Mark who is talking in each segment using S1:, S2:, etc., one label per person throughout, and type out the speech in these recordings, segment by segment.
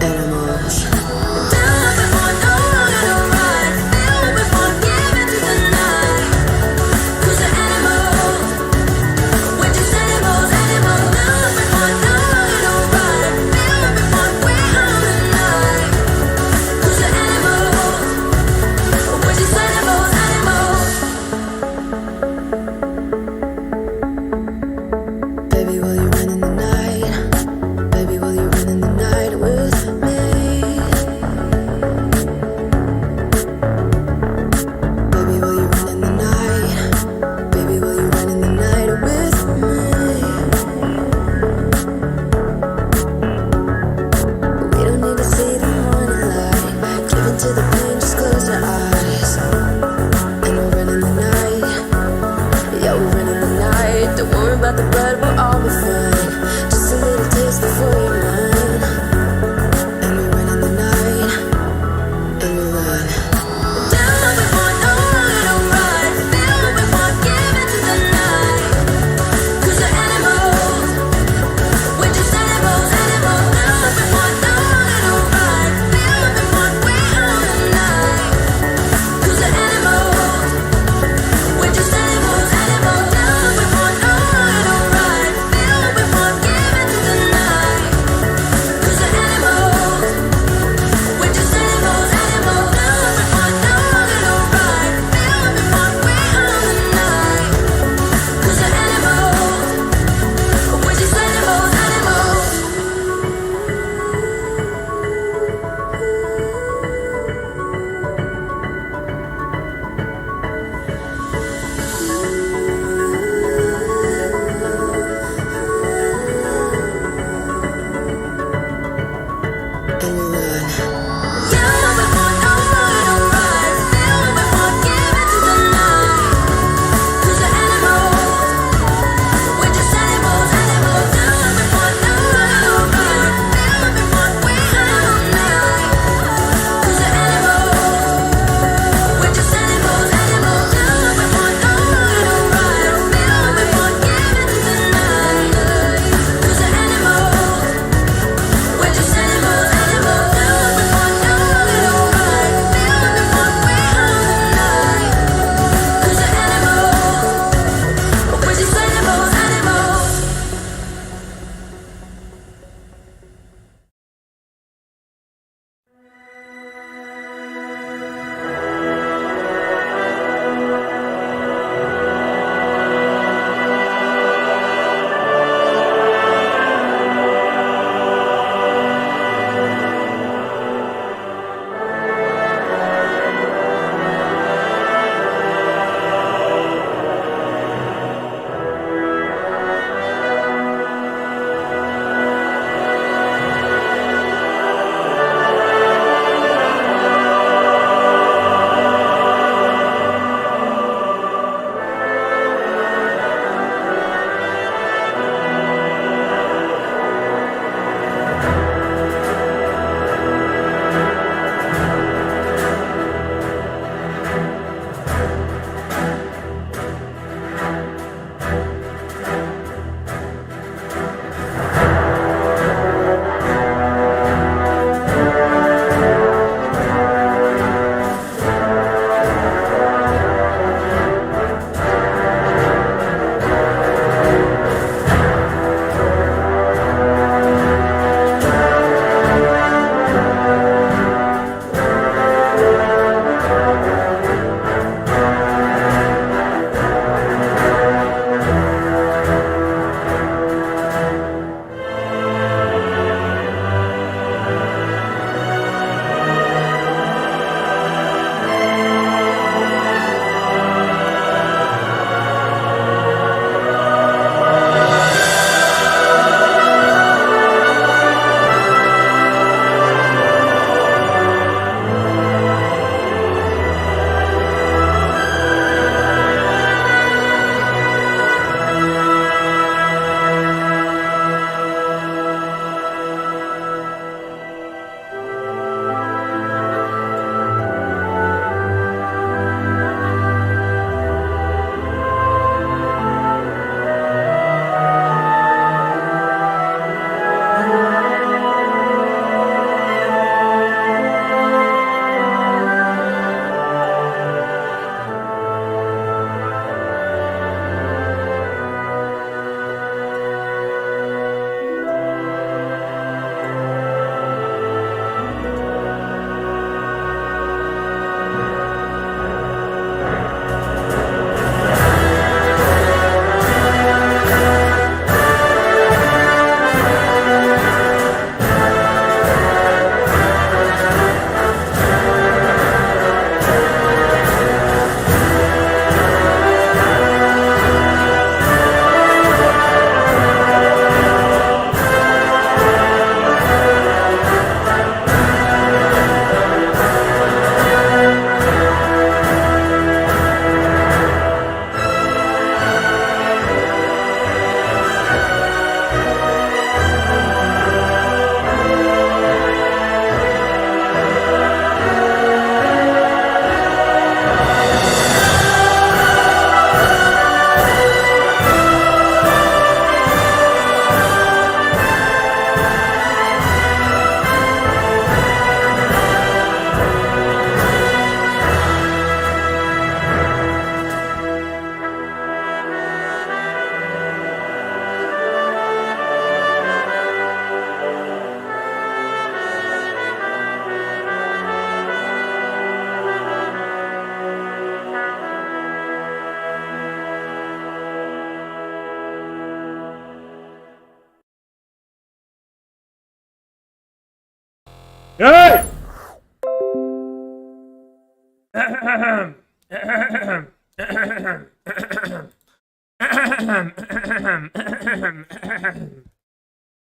S1: Animals.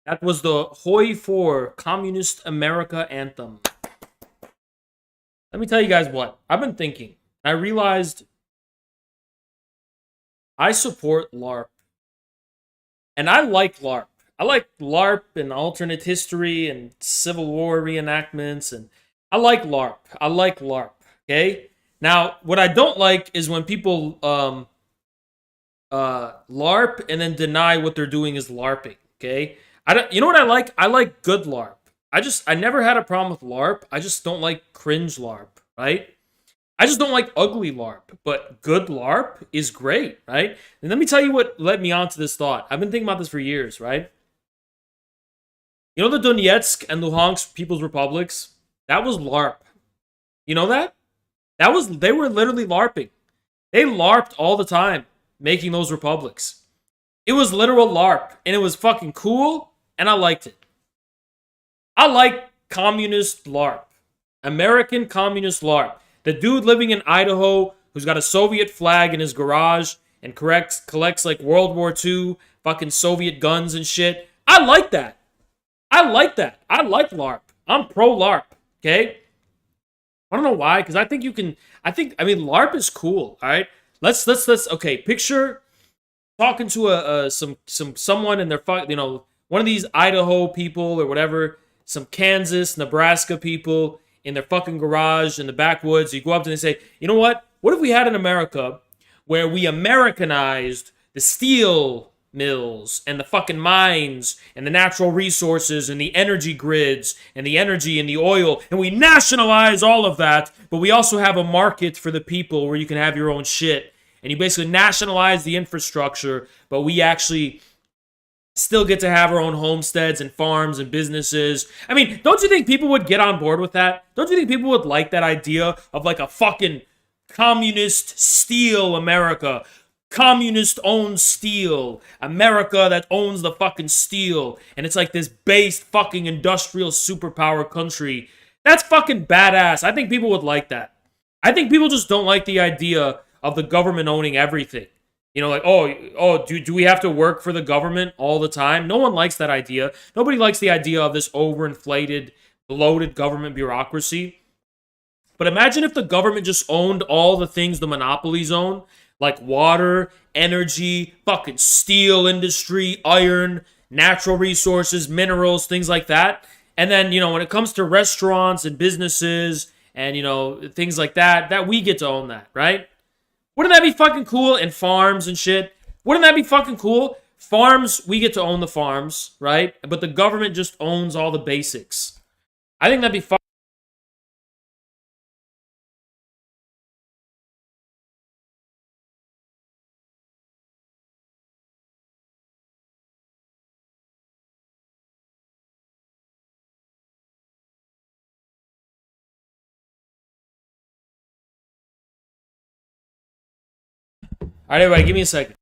S1: That was the Hoi 4 Communist America anthem. Let me tell you guys what. I've been thinking. I realized I support LARP. And I like LARP. I like LARP and alternate history and Civil War reenactments. And I like LARP. I like LARP. Okay? Now, what I don't like is when people LARP and then deny what they're doing is LARPing. Okay? I don't. You know what I like? I like good LARP. I never had a problem with LARP. I just don't like cringe LARP, right? I just don't like ugly LARP, but good LARP is great, right? And let me tell you what led me onto this thought. I've been thinking about this for years, right? You know the Donetsk and Luhansk People's Republics? That was LARP. You know that? They were literally LARPing. They LARPed all the time making those republics. It was literal LARP, and it was fucking cool, and I liked it. I like communist LARP. American communist LARP. The dude living in Idaho who's got a Soviet flag in his garage and collects like World War II fucking Soviet guns and shit. I like that. I like that. I like LARP. I'm pro LARP. Okay? I don't know why, because I think you can. I mean, LARP is cool. All right, let's. Okay, picture talking to someone and they're one of these Idaho people or whatever, some Kansas, Nebraska people in their fucking garage in the backwoods. You go up to them and say, you know what? What if we had in America where we Americanized the steel mills and the fucking mines and the natural resources and the energy grids and the energy and the oil, and we nationalize all of that, but we also have a market for the people where you can have your own shit, and you basically nationalize the infrastructure, but we actually still get to have our own homesteads and farms and businesses. I mean, don't you think people would get on board with that? Don't you think people would like that idea of like a fucking communist steel America? Communist owned steel. America that owns the fucking steel. And it's like this based fucking industrial superpower country. That's fucking badass. I think people would like that. I think people just don't like the idea of the government owning everything. You know, like, do we have to work for the government all the time? No one likes that idea. Nobody likes the idea of this overinflated, bloated government bureaucracy. But imagine if the government just owned all the things the monopolies own, like water, energy, fucking steel industry, iron, natural resources, minerals, things like that. And then, when it comes to restaurants and businesses and, things like that, that we get to own that, right? Wouldn't that be fucking cool? And farms and shit. Wouldn't that be fucking cool? Farms, we get to own the farms, right? But the government just owns all the basics. I think that'd be fucking. All right, everybody, give me a second.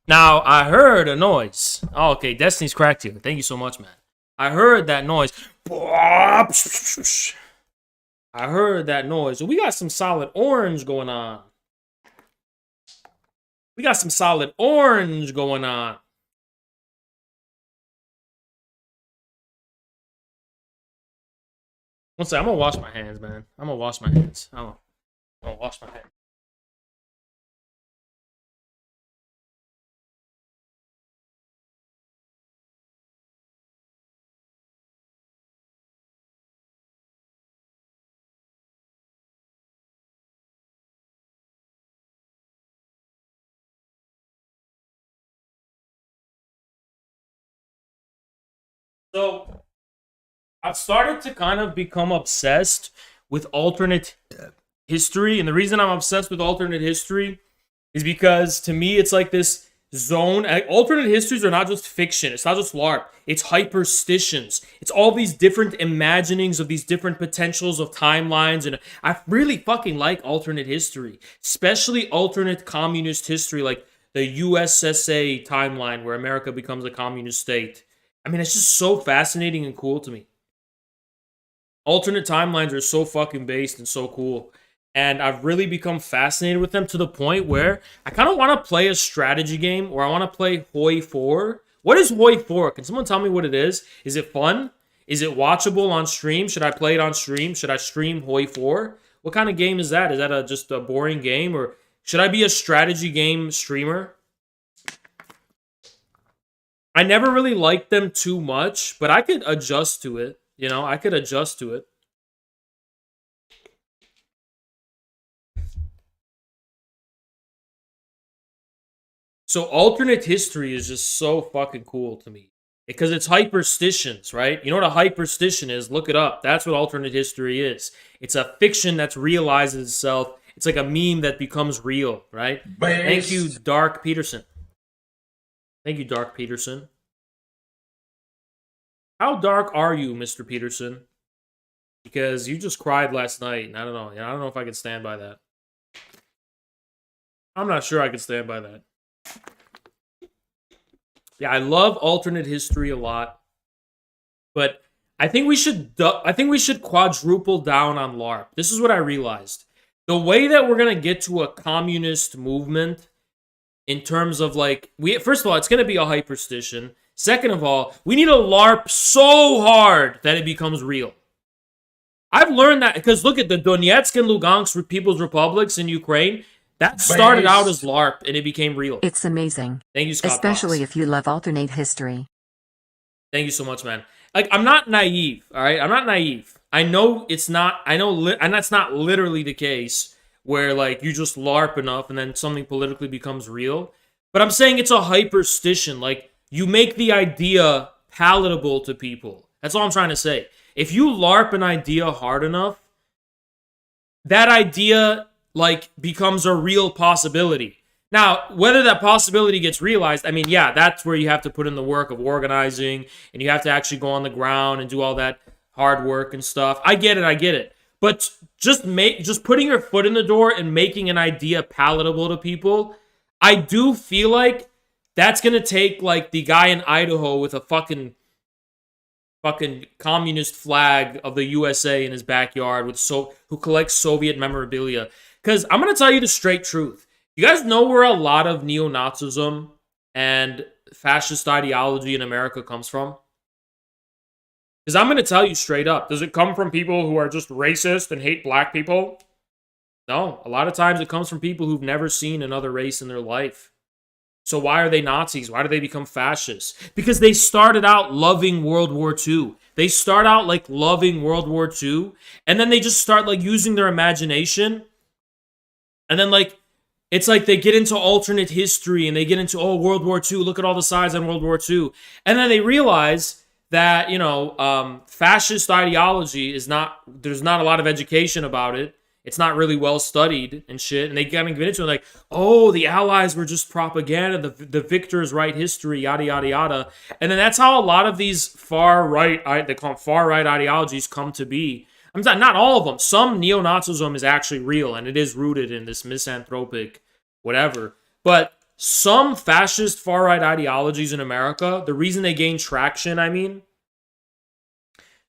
S1: Now, I heard a noise. Oh, okay, Destiny's cracked here. Thank you so much, man. I heard that noise. I heard that noise. We got some solid orange going on. We got some solid orange going on. One second, I'm gonna wash my hands, man. I'm gonna wash my hands. I'm gonna wash my hands. So, I've started to kind of become obsessed with alternate history. And the reason I'm obsessed with alternate history is because to me, it's like this zone. Alternate histories are not just fiction, it's not just LARP, it's hyperstitions. It's all these different imaginings of these different potentials of timelines. And I really fucking like alternate history, especially alternate communist history, like the USSA timeline where America becomes a communist state. I mean, it's just so fascinating and cool to me. Alternate timelines are so fucking based and so cool. And I've really become fascinated with them to the point where I kind of want to play a strategy game, or I want to play Hoi 4. What is Hoi 4? Can someone tell me what it is? Is it fun? Is it watchable on stream? Should I play it on stream? Should I stream Hoi 4? What kind of game is that? Is that just a boring game? Or should I be a strategy game streamer? I never really liked them too much, but I could adjust to it. You know, I could adjust to it. So alternate history is just so fucking cool to me. Because it's hyperstitions, right? You know what a hyperstition is? Look it up. That's what alternate history is. It's a fiction that realizes itself. It's like a meme that becomes real, right? Based. Thank you, Dark Peterson. Thank you, Dark Peterson. How dark are you, Mr. Peterson? Because you just cried last night, and I don't know. I don't know if I can stand by that. I'm not sure I can stand by that. Yeah, I love alternate history a lot, but I think we should quadruple down on LARP. This is what I realized: the way that we're gonna get to a communist movement, in terms of like, first of all, it's gonna be a hyperstition. Second of all, we need a LARP so hard that it becomes real. I've learned that because look at the Donetsk and Lugansk People's Republics in Ukraine. That started out as LARP, and it became real.
S2: It's amazing.
S1: Thank you, Scott.
S2: Especially if you love alternate history.
S1: Thank you so much, man. Like, I'm not naive, all right? I'm not naive. I know it's not, and that's not literally the case, where, like, you just LARP enough, and then something politically becomes real. But I'm saying it's a hyperstition. Like, you make the idea palatable to people. That's all I'm trying to say. If you LARP an idea hard enough, that idea like becomes a real possibility. Now, whether that possibility gets realized, I mean, yeah, that's where you have to put in the work of organizing, and you have to actually go on the ground and do all that hard work and stuff. I get it. But just putting your foot in the door and making an idea palatable to people, I do feel like that's gonna take like the guy in Idaho with a fucking communist flag of the USA in his backyard who collects Soviet memorabilia. Because I'm going to tell you the straight truth. You guys know where a lot of neo-Nazism and fascist ideology in America comes from? Because I'm going to tell you straight up. Does it come from people who are just racist and hate black people? No. A lot of times it comes from people who've never seen another race in their life. So why are they Nazis? Why do they become fascists? Because they started out loving World War II. They start out like loving World War II, and then they just start like using their imagination. And then like it's like they get into alternate history and they get into, oh, World War II, look at all the sides on World War II. And then they realize that, fascist ideology is not, there's not a lot of education about it. It's not really well studied and shit. And they kind of get into it like, oh, the Allies were just propaganda. The victors write history, yada, yada, yada. And then that's how a lot of these far right, they call them far right ideologies come to be. I'm not all of them. Some neo-Nazism is actually real and it is rooted in this misanthropic whatever. But some fascist far right ideologies in America, the reason they gain traction, the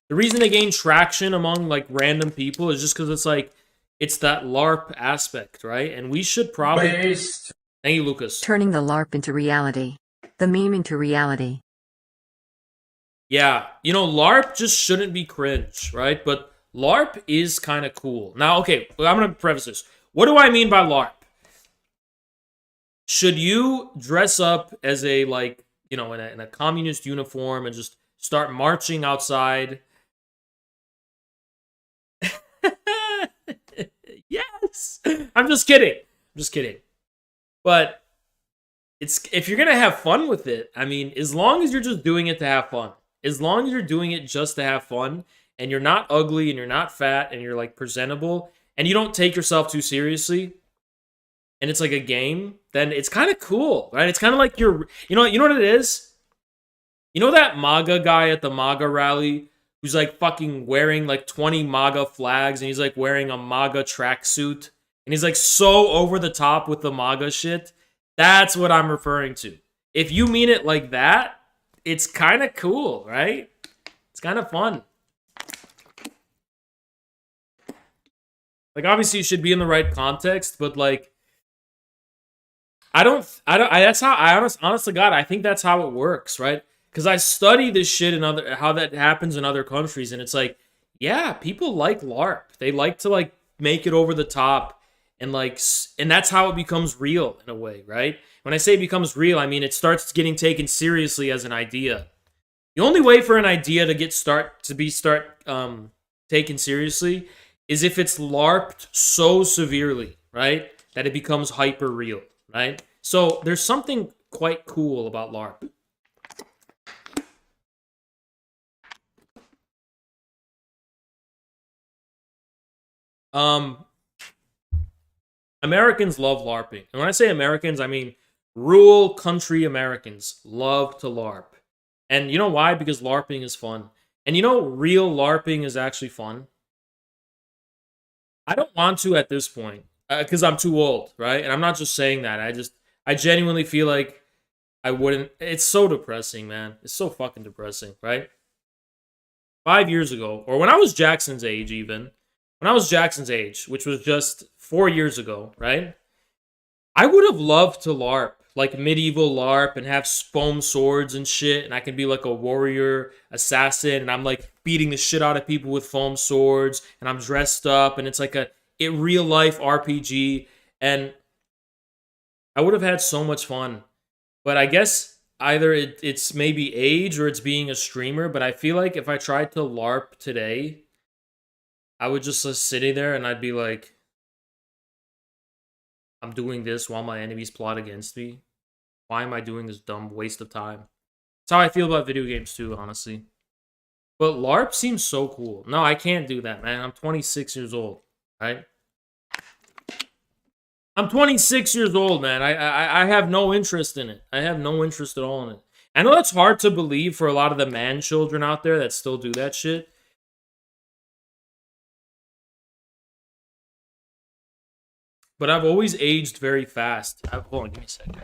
S1: reason they gain traction among like random people is just because it's like, it's that LARP aspect, right? And we should probably... Thank you, Lucas.
S2: Turning the LARP into reality. The meme into reality.
S1: Yeah, LARP just shouldn't be cringe, right? But LARP is kind of cool. Now, okay, I'm going to preface this. What do I mean by LARP? Should you dress up as a, like, in a communist uniform and just start marching outside? Yes! I'm just kidding. But if you're going to have fun with it, as long as you're just doing it to have fun, as long as you're doing it just to have fun, and you're not ugly, and you're not fat, and you're, like, presentable, and you don't take yourself too seriously, and it's like a game, then it's kind of cool, right? It's kind of like you know what it is? You know that MAGA guy at the MAGA rally who's like fucking wearing like 20 MAGA flags and he's like wearing a MAGA tracksuit and he's like so over the top with the MAGA shit? That's what I'm referring to. If you mean it like that, it's kind of cool, right? It's kind of fun. Like, obviously you should be in the right context, but like, honest to God, I think that's how it works, right? Because I study this shit and how that happens in other countries, and it's like, yeah, people like LARP. They like to like make it over the top, and that's how it becomes real in a way, right? When I say it becomes real, I mean it starts getting taken seriously as an idea. The only way for an idea to be taken seriously is if it's LARPed so severely, right, that it becomes hyper real, right? So there's something quite cool about LARP. Americans love LARPing. And when I say Americans, I mean rural country Americans love to LARP. And you know why? Because LARPing is fun. And real LARPing is actually fun. I don't want to at this point because I'm too old, right? And I'm not just saying that. I genuinely feel like I wouldn't. It's so depressing, man. It's so fucking depressing, right? 5 years ago, or when I was Jackson's age, which was just 4 years ago, right? I would have loved to LARP, like medieval LARP, and have foam swords and shit, and I can be like a warrior assassin, and I'm like beating the shit out of people with foam swords, and I'm dressed up, and it's like a real life RPG, and I would have had so much fun. But I guess either it's maybe age or it's being a streamer, but I feel like if I tried to LARP today, I would just sitting there and I'd be like, I'm doing this while my enemies plot against me. Why am I doing this dumb waste of time? That's how I feel about video games too, honestly. But LARP seems so cool. No, I can't do that, man. I'm 26 years old, right? I'm 26 years old, man. I have no interest in it. I have no interest at all in it. I know that's hard to believe for a lot of the man children out there that still do that shit. But I've always aged very fast. Hold on, give me a second.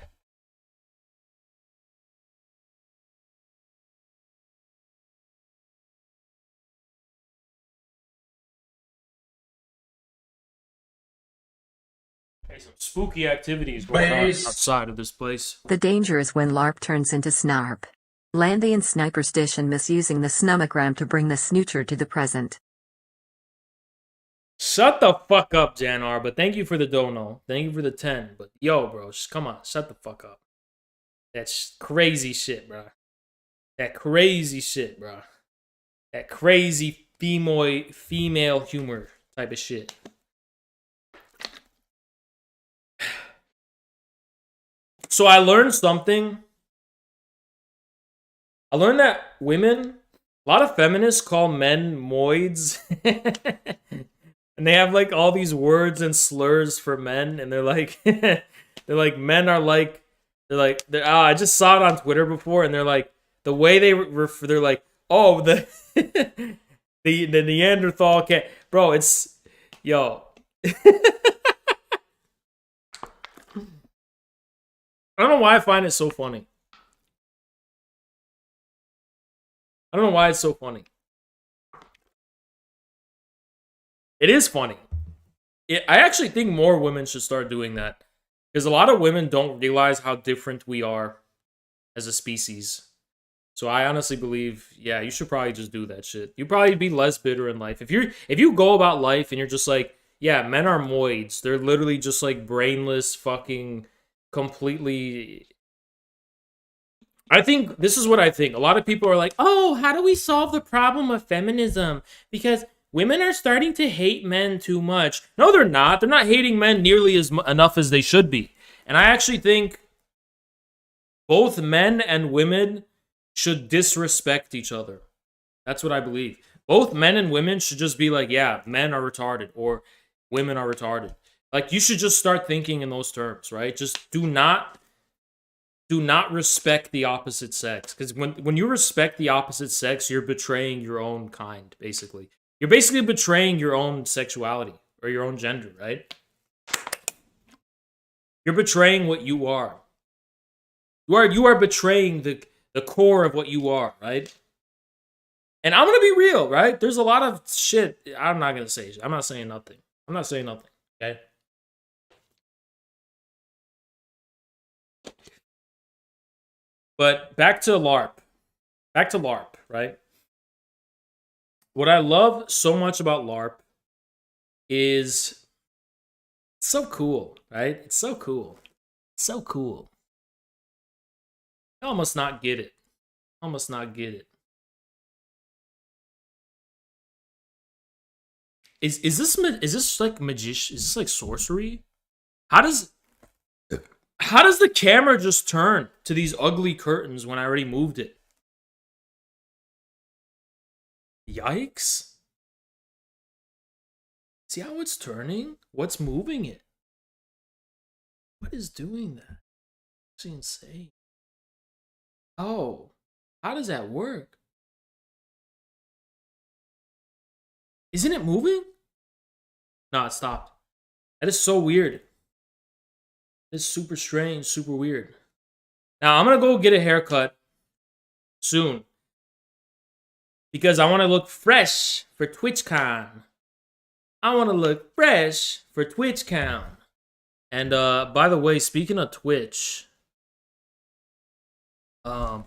S1: Okay, some spooky activities going on outside of this place.
S2: The danger is when LARP turns into snarp. Landy and Sniper's dish and misusing the snomogram to bring the snoocher to the present.
S1: Shut the fuck up, Janar, but thank you for the dono. Thank you for the 10. But yo, bro, just come on, shut the fuck up. That's crazy shit, bro. That crazy shit, bro. That crazy female humor type of shit. So I learned something. I learned that women, a lot of feminists call men moids. And they have like all these words and slurs for men, and they're like, they're like, men are like, I just saw it on Twitter before, and they're like, the way they refer, they're like, oh, the the Neanderthal cat, bro. It's yo. I don't know why I find it so funny. I don't know why it's so funny. It is funny. I actually think more women should start doing that. Because a lot of women don't realize how different we are as a species. So I honestly believe, yeah, you should probably just do that shit. You'd probably be less bitter in life. If you go about life and you're just like, yeah, men are moids. They're literally just like brainless, fucking completely. I think this is what I think. A lot of people are like, oh, how do we solve the problem of feminism? Because women are starting to hate men too much. No, they're not. They're not hating men nearly enough as they should be. And I actually think both men and women should disrespect each other. That's what I believe. Both men and women should just be like, yeah, men are retarded or women are retarded. Like, you should just start thinking in those terms, right? Just do not respect the opposite sex. Because when you respect the opposite sex, you're betraying your own kind, basically. You're basically betraying your own sexuality or your own gender, right? You're betraying what you are. You are betraying the core of what you are, right? And I'm gonna be real, right? There's a lot of shit I'm not gonna say. I'm not saying nothing. I'm not saying nothing, okay? But back to LARP. Back to LARP, right? What I love so much about LARP is it's so cool, right? It's so cool. It's so cool. Y'all must not get it. Y'all must not get it. Is this like magician? Is this like sorcery? How does the camera just turn to these ugly curtains when I already moved it? Yikes. See how it's turning? What's moving it? What is doing that? It's insane. Oh, how does that work? Isn't it moving? No, it stopped. That is so weird. It's super strange, super weird. Now, I'm going to go get a haircut soon. Because I want to look fresh for TwitchCon. I want to look fresh for TwitchCon. And by the way, speaking of Twitch, I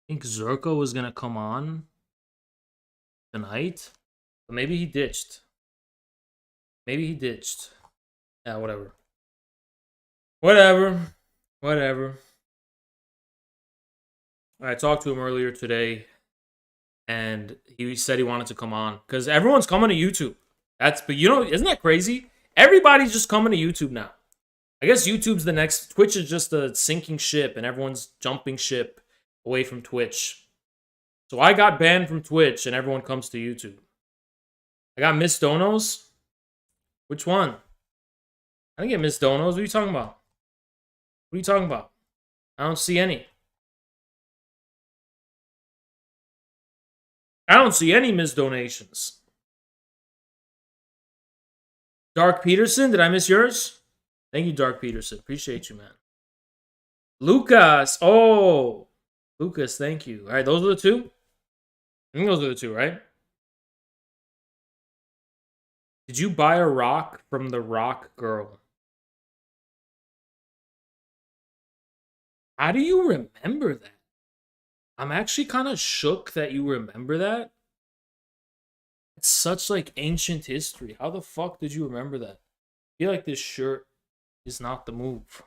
S1: think Zerko was gonna come on tonight, but maybe he ditched. Yeah, whatever. I talked to him earlier today, and he said he wanted to come on because everyone's coming to YouTube. But isn't that crazy? Everybody's just coming to YouTube now. I guess YouTube's the next. Twitch is just a sinking ship, and everyone's jumping ship away from Twitch. So I got banned from Twitch, and everyone comes to YouTube. I got Miss Donos. Which one? I didn't get Miss Donos. What are you talking about? I don't see any. I don't see any Miss Donations. Dark Peterson, did I miss yours? Thank you, Dark Peterson. Appreciate you, man. Lucas. Oh, Lucas, thank you. All right, those are the two? I think those are the two, right? Did you buy a rock from the rock girl? How do you remember that? I'm actually kind of shook that you remember that. It's such like ancient history. How the fuck did you remember that? I feel like this shirt is not the move.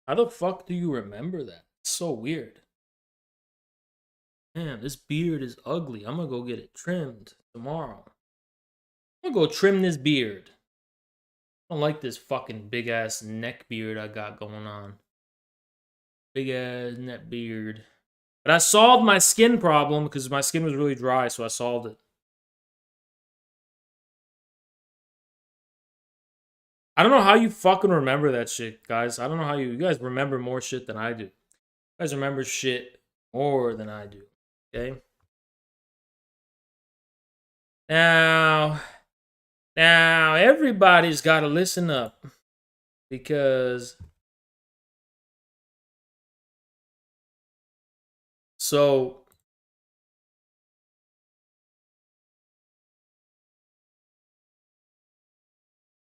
S1: How the fuck do you remember that? It's so weird. Man, this beard is ugly. I'm gonna go get it trimmed tomorrow. I'm gonna go trim this beard. I don't like this fucking big ass neck beard I got going on. Big ass neck beard. But I solved my skin problem because my skin was really dry, so I solved it. I don't know how you fucking remember that shit, guys. I don't know how you guys remember more shit than I do. You guys remember shit more than I do. Okay? Now everybody's got to listen up because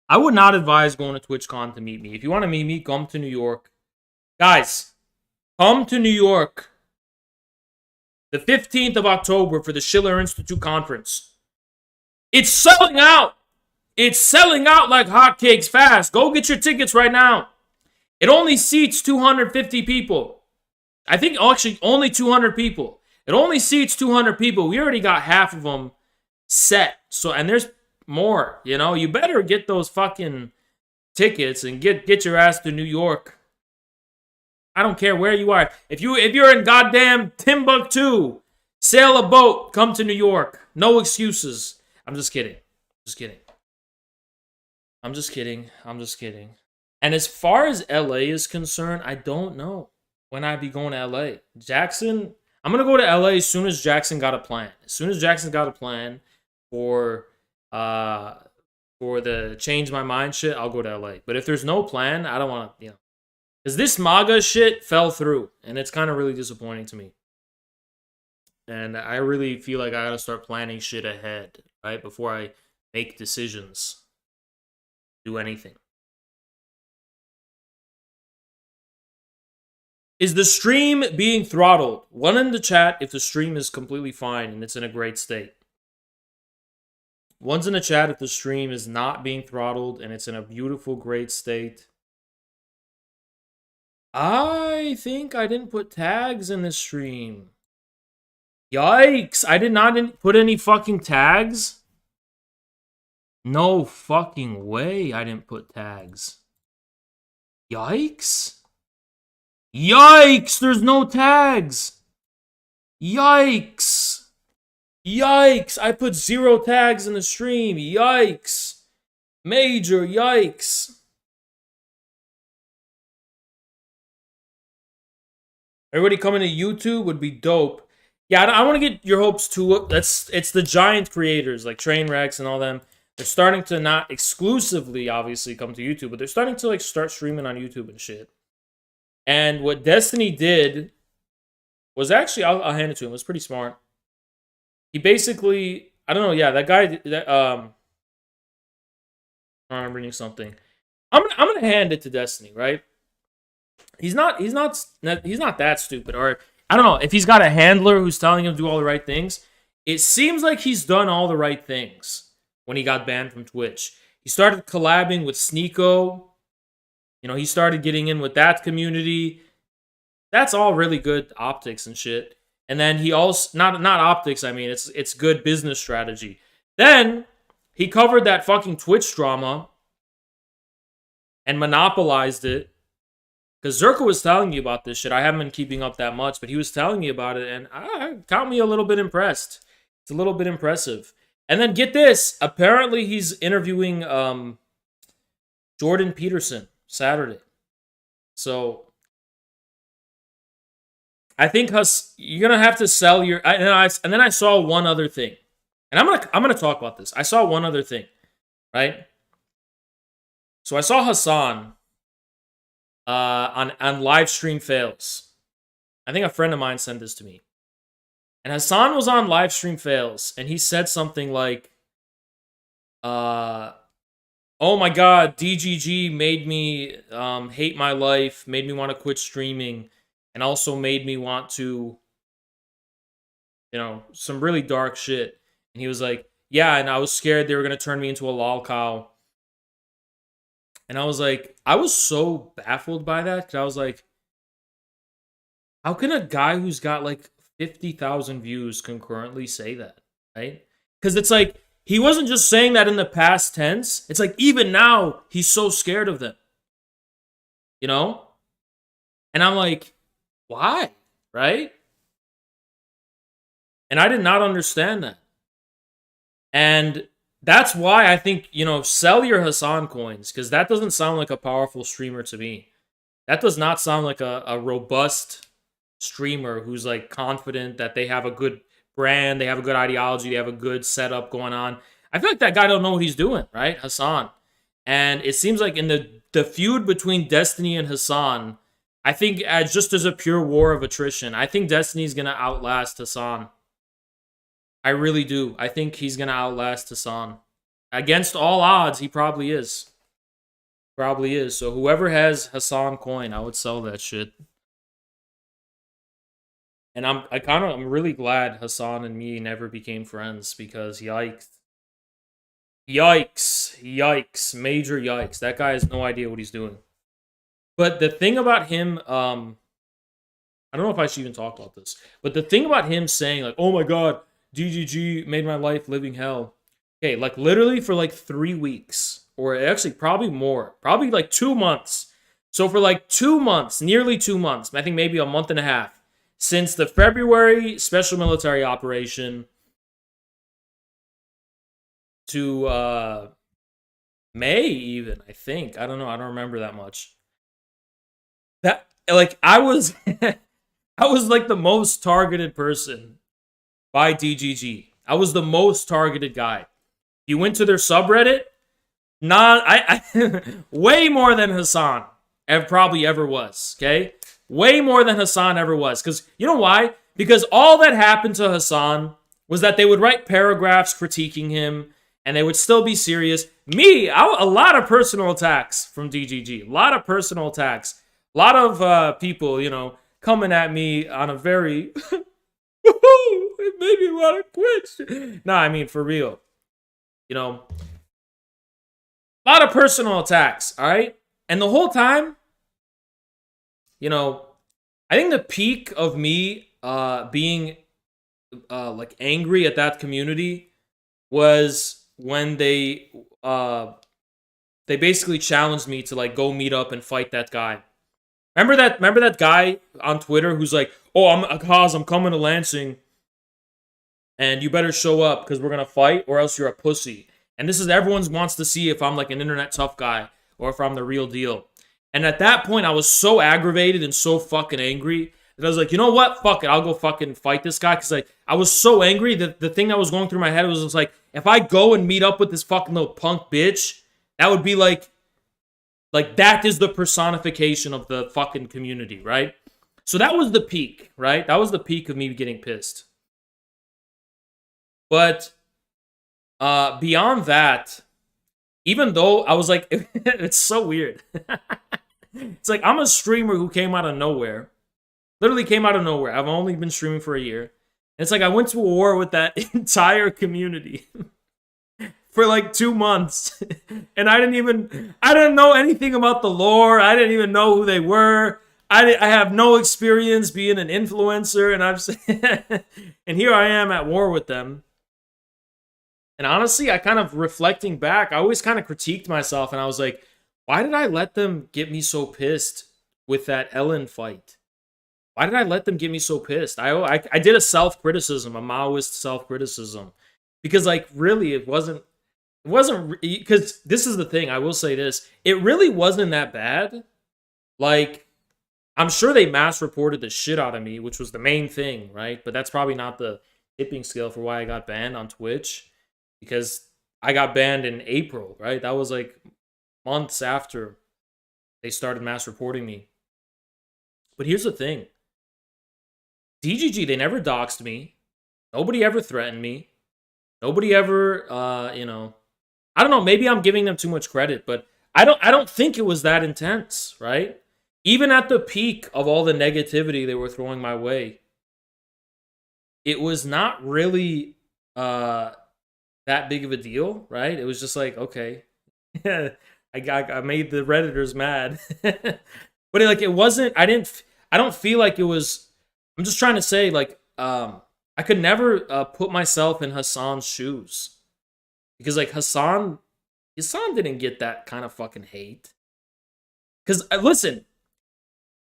S1: I would not advise going to TwitchCon to meet me. If you want to meet me, come to New York. Guys, come to New York the 15th of October for the Schiller Institute Conference. It's selling out. It's selling out like hotcakes fast. Go get your tickets right now. It only seats 250 people. I think actually only 200 people. It only seats 200 people. We already got half of them set. And there's more, you know. You better get those fucking tickets and get your ass to New York. I don't care where you are. If you're in goddamn Timbuktu, sail a boat, come to New York. No excuses. I'm just kidding. I'm just kidding. And as far as LA is concerned, I don't know when I'd be going to LA. Jackson, I'm going to go to LA as soon as Jackson got a plan. As soon as Jackson got a plan for the change my mind shit, I'll go to LA. But if there's no plan, I don't want to, because this MAGA shit fell through, and it's kind of really disappointing to me. And I really feel like I gotta start planning shit ahead, right? Before I make decisions. Do anything. Is the stream being throttled? One in the chat if the stream is completely fine and it's in a great state. One's in the chat if the stream is not being throttled and it's in a beautiful, great state. I think I didn't put tags in this stream. Yikes! I did not put any fucking tags. No fucking way I didn't put tags. Yikes! Yikes! There's no tags! Yikes! Yikes! I put 0 tags in the stream. Yikes! Major yikes! Everybody coming to YouTube would be dope. Yeah, I want to get your hopes too. It's the giant creators like Trainwrecks and all them. They're starting to not exclusively, obviously, come to YouTube, but they're starting to start streaming on YouTube and shit. And what Destiny did was actually, I'll hand it to him. It was pretty smart. He basically, I don't know, yeah, that guy. I'm reading something. I'm gonna hand it to Destiny, right? He's not that stupid, or I don't know if he's got a handler who's telling him to do all the right things. It seems like he's done all the right things when he got banned from Twitch. He started collabing with Sneeko. He started getting in with that community. That's all really good optics and shit. And then he also not optics. I mean, it's good business strategy. Then he covered that fucking Twitch drama and monopolized it. Because Zerka was telling me about this shit. I haven't been keeping up that much, but he was telling me about it, and got me a little bit impressed. It's a little bit impressive. And then get this. Apparently, he's interviewing Jordan Peterson Saturday. So I think you're gonna have to sell your. And then I saw one other thing, and I'm gonna talk about this. I saw one other thing, right? So I saw Hassan on live stream fails. I think a friend of mine sent this to me. And Hassan was on live stream fails, and he said something like, oh my god, DGG made me hate my life, made me want to quit streaming, and also made me want to, some really dark shit. And he was like, yeah, and I was scared they were going to turn me into a lol cow. And I was like, I was so baffled by that because I was like, how can a guy who's got like 50,000 views concurrently say that, right? Because it's like, he wasn't just saying that in the past tense. It's like, even now, he's so scared of them, you know? And I'm like, why, right? And I did not understand that. And that's why I think, sell your Hassan coins, because that doesn't sound like a powerful streamer to me. That does not sound like a robust streamer who's like confident that they have a good brand, they have a good ideology, they have a good setup going on. I feel like that guy don't know what he's doing, right? Hassan. And it seems like in the feud between Destiny and Hassan, I think just as a pure war of attrition, I think Destiny's going to outlast Hassan. I really do. I think he's going to outlast Hassan. Against all odds, he probably is. Probably is. So whoever has Hassan coin, I would sell that shit. And I'm really glad Hassan and me never became friends because yikes. Yikes. Major yikes. That guy has no idea what he's doing. But the thing about him, I don't know if I should even talk about this, but the thing about him saying like, oh my God, GGG made my life living hell. Okay, like literally for like 3 weeks, or actually probably more, probably like 2 months. So for like 2 months, nearly 2 months, I think maybe a month and a half, since the February special military operation to May even, I think. I don't know. I don't remember that much. That like I was I was like the most targeted person by DGG. I was the most targeted guy. You went to their subreddit, way more than Hassan probably ever was, okay? Way more than Hassan ever was. Because you know why? Because all that happened to Hassan was that they would write paragraphs critiquing him, and they would still be serious. Me, a lot of personal attacks from DGG. A lot of personal attacks. A lot of people, coming at me on a very... it made me want to quit. Nah, I mean, for real. A lot of personal attacks, all right? And the whole time, I think the peak of me being like angry at that community was when they basically challenged me to like go meet up and fight that guy. Remember that guy on Twitter who's like, "Oh, I'm coming to Lansing, and you better show up because we're gonna fight, or else you're a pussy." And this is everyone wants to see if I'm like an internet tough guy or if I'm the real deal. And at that point, I was so aggravated and so fucking angry that I was like, you know what? Fuck it. I'll go fucking fight this guy. Because like, I was so angry that the thing that was going through my head was just like, if I go and meet up with this fucking little punk bitch, that would be like that is the personification of the fucking community, right? So that was the peak, right? That was the peak of me getting pissed. But beyond that, even though I was like, it's so weird. It's like, I'm a streamer who came out of nowhere. Literally came out of nowhere. I've only been streaming for a year. And it's like, I went to a war with that entire community for like 2 months. And I didn't know anything about the lore. I didn't even know who they were. I have no experience being an influencer. And and here I am at war with them. And honestly, I kind of reflecting back, I always kind of critiqued myself, and I was like, why did I let them get me so pissed with that Ellen fight? Why did I let them get me so pissed? I did a self-criticism, a Maoist self-criticism. Because like really it wasn't because this is the thing, I will say this, it really wasn't that bad. Like, I'm sure they mass reported the shit out of me, which was the main thing, right? But that's probably not the tipping scale for why I got banned on Twitch. Because I got banned in April, right? That was like months after they started mass reporting me. But here's the thing. DGG, they never doxed me. Nobody ever threatened me. Nobody ever, I don't know, maybe I'm giving them too much credit, but I don't think it was that intense, right? Even at the peak of all the negativity they were throwing my way, it was not really that big of a deal, right? It was just like, okay, I made the Redditors mad. But like it wasn't. I don't feel like it was. I'm just trying to say like I could never put myself in Hassan's shoes because like Hassan didn't get that kind of fucking hate. Because listen,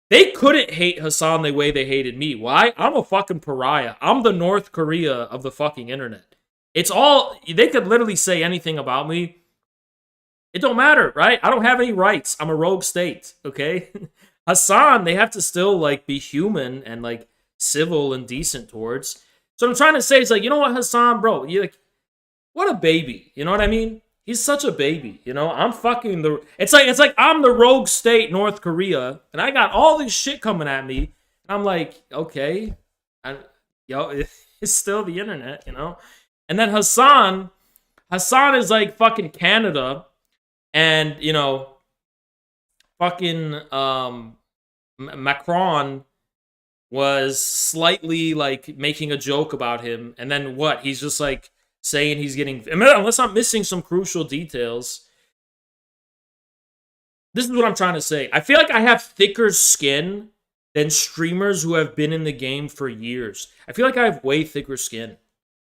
S1: they couldn't hate Hassan the way they hated me. Why? I'm a fucking pariah. I'm the North Korea of the fucking internet. It's all they could literally say anything about me. It don't matter, right? I don't have any rights. I'm a rogue state, okay? Hassan, they have to still like be human and like civil and decent towards. So I'm trying to say is like, you know what, Hassan, bro, you like what a baby. You know what I mean? He's such a baby, you know. I'm fucking the. It's like I'm the rogue state, North Korea, and I got all this shit coming at me, and I'm like, okay, it's still the internet, you know. And then Hassan is like fucking Canada, and you know, fucking Macron was slightly like making a joke about him, and then what? He's just like saying he's getting, unless I'm missing some crucial details. This is what I'm trying to say. I feel like I have thicker skin than streamers who have been in the game for years. I feel like I have way thicker skin,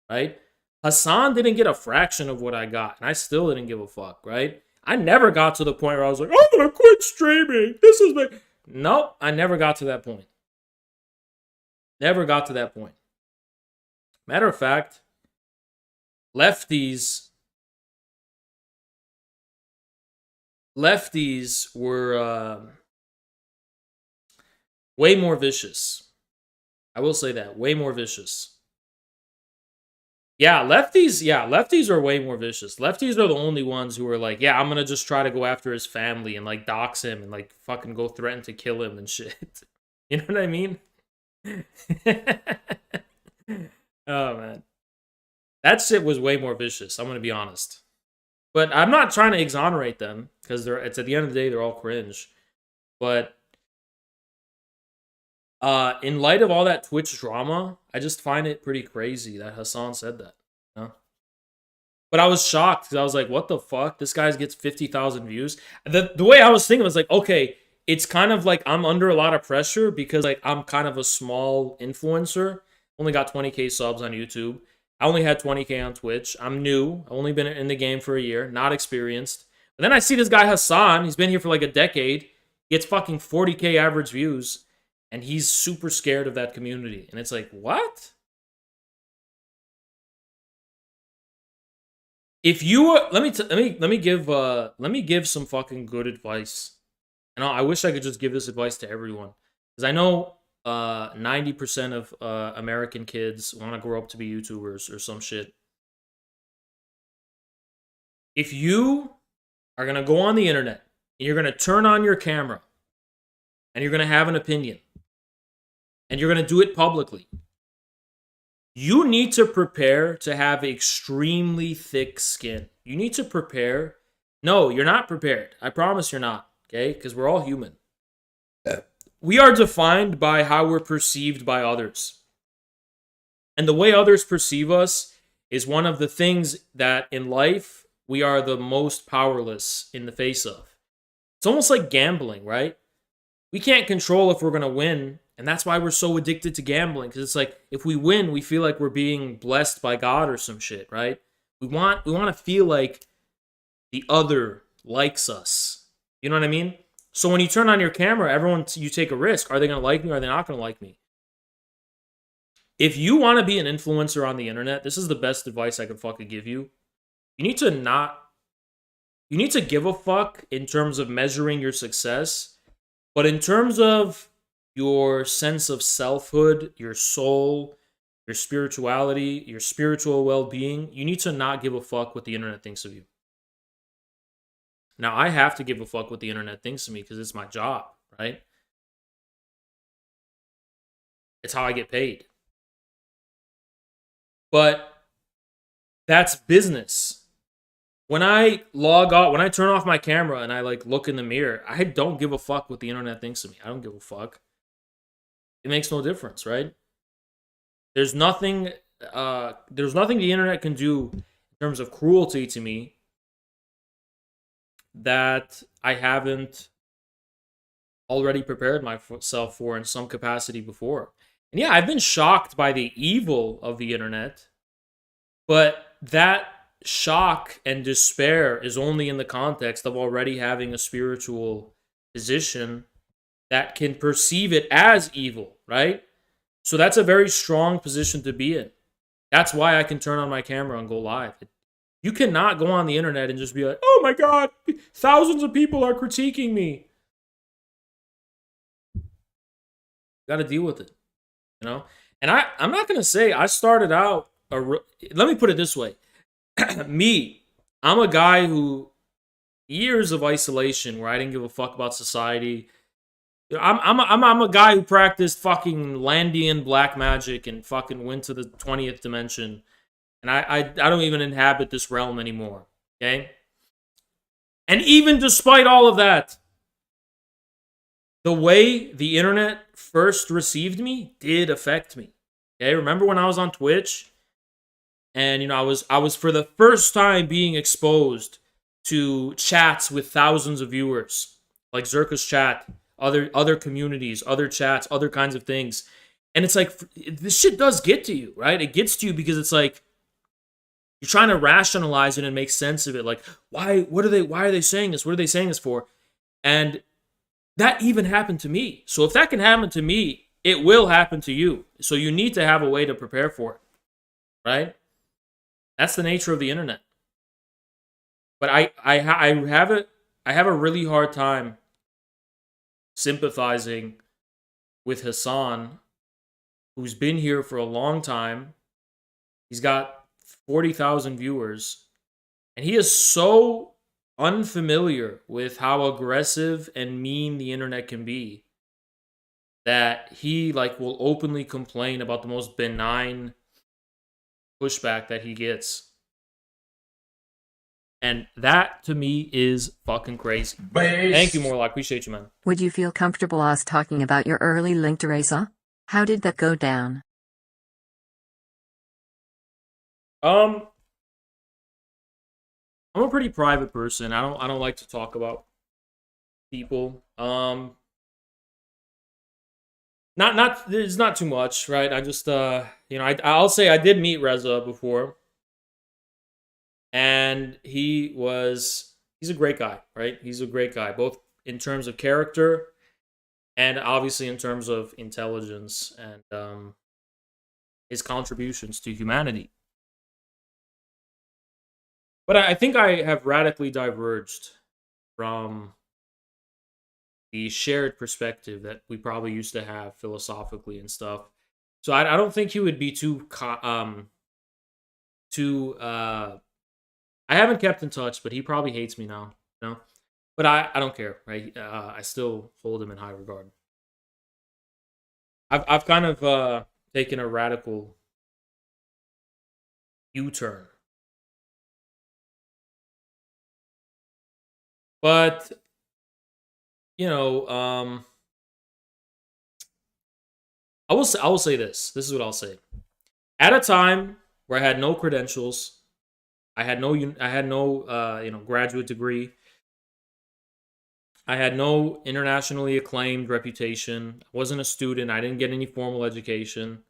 S1: right? Hassan didn't get a fraction of what I got, and I still didn't give a fuck, right? I never got to the point where I was like, I'm gonna quit streaming. This is my... Nope, I never got to that point. Never got to that point. Matter of fact, lefties were way more vicious. I will say that, way more vicious. Yeah, lefties are way more vicious. Lefties are the only ones who are like, yeah, I'm gonna just try to go after his family and like dox him and like fucking go threaten to kill him and shit. You know what I mean? Oh man. That shit was way more vicious, I'm gonna be honest. But I'm not trying to exonerate them, because it's at the end of the day, they're all cringe. But in light of all that Twitch drama, I just find it pretty crazy that Hassan said that. You know? But I was shocked, because I was like, what the fuck? This guy gets 50,000 views? The way I was thinking was like, okay, it's kind of like I'm under a lot of pressure, because like I'm kind of a small influencer. Only got 20k subs on YouTube. I only had 20k on Twitch. I'm new. I've only been in the game for a year. Not experienced. But then I see this guy Hassan. He's been here for like a decade. He gets fucking 40k average views. And he's super scared of that community. And it's like, what? If you let me give some fucking good advice. And I wish I could just give this advice to everyone, because I know 90% of American kids want to grow up to be YouTubers or some shit. If you are going to go on the internet and you're going to turn on your camera and you're going to have an opinion and you're going to do it publicly, you need to prepare to have extremely thick skin. You need to prepare. No, you're not prepared. I promise you're not, okay? Because we're all human. We are defined by how we're perceived by others. And the way others perceive us is one of the things that in life we are the most powerless in the face of. It's almost like gambling, right? We can't control if we're going to win, and that's why we're so addicted to gambling, because it's like if we win, we feel like we're being blessed by God or some shit, right? We want to feel like the other likes us. You know what I mean? So when you turn on your camera, you take a risk. Are they going to like me or are they not going to like me? If you want to be an influencer on the internet, this is the best advice I could fucking give you. You need to give a fuck in terms of measuring your success, but in terms of your sense of selfhood, your soul, your spirituality, your spiritual well-being, you need to not give a fuck what the internet thinks of you. Now, I have to give a fuck what the internet thinks of me because it's my job, right? It's how I get paid. But that's business. When I log off, when I turn off my camera and I like look in the mirror, I don't give a fuck what the internet thinks of me. I don't give a fuck. It makes no difference, right? There's nothing the internet can do in terms of cruelty to me that I haven't already prepared myself for in some capacity before. And yeah, I've been shocked by the evil of the internet, but that shock and despair is only in the context of already having a spiritual position that can perceive it as evil, right? So that's a very strong position to be in. That's why I can turn on my camera and go live. You cannot go on the internet and just be like, oh my God, thousands of people are critiquing me. You got to deal with it, you know? And I'm not going to say I started out, let me put it this way. I'm a guy who, years of isolation where I didn't give a fuck about society. I'm a guy who practiced fucking Landian black magic and fucking went to the 20th dimension. And I don't even inhabit this realm anymore. Okay? And even despite all of that, the way the internet first received me did affect me. Okay? Remember when I was on Twitch? And I was for the first time being exposed to chats with thousands of viewers, like Zerka's chat, other communities, other chats, other kinds of things. And it's like, this shit does get to you, right? It gets to you because it's like, you're trying to rationalize it and make sense of it. Like, why are they saying this? What are they saying this for? And that even happened to me. So if that can happen to me, it will happen to you. So you need to have a way to prepare for it, right? That's the nature of the internet. But I have a really hard time sympathizing with Hassan, who's been here for a long time. He's got 40,000 viewers, and he is so unfamiliar with how aggressive and mean the internet can be that he will openly complain about the most benign pushback that he gets. And that, to me, is fucking crazy. Thank you, Morlock. Appreciate you, man.
S2: Would you feel comfortable us talking about your early link to Reza? How did that go down?
S1: I'm a pretty private person. I don't like to talk about people. There's not too much, right? I just I'll say I did meet Reza before. And he's a great guy, right? He's a great guy, both in terms of character and obviously in terms of intelligence and his contributions to humanity. But I think I have radically diverged from the shared perspective that we probably used to have philosophically and stuff. So I don't think he would be too I haven't kept in touch, but he probably hates me now, But I don't care, right? I still hold him in high regard. I've kind of taken a radical U-turn. But I will say this. This is what I'll say. At a time where I had no credentials, I had no graduate degree. I had no internationally acclaimed reputation. I wasn't a student. I didn't get any formal education.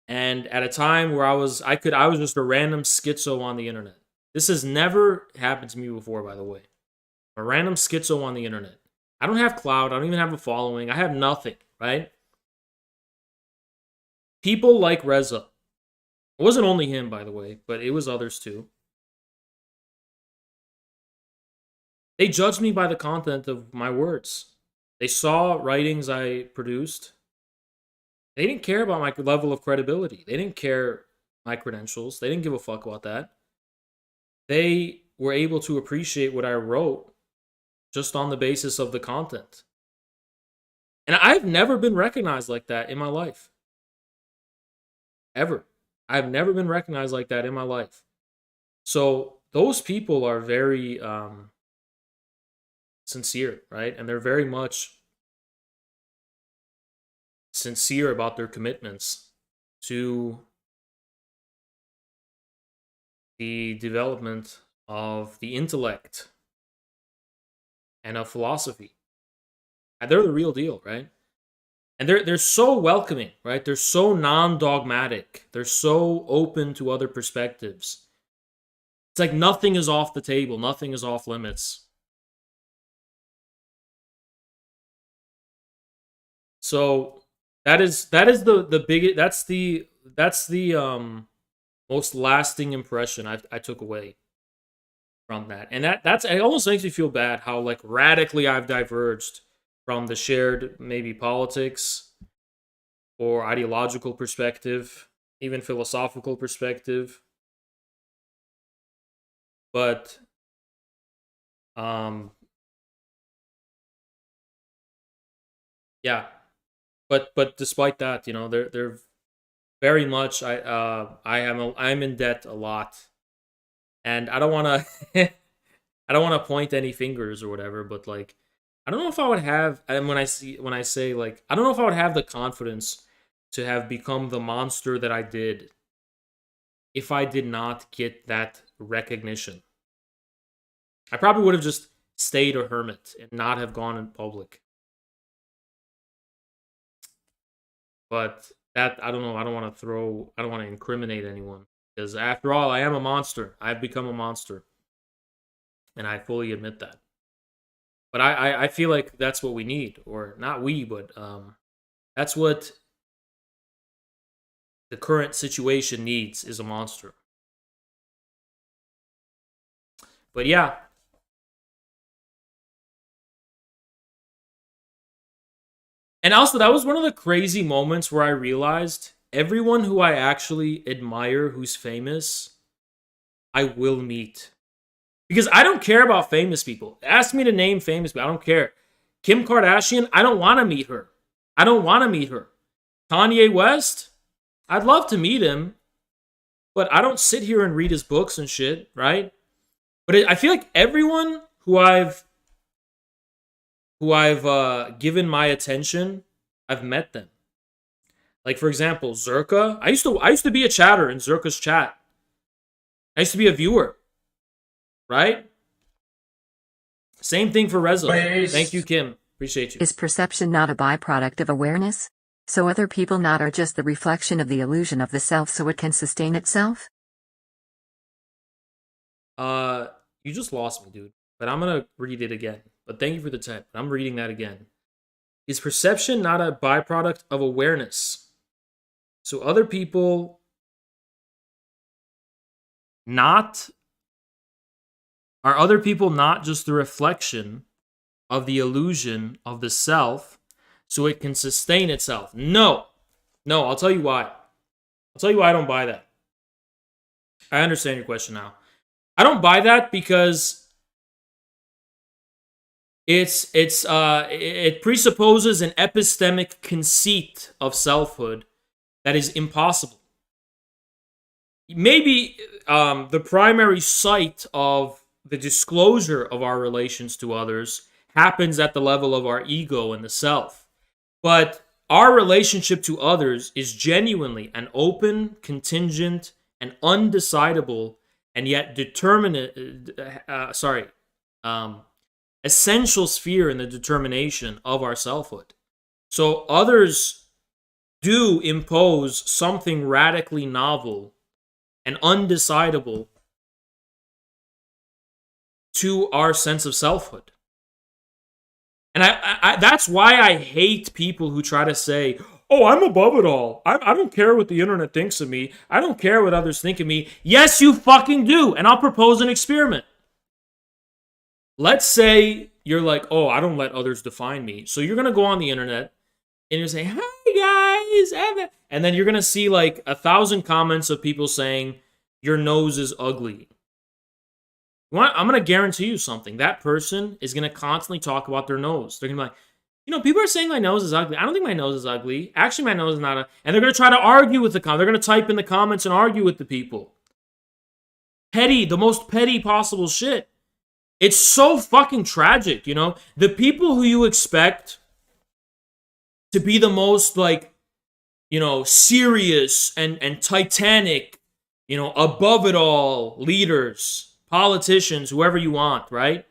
S1: And at a time where I was just a random schizo on the internet. This has never happened to me before, by the way. A random schizo on the internet. I don't have clout. I don't even have a following. I have nothing, right? People like Reza. It wasn't only him, by the way, but it was others too. They judged me by the content of my words. They saw writings I produced. They didn't care about my level of credibility. They didn't care my credentials. They didn't give a fuck about that. They were able to appreciate what I wrote just on the basis of the content. And I've never been recognized like that in my life. Ever. I've never been recognized like that in my life. So those people are very sincere, right? And they're very much sincere about their commitments to the development of the intellect and of philosophy. And they're the real deal, right? And they're so welcoming, right? They're so non-dogmatic. They're so open to other perspectives. It's like nothing is off the table, nothing is off limits. So that is the biggest, that's the most lasting impression I took away from that. And that's it almost makes me feel bad how like radically I've diverged from the shared maybe politics or ideological perspective, even philosophical perspective. But um yeah, but despite that, you know, they're very much I'm in debt a lot. And I don't want to I don't want to point any fingers or whatever, but like I don't know if I would have, and when I say like I don't know if I would have the confidence to have become the monster that I did if I did not get that recognition. I probably would have just stayed a hermit and not have gone in public. But that I don't know, I don't want to incriminate anyone because after all, I am a monster. I've become a monster. And I fully admit that. But I feel like that's what we need, or not we, but that's what the current situation needs is a monster. But yeah, and also that was one of the crazy moments where I realized everyone who I actually admire who's famous, I will meet. Because I don't care about famous people. Ask me to name famous people. I don't care. Kim Kardashian, I don't want to meet her. I don't want to meet her. Kanye West, I'd love to meet him, but I don't sit here and read his books and shit, right? But I feel like everyone who I've given my attention, I've met them. Like for example, Zerka. I used to be a chatter in Zerka's chat. I used to be a viewer, right? Same thing for Reza. Thank you, Kim. Appreciate you.
S2: Is perception not a byproduct of awareness? So other people not are just the reflection of the illusion of the self so it can sustain itself?
S1: You just lost me, dude. But I'm gonna read it again. But thank you for the tip. I'm reading that again. Is perception not a byproduct of awareness? So other people not are other people not just the reflection of the illusion of the self so it can sustain itself? No. No, I'll tell you why. I'll tell you why I don't buy that. I understand your question now. I don't buy that because it presupposes an epistemic conceit of selfhood that is impossible. Maybe the primary site of the disclosure of our relations to others happens at the level of our ego and the self. But our relationship to others is genuinely an open, contingent, and undecidable, and yet essential sphere in the determination of our selfhood. So others do impose something radically novel and undecidable to our sense of selfhood. And I that's why I hate people who try to say, oh, I'm above it all. I don't care what the internet thinks of me. I don't care what others think of me. Yes, you fucking do. And I'll propose an experiment. Let's say you're like, oh, I don't let others define me. So you're going to go on the internet and you're saying, hi guys. And then you're going to see like 1,000 comments of people saying, your nose is ugly. I'm going to guarantee you something. That person is going to constantly talk about their nose. They're going to be like, you know, people are saying my nose is ugly. I don't think my nose is ugly. Actually, my nose is not. And they're going to try to argue with the comments. They're going to type in the comments and argue with the people. Petty, the most petty possible shit. It's so fucking tragic, you know? The people who you expect to be the most, like, you know, serious and titanic, you know, above it all leaders, politicians, whoever you want, right?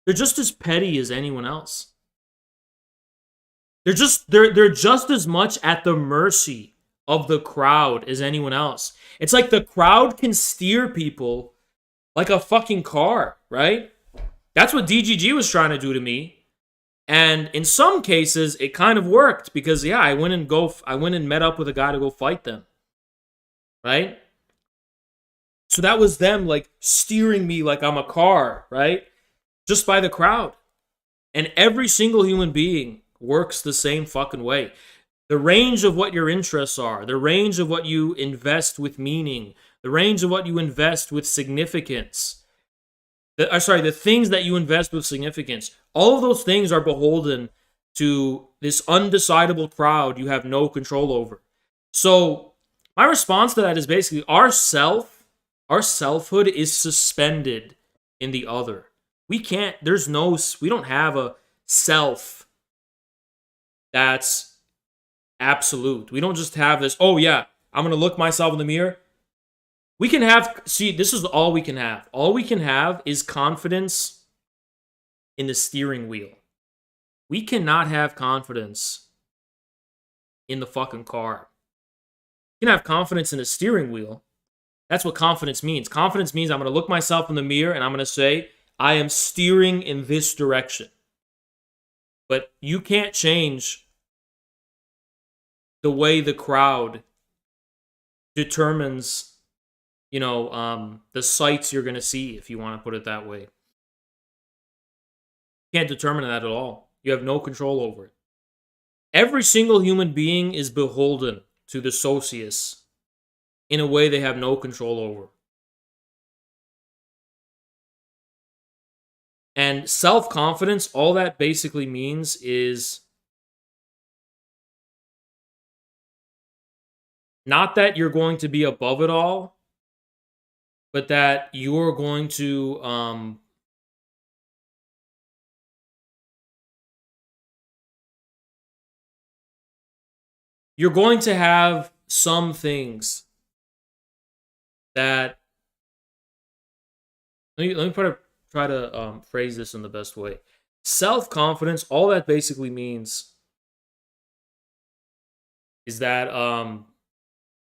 S1: They're just as petty as anyone else. They're just as much at the mercy of the crowd as anyone else. It's like the crowd can steer people like a fucking car, right? That's what DGG was trying to do to me. And in some cases, it kind of worked because, yeah, I went and met up with a guy to go fight them, right? So that was them like steering me like I'm a car, right? Just by the crowd. And every single human being works the same fucking way. The range of what your interests are, the range of what you invest with meaning, the range of what you invest with significance, the things that you invest with significance, all of those things are beholden to this undecidable crowd you have no control over. So my response to that is basically our selfhood is suspended in the other. We don't have a self that's absolute. We don't just have this, oh yeah, I'm going to look myself in the mirror. We can have, this is all we can have. All we can have is confidence in the steering wheel. We cannot have confidence in the fucking car. You can have confidence in the steering wheel. That's what confidence means. Confidence means I'm going to look myself in the mirror and I'm going to say, I am steering in this direction. But you can't change the way the crowd determines, the sights you're going to see, if you want to put it that way. You can't determine that at all. You have no control over it. Every single human being is beholden to the socius in a way they have no control over. And self-confidence, all that basically means is not that you're going to be above it all, but that you're going to you're going to have some things that let me try to phrase this in the best way. Self-confidence, all that basically means is that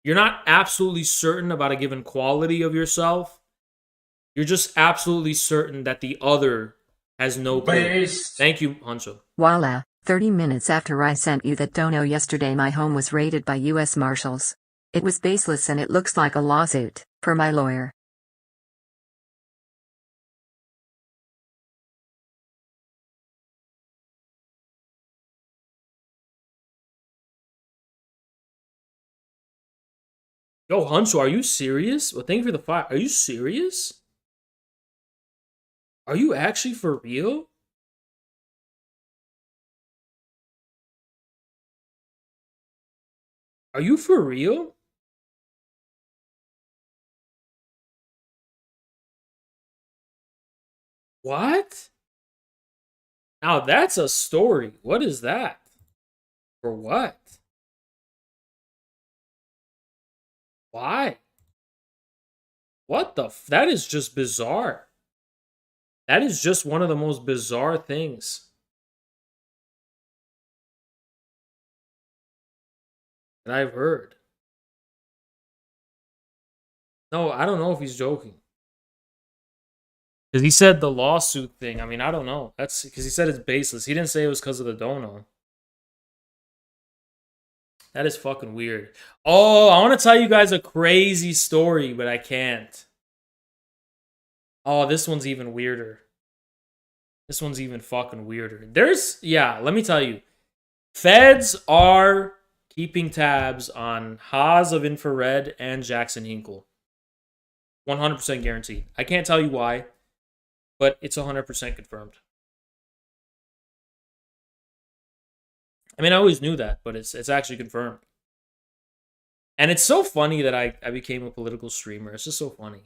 S1: you're not absolutely certain about a given quality of yourself. You're just absolutely certain that the other has no clue. Thank you, Hancho.
S2: Voila, 30 minutes after I sent you that dono yesterday, my home was raided by U.S. Marshals. It was baseless and it looks like a lawsuit, per my lawyer.
S1: Yo, Hancho, are you serious? Well, thank you for the fire. Are you serious? Are you actually for real? Are you for real? What? Now that's a story. What is that? For what? Why? What the that is just bizarre. That is just one of the most bizarre things that I've heard. No, I don't know if he's joking. Because he said the lawsuit thing. I mean, I don't know. That's because he said it's baseless. He didn't say it was because of the dono. That is fucking weird. Oh, I want to tell you guys a crazy story, but I can't. Oh, this one's even weirder. This one's even fucking weirder. Let me tell you. Feds are keeping tabs on Haas of Infrared and Jackson Hinkle. 100% guaranteed. I can't tell you why, but it's 100% confirmed. I mean, I always knew that, but it's actually confirmed. And it's so funny that I became a political streamer. It's just so funny.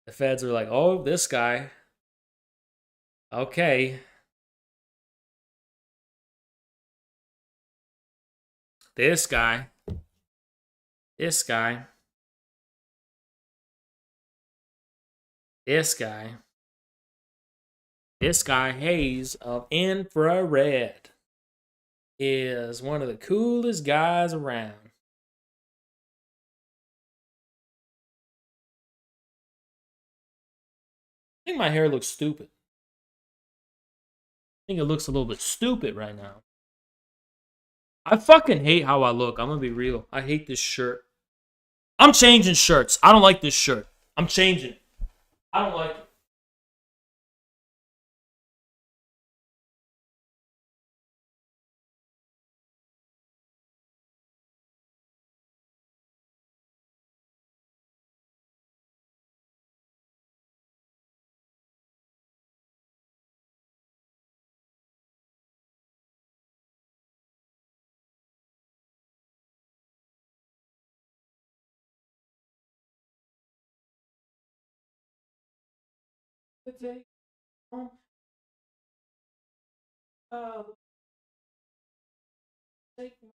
S1: The feds are like, oh, this guy. Okay. This guy. This guy. This guy. This guy Hayes of Infrared is one of the coolest guys around. I think my hair looks stupid. I think it looks a little bit stupid right now. I fucking hate how I look. I'm gonna be real. I hate this shirt. I'm changing shirts. I don't like this shirt. I'm changing. I don't like it. Take home, take me.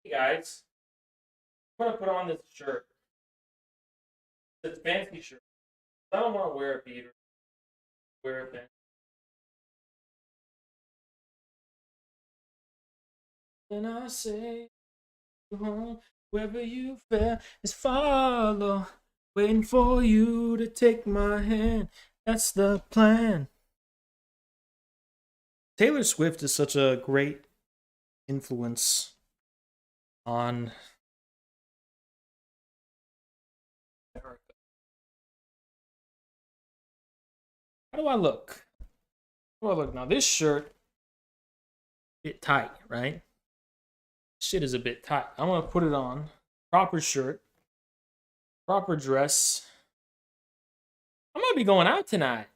S1: Hey guys, I'm gonna put on this shirt. It's a fancy shirt. I don't want to wear a beater. Wear a fancy. Then I say, home, wherever you fare is follow. Waiting for you to take my hand. That's the plan. Taylor Swift is such a great influence on America. How do I look? How do I look now? This shirt, a bit tight, right? Shit is a bit tight. I'm gonna put it on. Proper shirt, proper dress. I'm gonna be going out tonight.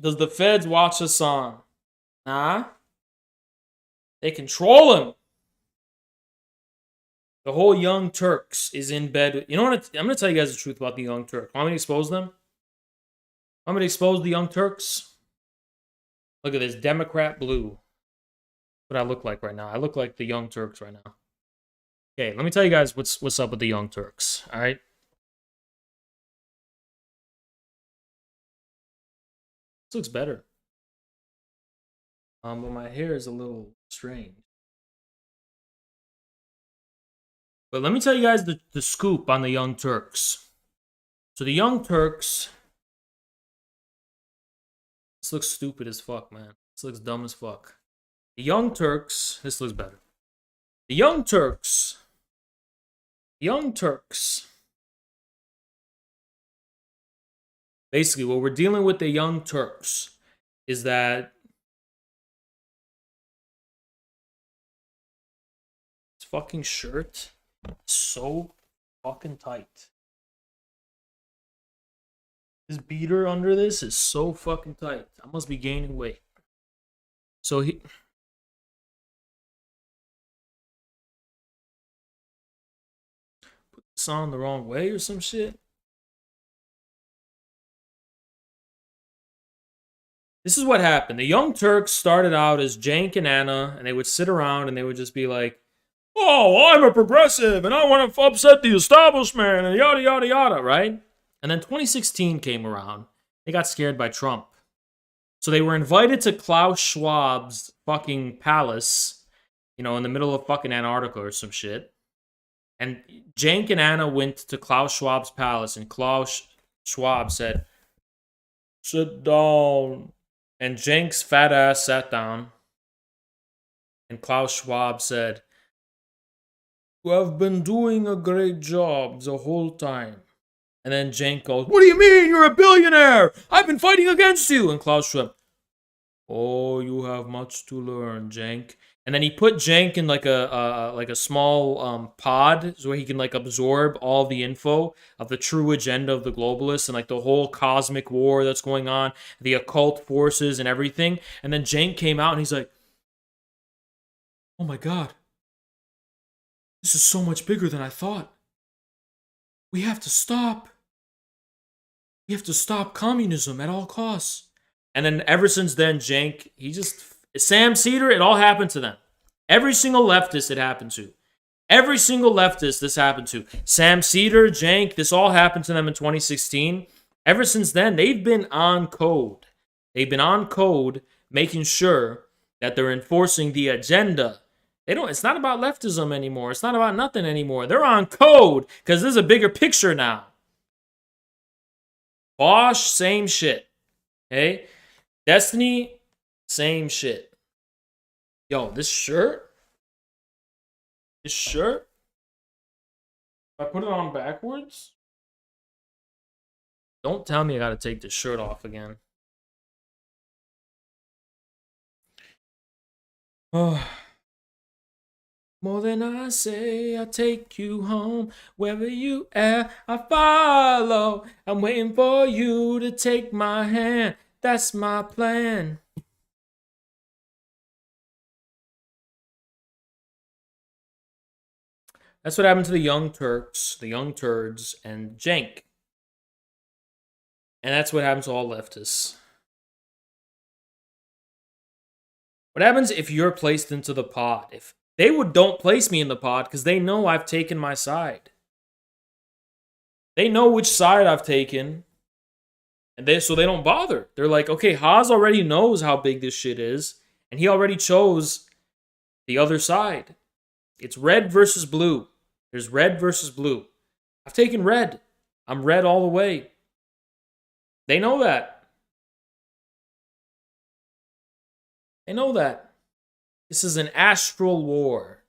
S1: Does the feds watch us on? Nah. They control him. The whole Young Turks is in bed. You know what? I'm going to tell you guys the truth about the Young Turks. Want me to expose them? Want me to expose the Young Turks? Look at this. Democrat blue. What I look like right now. I look like the Young Turks right now. Okay, let me tell you guys what's up with the Young Turks. All right? This looks better. But my hair is a little strange. But let me tell you guys the scoop on the Young Turks. So the Young Turks. This looks stupid as fuck, man. This looks dumb as fuck. The Young Turks. This looks better. The Young Turks. Young Turks. Basically, what we're dealing with the Young Turks is that this fucking shirt is so fucking tight. This beater under this is so fucking tight. I must be gaining weight. So he... Put this on the wrong way or some shit. This is what happened. The Young Turks started out as Cenk and Anna, and they would sit around and they would just be like, oh, I'm a progressive and I want to upset the establishment and yada, yada, yada, right? And then 2016 came around. They got scared by Trump. So they were invited to Klaus Schwab's fucking palace, you know, in the middle of fucking Antarctica or some shit. And Cenk and Anna went to Klaus Schwab's palace, and Klaus Schwab said, sit down. And Cenk's fat ass sat down. And Klaus Schwab said, you have been doing a great job the whole time. And then Cenk goes, what do you mean? You're a billionaire. I've been fighting against you. And Klaus Schwab, oh, you have much to learn, Cenk. And then he put Cenk in like a small pod so he can like absorb all the info of the true agenda of the globalists and like the whole cosmic war that's going on, the occult forces and everything. And then Cenk came out and he's like, oh my God, This is so much bigger than I thought. We have to stop. We have to stop communism at all costs. And then ever since then, Cenk, Sam Cedar, it all happened to them. Every single leftist it happened to. Every single leftist this happened to. Sam Cedar, Cenk, this all happened to them in 2016. Ever since then, they've been on code. They've been on code, making sure that they're enforcing the agenda. It's not about leftism anymore. It's not about nothing anymore. They're on code because there's a bigger picture now. Bosch, same shit. Okay? Destiny, same shit. Yo, this shirt. If I put it on backwards, don't tell me I gotta take this shirt off again. Oh. More than I say, I'll take you home. Wherever you at, I follow. I'm waiting for you to take my hand. That's my plan. That's what happened to the Young Turks, the Young Turds, and Cenk. And that's what happens to all leftists. What happens if you're placed into the pod? If they don't place me in the pod because they know I've taken my side. They know which side I've taken. And so they don't bother. They're like, okay, Haas already knows how big this shit is. And he already chose the other side. It's red versus blue. There's red versus blue. I've taken red. I'm red all the way. They know that. They know that. This is an astral war.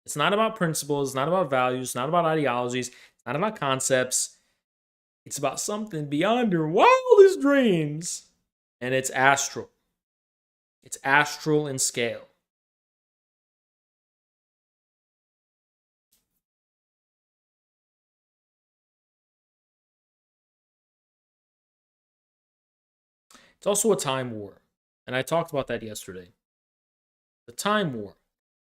S1: It's not about principles. It's not about values. It's not about ideologies. It's not about concepts. It's about something beyond your wildest dreams. And it's astral. It's astral in scale. It's also a time war. And I talked about that yesterday. The time war.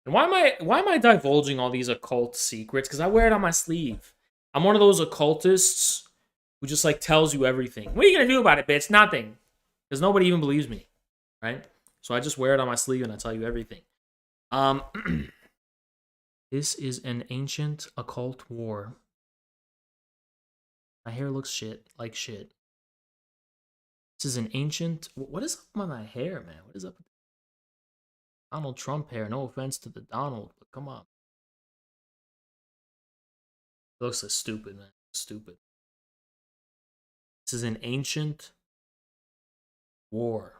S1: And why am I divulging all these occult secrets? Because I wear it on my sleeve. I'm one of those occultists who just like tells you everything. What are you gonna do about it, bitch? Nothing. Because nobody even believes me. Right? So I just wear it on my sleeve and I tell you everything. This is an ancient occult war. My hair looks like shit. This is an ancient... What is up with my hair, man? What is up with Donald Trump hair? No offense to the Donald, but come on. It looks so stupid, man. Stupid. This is an ancient war.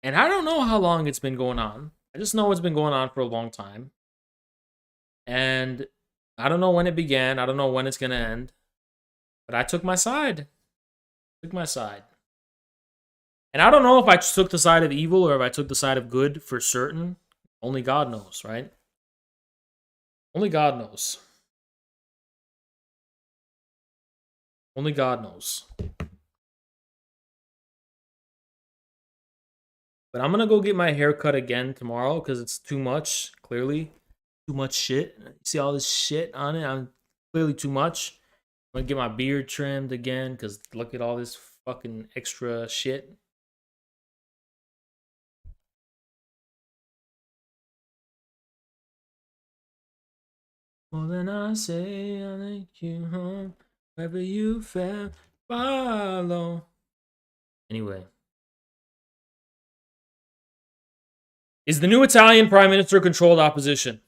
S1: And I don't know how long it's been going on. I just know it's been going on for a long time. And I don't know when it began. I don't know when it's going to end. But I took my side. Took my side. And I don't know if I took the side of evil or if I took the side of good for certain. Only God knows, right? Only God knows. Only God knows. But I'm going to go get my hair cut again tomorrow because it's too much, clearly. Too much shit. You see all this shit on it? I'm clearly too much. I'm going to get my beard trimmed again because look at all this fucking extra shit. More than I say, I'll take you home. Wherever you fell, follow. Anyway. Is the new Italian Prime Minister controlled opposition?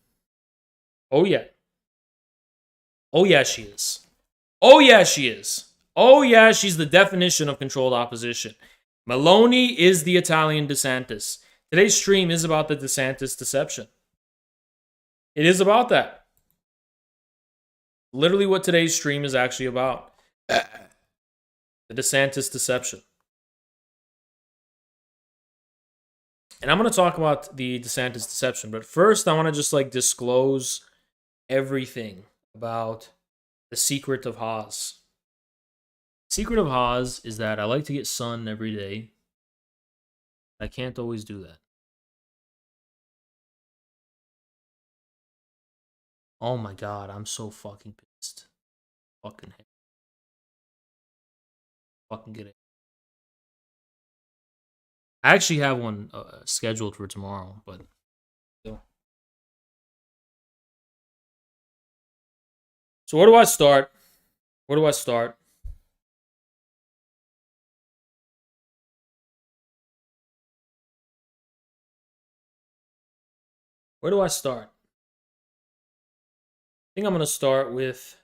S1: Oh, yeah. Oh, yeah, she is. Oh, yeah, she is. Oh, yeah, she's the definition of controlled opposition. Meloni is the Italian DeSantis. Today's stream is about the DeSantis Deception. It is about that. Literally what today's stream is actually about. The DeSantis Deception. And I'm going to talk about the DeSantis Deception. But first, I want to just like disclose everything about the secret of Haas. Secret of Haas is that I like to get sun every day. I can't always do that. Oh my god, I'm so fucking pissed. Fucking get it. I actually have one scheduled for tomorrow, but still. So where do I start? Where do I start? Where do I start? I think I'm gonna start with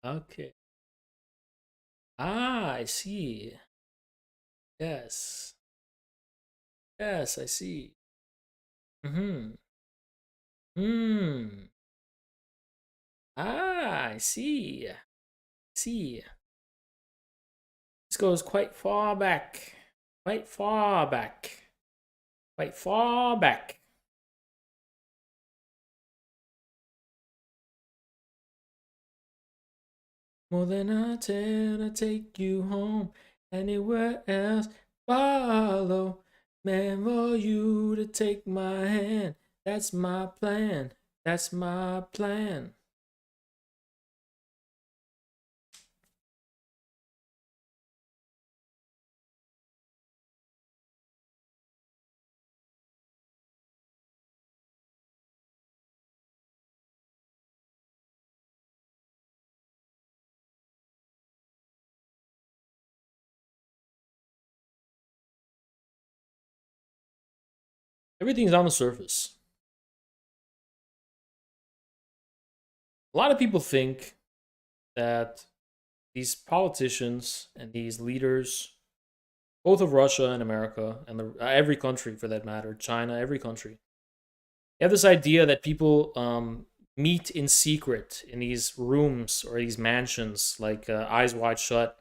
S1: okay. I see. Yes. Yes, I see. Mm-hmm. Hmm. I see. See. This goes quite far back. Quite far back. Quite far back. More than I tell to take you home. Anywhere else, follow. Man, for you to take my hand. That's my plan. That's my plan. Everything's on the surface. A lot of people think that these politicians and these leaders, both of Russia and America, and every country for that matter, China, every country, they have this idea that people meet in secret in these rooms or these mansions, like Eyes Wide Shut,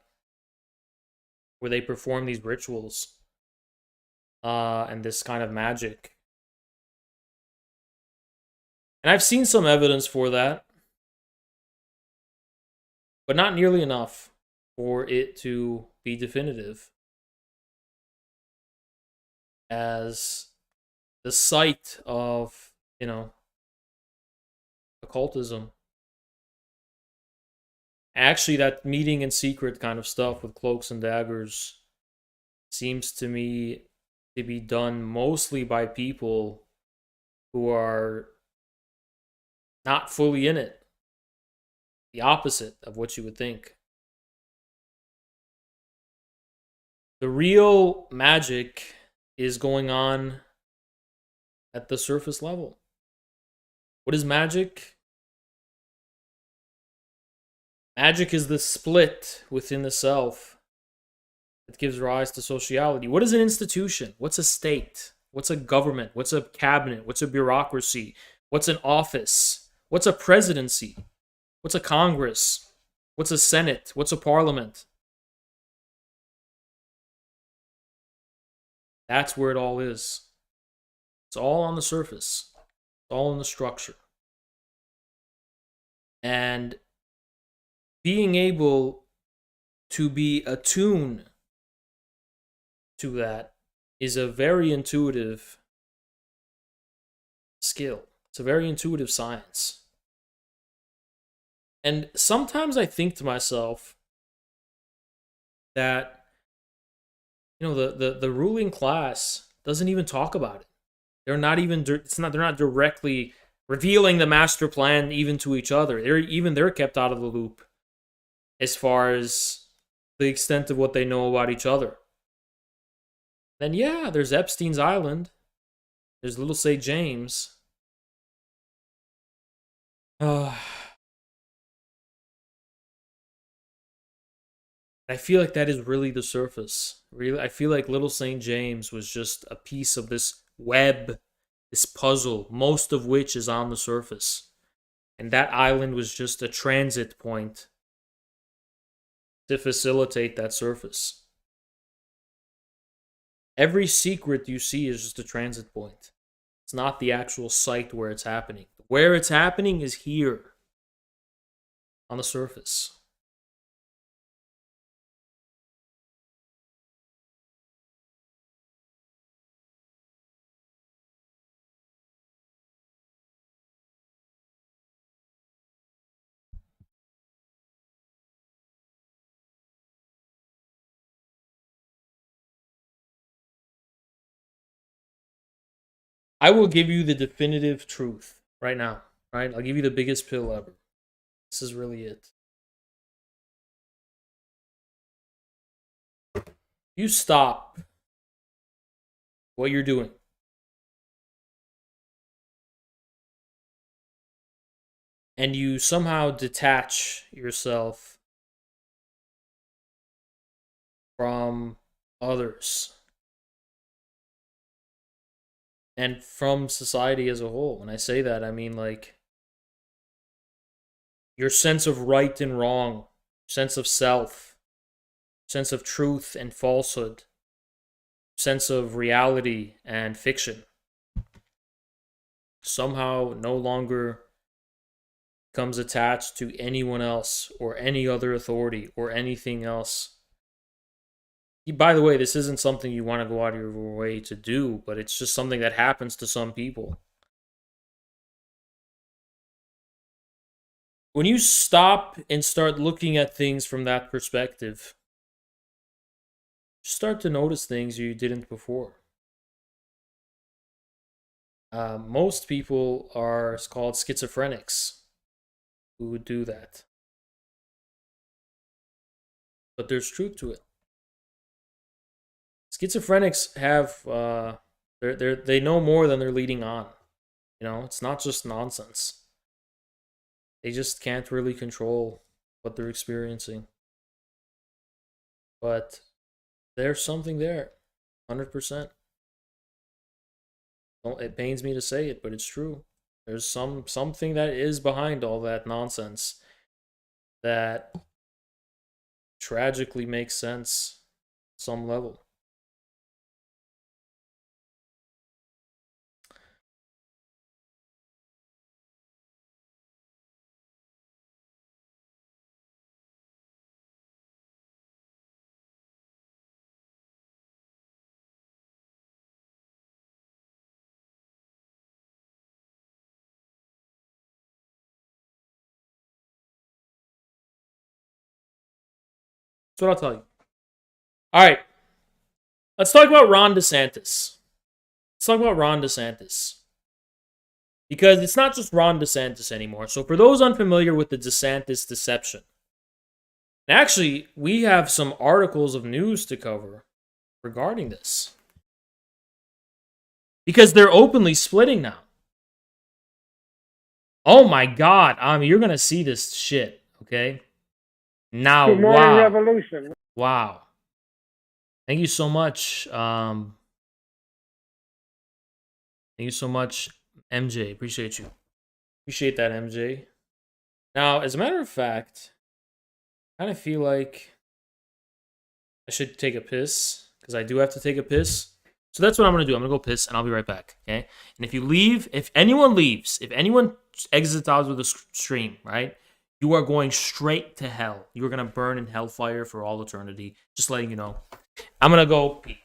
S1: where they perform these rituals and this kind of magic. And I've seen some evidence for that, but not nearly enough for it to be definitive as the site of, occultism. Actually, that meeting in secret kind of stuff with cloaks and daggers seems to me to be done mostly by people who are not fully in it. The opposite of what you would think. The real magic is going on at the surface level. What is magic? Magic is the split within the self that gives rise to sociality. What is an institution? What's a state? What's a government? What's a cabinet? What's a bureaucracy? What's an office? What's a presidency? What's a Congress? What's a Senate? What's a parliament? That's where it all is. It's all on the surface. It's all in the structure. And being able to be attuned to that is a very intuitive skill. It's a very intuitive science. And sometimes I think to myself that, you know, the ruling class doesn't even talk about it. They're not even they're not directly revealing the master plan even to each other. They're kept out of the loop as far as the extent of what they know about each other. Then yeah, there's Epstein's Island. There's little St. James. I feel like that is really the surface. Really, I feel like little St. James was just a piece of this web, this puzzle, most of which is on the surface. And that island was just a transit point to facilitate that surface. Every secret you see is just a transit point. It's not the actual site where it's happening. Where it's happening is here, on the surface. I will give you the definitive truth right now, right? I'll give you the biggest pill ever. This is really it. You stop what you're doing and you somehow detach yourself from others and from society as a whole. When I say that, I mean like your sense of right and wrong, sense of self, sense of truth and falsehood, sense of reality and fiction somehow no longer comes attached to anyone else or any other authority or anything else. By the way, this isn't something you want to go out of your way to do, but it's just something that happens to some people. When you stop and start looking at things from that perspective, you start to notice things you didn't before. Most people are called schizophrenics who would do that. But there's truth to it. Schizophrenics have they know more than they're leading on. You know, it's not just nonsense. They just can't really control what they're experiencing. But there's something there, 100%. It pains me to say it, but it's true. There's something that is behind all that nonsense that tragically makes sense at some level. That's what I'll tell you. All right. Let's talk about Ron DeSantis. Let's talk about Ron DeSantis. Because it's not just Ron DeSantis anymore. So for those unfamiliar with the DeSantis Deception, and actually, we have some articles of news to cover regarding this. Because they're openly splitting now. Oh my God. You're going to see this shit, okay? Now,
S3: Good morning,
S1: wow.
S3: Revolution.
S1: Wow. Thank you so much. Thank you so much, MJ. Appreciate you. Appreciate that, MJ. Now, as a matter of fact, I kind of feel like I should take a piss because I do have to take a piss. So that's what I'm going to do. I'm going to go piss and I'll be right back. Okay. And if you leave, if anyone leaves, if anyone exits out of the stream, right, you are going straight to hell. You are going to burn in hellfire for all eternity. Just letting you know. I'm going to go pee.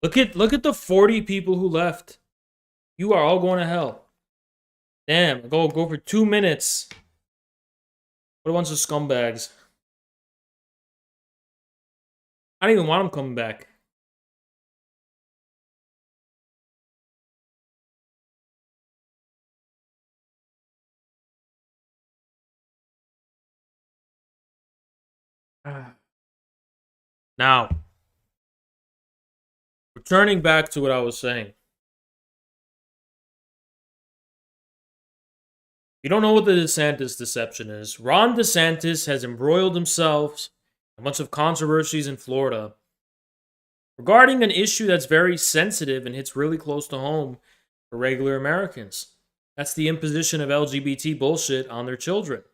S1: Look at the 40 people who left. You are all going to hell. Damn, go for 2 minutes. What a bunch of scumbags. I don't even want them coming back. Now, returning back to what I was saying. You don't know what the DeSantis deception is. Ron DeSantis has embroiled himself in a bunch of controversies in Florida regarding an issue that's very sensitive and hits really close to home for regular Americans. That's the imposition of LGBT bullshit on their children.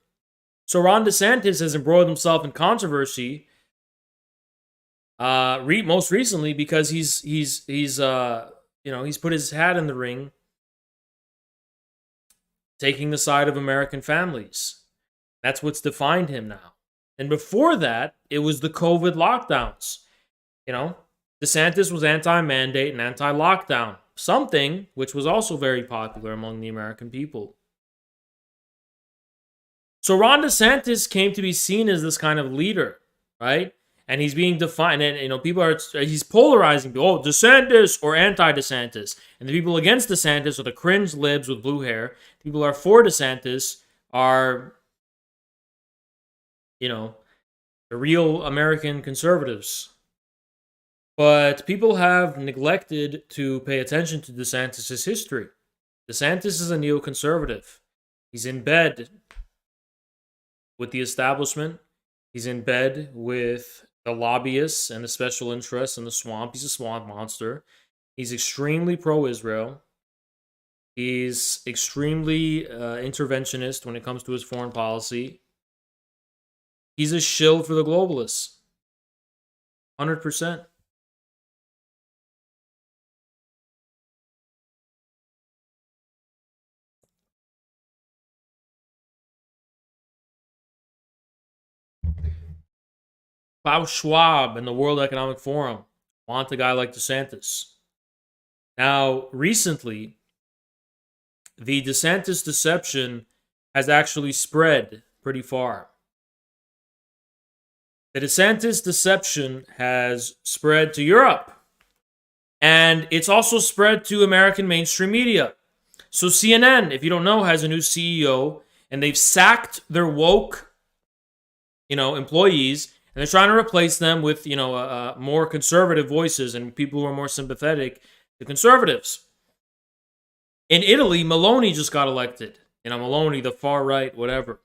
S1: So Ron DeSantis has embroiled himself in controversy most recently because he's put his hat in the ring, taking the side of American families. That's what's defined him now. And before that, it was the COVID lockdowns. DeSantis was anti-mandate and anti-lockdown, something which was also very popular among the American people. So Ron DeSantis came to be seen as this kind of leader, right? And he's being defined, and he's polarizing people. Oh, DeSantis or anti-DeSantis. And the people against DeSantis are the cringe libs with blue hair. People who are for DeSantis are, the real American conservatives. But people have neglected to pay attention to DeSantis' history. DeSantis is a neoconservative. He's in bed with the establishment. He's in bed with the lobbyists and the special interests in the swamp. He's a swamp monster. He's extremely pro-Israel. He's extremely interventionist when it comes to his foreign policy. He's a shill for the globalists. 100%. Klaus Schwab and the World Economic Forum want a guy like DeSantis. Now, recently, the DeSantis Deception has actually spread pretty far. The DeSantis Deception has spread to Europe. And it's also spread to American mainstream media. So CNN, if you don't know, has a new CEO, and they've sacked their woke, employees, and they're trying to replace them with, more conservative voices and people who are more sympathetic to conservatives. In Italy, Meloni just got elected. Meloni, the far right, whatever.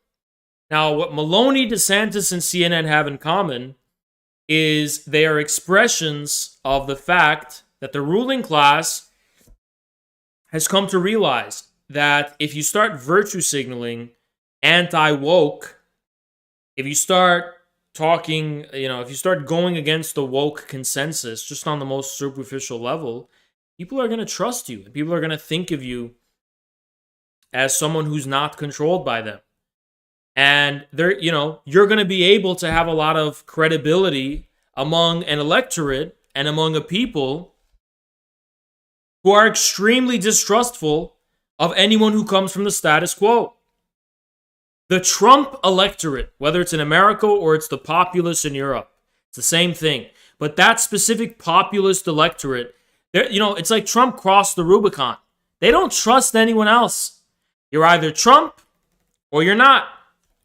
S1: Now, what Meloni, DeSantis, and CNN have in common is they are expressions of the fact that the ruling class has come to realize that if you start virtue signaling anti-woke, if you start talking, if you start going against the woke consensus just on the most superficial level, people are going to trust you. And people are going to think of you as someone who's not controlled by them. And you're going to be able to have a lot of credibility among an electorate and among a people who are extremely distrustful of anyone who comes from the status quo. The Trump electorate, whether it's in America or it's the populace in Europe, it's the same thing. But that specific populist electorate, it's like Trump crossed the Rubicon. They don't trust anyone else. You're either Trump or you're not.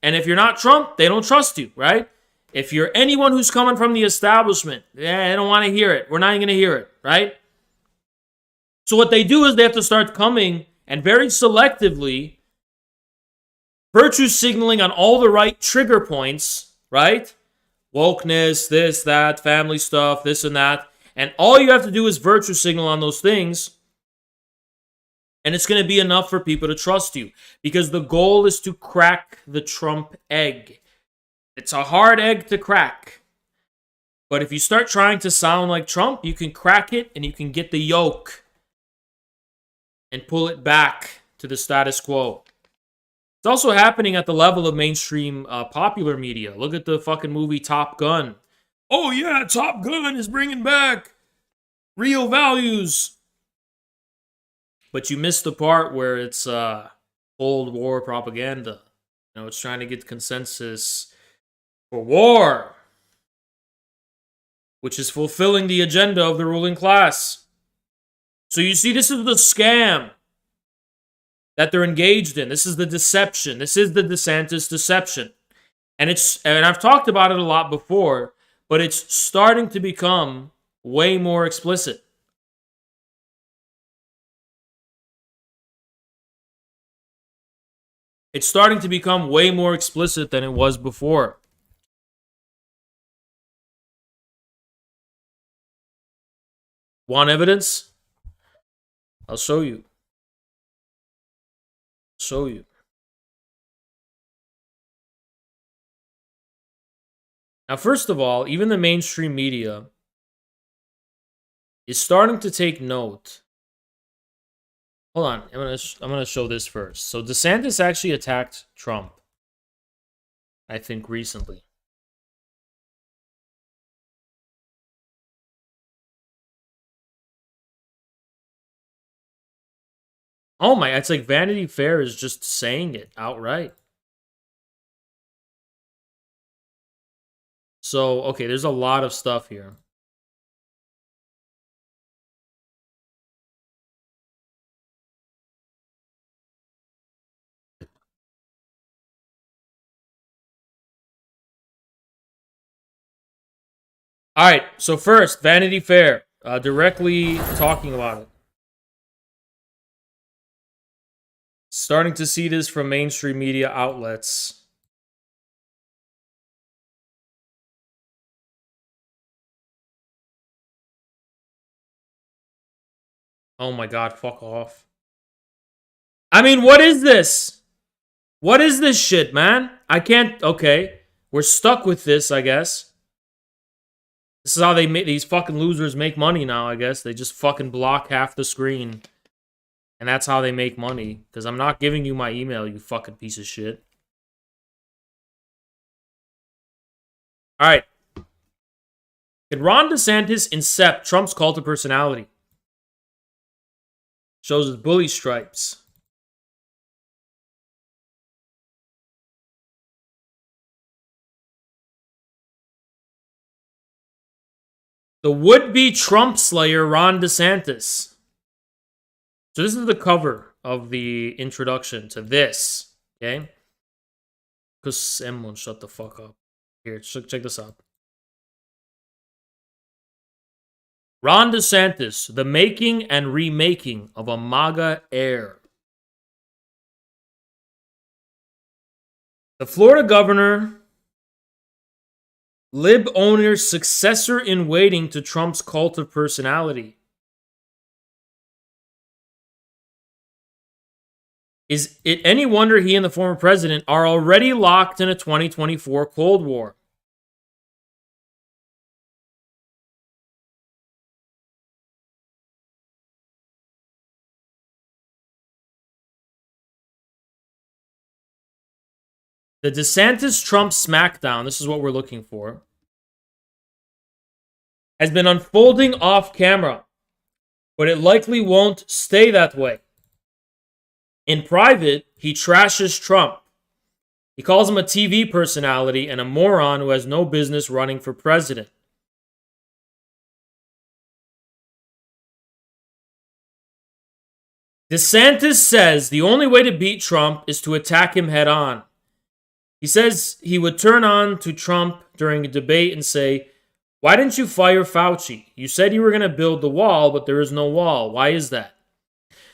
S1: And if you're not Trump, they don't trust you, right? If you're anyone who's coming from the establishment, they don't want to hear it. We're not even going to hear it, right? So what they do is they have to start coming and very selectively virtue signaling on all the right trigger points, right? Wokeness, this, that, family stuff, this and that. And all you have to do is virtue signal on those things. And it's going to be enough for people to trust you. Because the goal is to crack the Trump egg. It's a hard egg to crack. But if you start trying to sound like Trump, you can crack it and you can get the yolk and pull it back to the status quo. It's also happening at the level of mainstream popular media. Look at the fucking movie Top Gun. Oh yeah, Top Gun is bringing back real values. But you missed the part where it's Cold War propaganda. It's trying to get consensus for war, which is fulfilling the agenda of the ruling class. So you see, this is the scam that they're engaged in. This is the deception. This is the DeSantis Deception. And I've talked about it a lot before, but it's starting to become way more explicit. It's starting to become way more explicit than it was before. Want evidence? I'll show you. show you. Now, first of all, even the mainstream media is starting to take note. Hold on, I'm gonna show this first. So DeSantis actually attacked Trump, I think, recently. Oh my, it's like Vanity Fair is just saying it outright. So, okay, there's a lot of stuff here. All right, so first, Vanity Fair, directly talking about it. Starting to see this from mainstream media outlets. Oh my god, fuck off. I mean, what is this? What is this shit, man? I can't... Okay, we're stuck with this, I guess. This is how they make... These fucking losers make money now, I guess. They just fucking block half the screen. And that's how they make money. Because I'm not giving you my email, you fucking piece of shit. Alright. Did Ron DeSantis incept Trump's cult of personality? Shows his bully stripes. The would-be Trump slayer, Ron DeSantis. So this is the cover of the introduction to this, okay? Because M1, shut the fuck up. Here, check this out. Ron DeSantis, the making and remaking of a MAGA heir. The Florida governor, lib owner's successor in waiting to Trump's cult of personality. Is it any wonder he and the former president are already locked in a 2024 Cold War? The DeSantis-Trump smackdown, this is what we're looking for, has been unfolding off camera, but it likely won't stay that way. In private, he trashes Trump. He calls him a TV personality and a moron who has no business running for president. DeSantis says the only way to beat Trump is to attack him head on. He says he would turn on to Trump during a debate and say, "Why didn't you fire Fauci? You said you were going to build the wall, but there is no wall. Why is that?"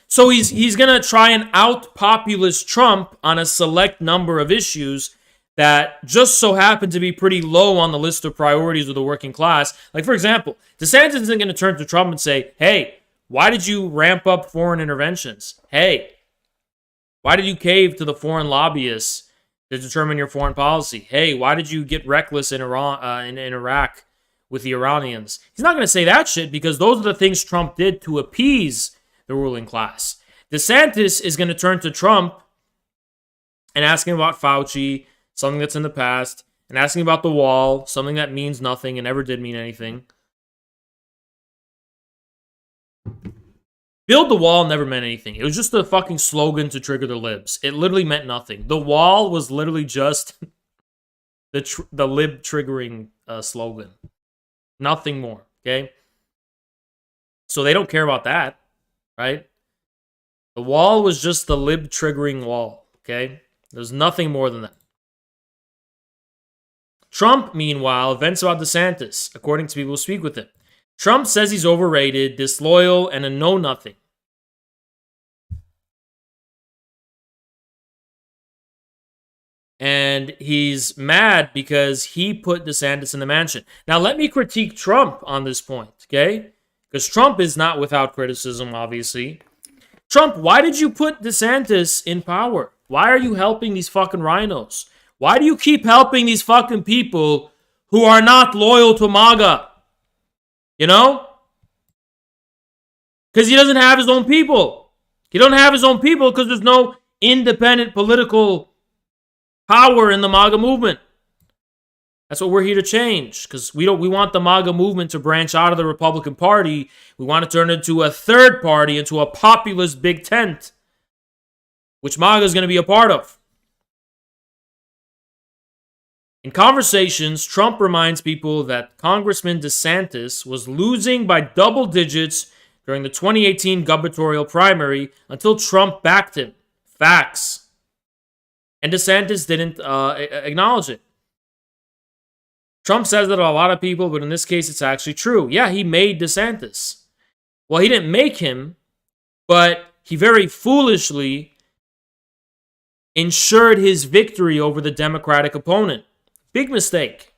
S1: So he's going to try and out-populist Trump on a select number of issues that just so happen to be pretty low on the list of priorities of the working class. Like, for example, DeSantis isn't going to turn to Trump and say, "Hey, why did you ramp up foreign interventions? Hey, why did you cave to the foreign lobbyists to determine your foreign policy? Hey, why did you get reckless in Iraq with the Iranians?" He's not going to say that shit because those are the things Trump did to appease the ruling class. DeSantis is going to turn to Trump and ask him about Fauci, something that's in the past, and asking about the wall, something that means nothing and never did mean anything. Build the wall never meant anything. It was just a fucking slogan to trigger the libs. It literally meant nothing. The wall was literally just the lib triggering slogan. Nothing more, okay? So they don't care about that, right? The wall was just the lib triggering wall, okay? There's nothing more than that. Trump, meanwhile, vents about DeSantis, according to people who speak with him. Trump says he's overrated, disloyal, and a know-nothing. And he's mad because he put DeSantis in the mansion. Now, let me critique Trump on this point, okay? Because Trump is not without criticism, obviously. Trump, why did you put DeSantis in power? Why are you helping these fucking rhinos? Why do you keep helping these fucking people who are not loyal to MAGA? You know? Because he doesn't have his own people. He don't have his own people because there's no independent political power in the MAGA movement. That's what we're here to change, because we want the MAGA movement to branch out of the Republican Party. We want to turn it into a third party, into a populist big tent, which MAGA is going to be a part of. In conversations, Trump reminds people that Congressman DeSantis was losing by double digits during the 2018 gubernatorial primary until Trump backed him. Facts. And DeSantis didn't acknowledge it. Trump says that to a lot of people, but in this case, it's actually true. Yeah, he made DeSantis. Well, he didn't make him, but he very foolishly ensured his victory over the Democratic opponent. Big mistake.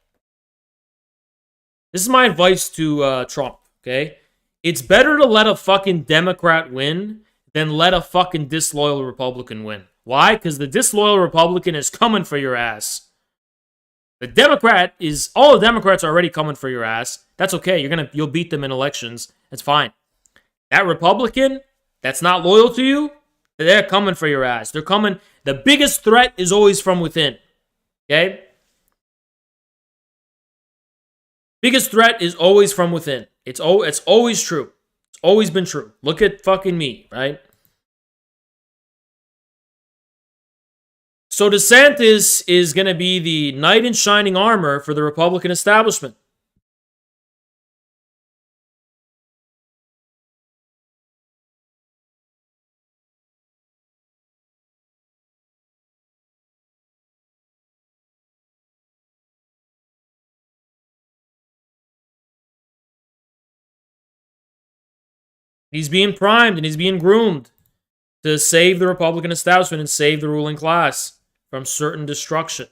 S1: This is my advice to Trump, okay? It's better to let a fucking Democrat win than let a fucking disloyal Republican win. Why? Because the disloyal Republican is coming for your ass. The Democrat is, all the Democrats are already coming for your ass. That's okay. You'll beat them in elections. That's fine. That Republican that's not loyal to you, they're coming for your ass. They're coming. The biggest threat is always from within. Okay? Biggest threat is always from within. It's always true. It's always been true. Look at fucking me, right? So DeSantis is going to be the knight in shining armor for the Republican establishment. He's being primed and he's being groomed to save the Republican establishment and save the ruling class from certain destruction.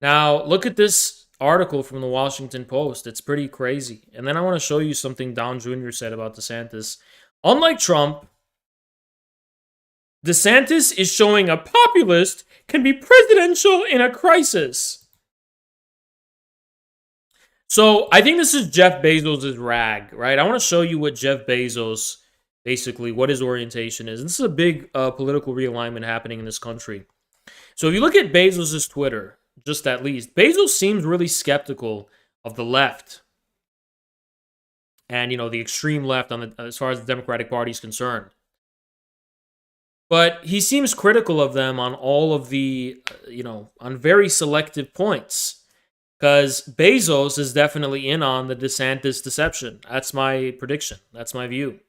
S1: Now, look at this article from the Washington Post. It's pretty crazy. And then I want to show you something Don Jr. said about DeSantis. Unlike Trump, DeSantis is showing a populist can be presidential in a crisis. So I think this is Jeff Bezos' rag, right? I want to show you what Jeff Bezos, basically, what his orientation is. This is a big political realignment happening in this country. So if you look at Bezos' Twitter, just at least, Bezos seems really skeptical of the left. And, the extreme left as far as the Democratic Party is concerned. But he seems critical of them on all of the, on very selective points. Because Bezos is definitely in on the DeSantis deception. That's my prediction. That's my view.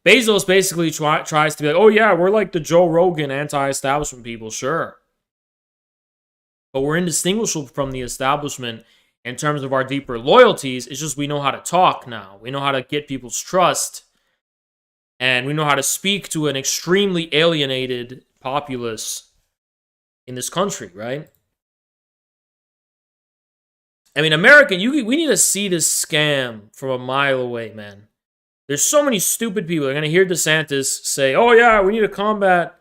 S1: Bezos basically tries to be like, oh yeah, we're like the Joe Rogan anti-establishment people, sure. But we're indistinguishable from the establishment in terms of our deeper loyalties. It's just we know how to talk now. We know how to get people's trust. And we know how to speak to an extremely alienated populace in this country, right? I mean, American, we need to see this scam from a mile away, man. There's so many stupid people. They're going to hear DeSantis say, oh, yeah, we need to combat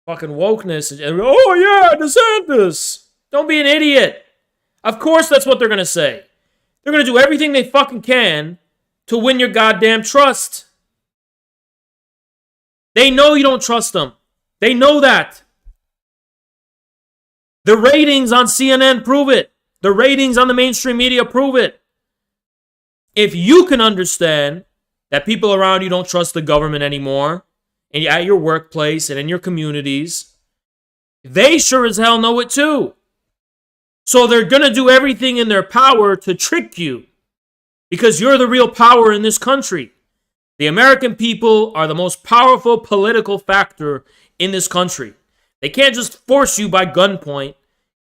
S1: fucking wokeness. And oh, yeah, DeSantis. Don't be an idiot. Of course that's what they're going to say. They're going to do everything they fucking can to win your goddamn trust. They know you don't trust them. They know that. The ratings on CNN prove it. The ratings on the mainstream media prove it. If you can understand that people around you don't trust the government anymore, and at your workplace and in your communities, they sure as hell know it too. So they're going to do everything in their power to trick you because you're the real power in this country. The American people are the most powerful political factor in this country. They can't just force you by gunpoint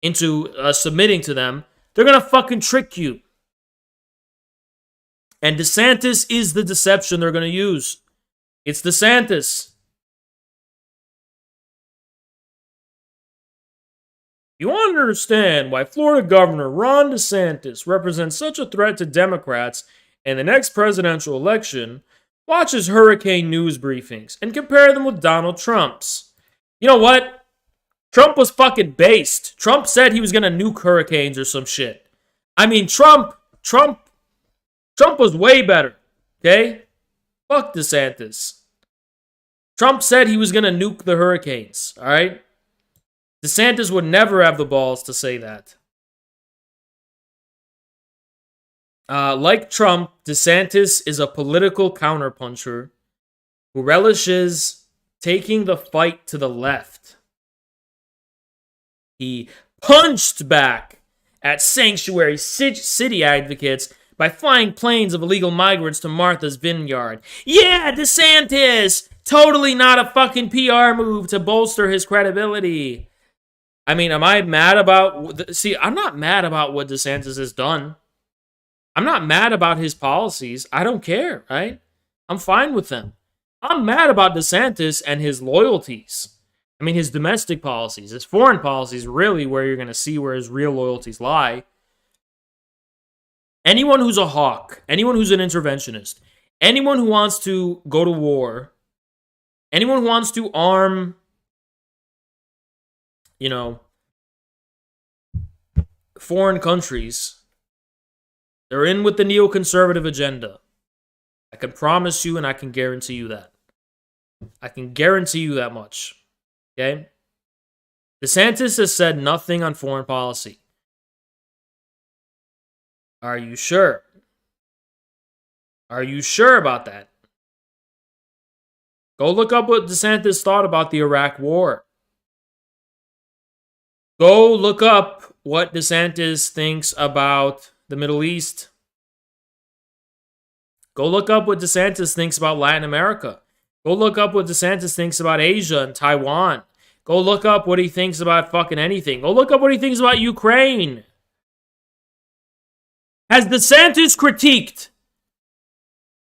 S1: into submitting to them. They're going to fucking trick you. And DeSantis is the deception they're going to use. It's DeSantis. You want to understand why Florida Governor Ron DeSantis represents such a threat to Democrats in the next presidential election, watch his hurricane news briefings and compare them with Donald Trump's. You know what? Trump was fucking based. Trump said he was gonna nuke hurricanes or some shit. I mean, Trump was way better. Okay? Fuck DeSantis. Trump said he was gonna nuke the hurricanes. All right? DeSantis would never have the balls to say that. Like Trump, DeSantis is a political counterpuncher who relishes taking the fight to the left. He punched back at sanctuary city advocates by flying planes of illegal migrants to Martha's Vineyard. Yeah, DeSantis! Totally not a fucking PR move to bolster his credibility. I mean, am I mad about... See, I'm not mad about what DeSantis has done. I'm not mad about his policies. I don't care, right? I'm fine with them. I'm mad about DeSantis and his loyalties. I mean, his domestic policies. His foreign policies really where you're going to see where his real loyalties lie. Anyone who's a hawk, anyone who's an interventionist, anyone who wants to go to war, anyone who wants to arm, foreign countries, they're in with the neoconservative agenda. I can promise you and I can guarantee you that. I can guarantee you that much. Okay? DeSantis has said nothing on foreign policy. Are you sure? Are you sure about that? Go look up what DeSantis thought about the Iraq War. Go look up what DeSantis thinks about the Middle East. Go look up what DeSantis thinks about Latin America. Go look up what DeSantis thinks about Asia and Taiwan. Go look up what he thinks about fucking anything. Go look up what he thinks about Ukraine. Has DeSantis critiqued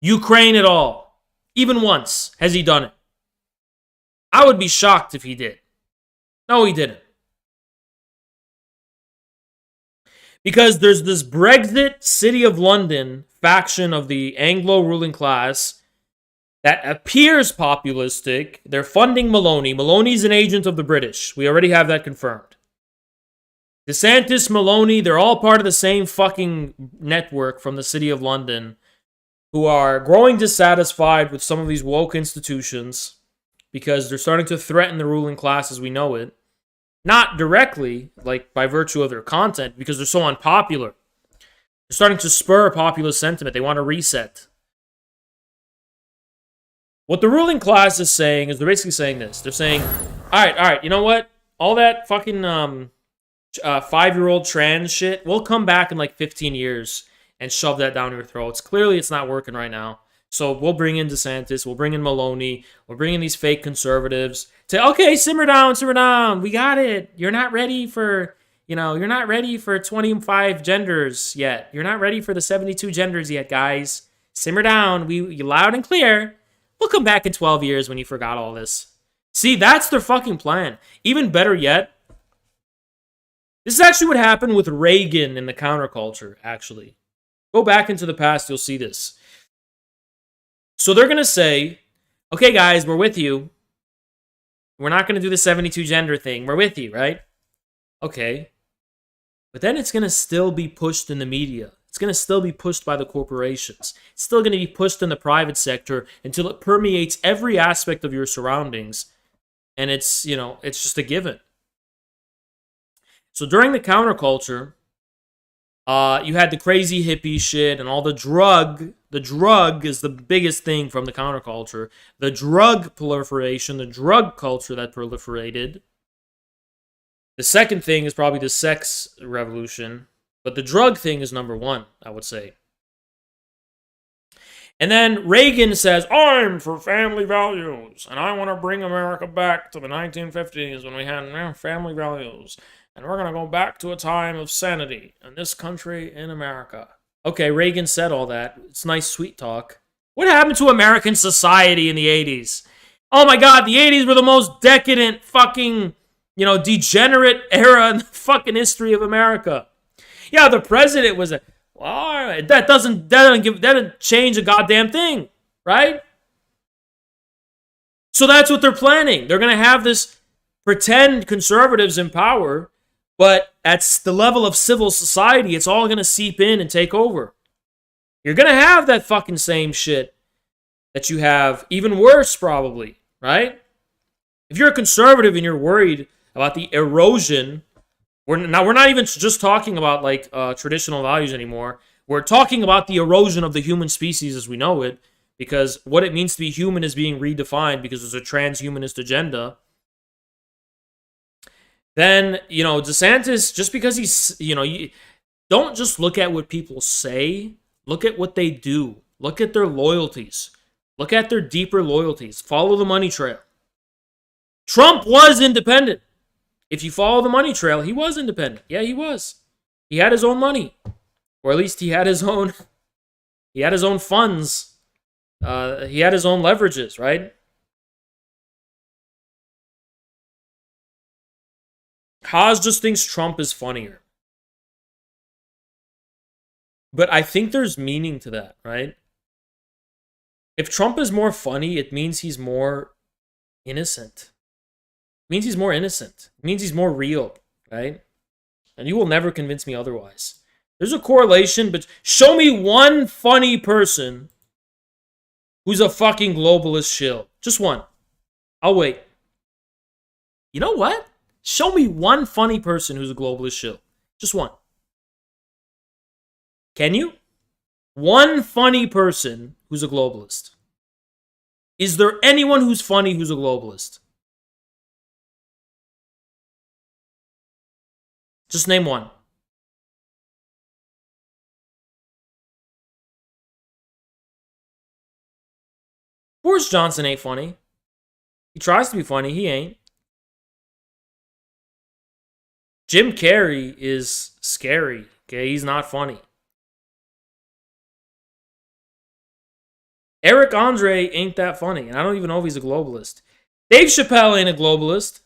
S1: Ukraine at all? Even once? Has he done it? I would be shocked if he did. No, he didn't. Because there's this Brexit City of London faction of the Anglo ruling class that appears populistic. They're funding Meloni. Meloni's an agent of the British. We already have that confirmed. DeSantis, Meloni, they're all part of the same fucking network from the City of London who are growing dissatisfied with some of these woke institutions because they're starting to threaten the ruling class as we know it. Not directly, like by virtue of their content, because they're so unpopular. They're starting to spur populist sentiment. They want to reset. What the ruling class is saying is they're basically saying this. They're saying, all right, you know what? All that fucking 5-year-old trans shit, we'll come back in like 15 years and shove that down your throats. Clearly, it's not working right now. So we'll bring in DeSantis, we'll bring in Meloni, we'll bring in these fake conservatives. Okay, simmer down. We got it. You're not ready for 25 genders yet. You're not ready for the 72 genders yet, guys. Simmer down. You loud and clear. We'll come back in 12 years when you forgot all this. See, that's their fucking plan. Even better yet, this is actually what happened with Reagan in the counterculture, actually. Go back into the past, you'll see this. So they're going to say, okay, guys, we're with you. We're not going to do the 72 gender thing. We're with you, right? Okay. But then it's going to still be pushed in the media. It's going to still be pushed by the corporations. It's still going to be pushed in the private sector until it permeates every aspect of your surroundings. And it's just a given. So during the counterculture, you had the crazy hippie shit and all the drug. The drug is the biggest thing from the counterculture. The drug proliferation, the drug culture that proliferated. The second thing is probably the sex revolution. But the drug thing is number one, I would say. And then Reagan says, I'm for family values. And I want to bring America back to the 1950s when we had family values. And we're going to go back to a time of sanity in this country, in America. Okay, Reagan said all that. It's nice, sweet talk. What happened to American society in the 80s? Oh my God, the 80s were the most decadent fucking, degenerate era in the fucking history of America. Yeah, the president was Well, all right. That doesn't change a goddamn thing, right? So that's what they're planning. They're going to have this pretend conservatives in power, but at the level of civil society, it's all going to seep in and take over. You're going to have that fucking same shit that you have, even worse probably, right? If you're a conservative and you're worried about the erosion, we're not even just talking about like traditional values anymore. We're talking about the erosion of the human species as we know it, because what it means to be human is being redefined because there's a transhumanist agenda. Then, DeSantis, just because he's, don't just look at what people say, look at what they do. Look at their loyalties. Look at their deeper loyalties. Follow the money trail. Trump was independent. If you follow the money trail, he was independent. Yeah, he was. He had his own money. Or at least he had his own funds. He had his own leverages, right? Haas just thinks Trump is funnier. But I think there's meaning to that, right? If Trump is more funny, it means he's more innocent. It means he's more innocent. It means he's more real, right? And you will never convince me otherwise. There's a correlation, but show me one funny person who's a fucking globalist shill. Just one. I'll wait. You know what? Show me one funny person who's a globalist shill. Just one. Can you? One funny person who's a globalist. Is there anyone who's funny who's a globalist? Just name one. Boris Johnson ain't funny. He tries to be funny. He ain't. Jim Carrey is scary. Okay, he's not funny. Eric Andre ain't that funny, and I don't even know if he's a globalist. Dave Chappelle ain't a globalist.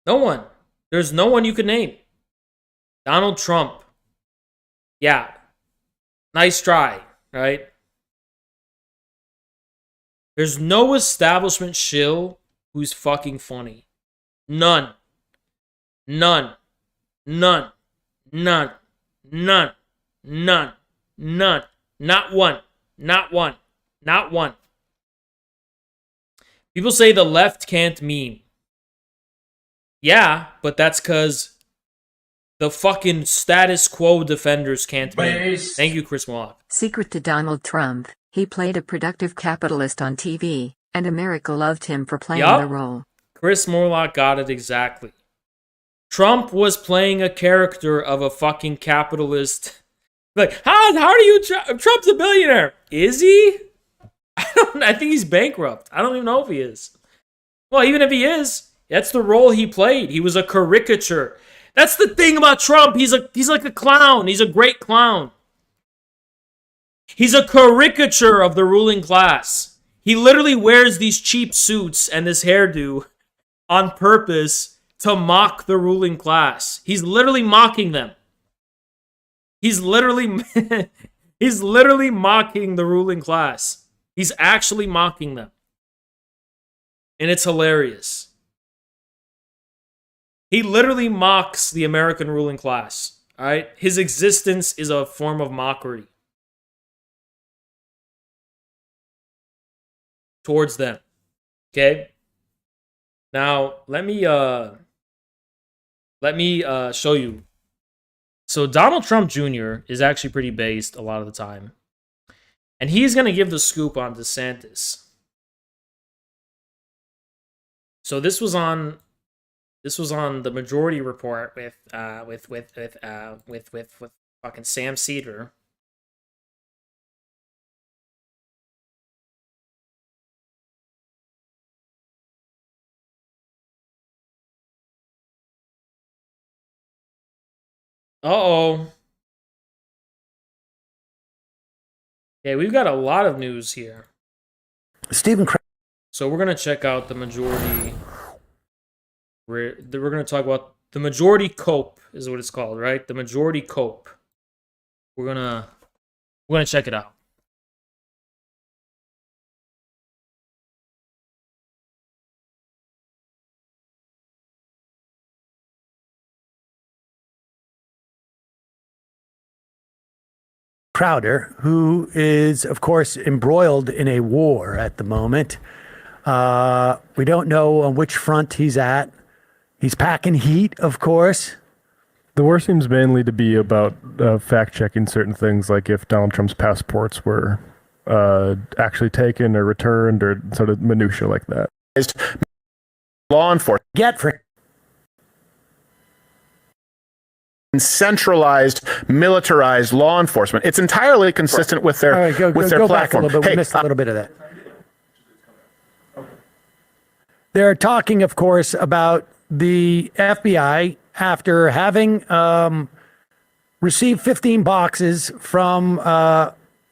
S1: No one. There's no one you could name. Donald Trump. Yeah. Nice try, right? There's no establishment shill who's fucking funny. None. None. None. None. None. None. None. Not one. Not one. Not one. People say the left can't meme. Yeah, but that's because the fucking status quo defenders can't meme. Thank you, Chris Mock.
S2: Secret to Donald Trump, he played a productive capitalist on TV, and America loved him for playing the role.
S1: Chris Morlock got it exactly. Trump was playing a character of a fucking capitalist. Like, how do you... Trump's a billionaire. Is he? I think he's bankrupt. I don't even know if he is. Well, even if he is, that's the role he played. He was a caricature. That's the thing about Trump. He's like a clown. He's a great clown. He's a caricature of the ruling class. He literally wears these cheap suits and this hairdo on purpose to mock the ruling class. He's literally mocking them. He's literally mocking the ruling class. He's actually mocking them. And it's hilarious. He literally mocks the American ruling class. All right? His existence is a form of mockery towards them. Okay? Now, let me show you. So Donald Trump Jr. is actually pretty based a lot of the time. And he's going to give the scoop on DeSantis. So this was on the Majority Report with fucking Sam Cedar. Uh-oh. Yeah, we've got a lot of news here.
S3: Stephen.
S1: So we're going to check out the Majority We're going to talk about the majority cope is what it's called, right? The majority cope. We're gonna check it out.
S3: Crowder, who is, of course, embroiled in a war at the moment. We don't know on which front he's at. He's packing heat, of course.
S4: The war seems mainly to be about fact-checking certain things, like if Donald Trump's passports were actually taken or returned, or sort of minutia like that.
S5: Law enforcement centralized, militarized law enforcement. It's entirely consistent with their with their
S3: go
S5: platform.
S3: Back a little bit. We missed a little bit of that. They're talking, of course, about the FBI after having received 15 boxes from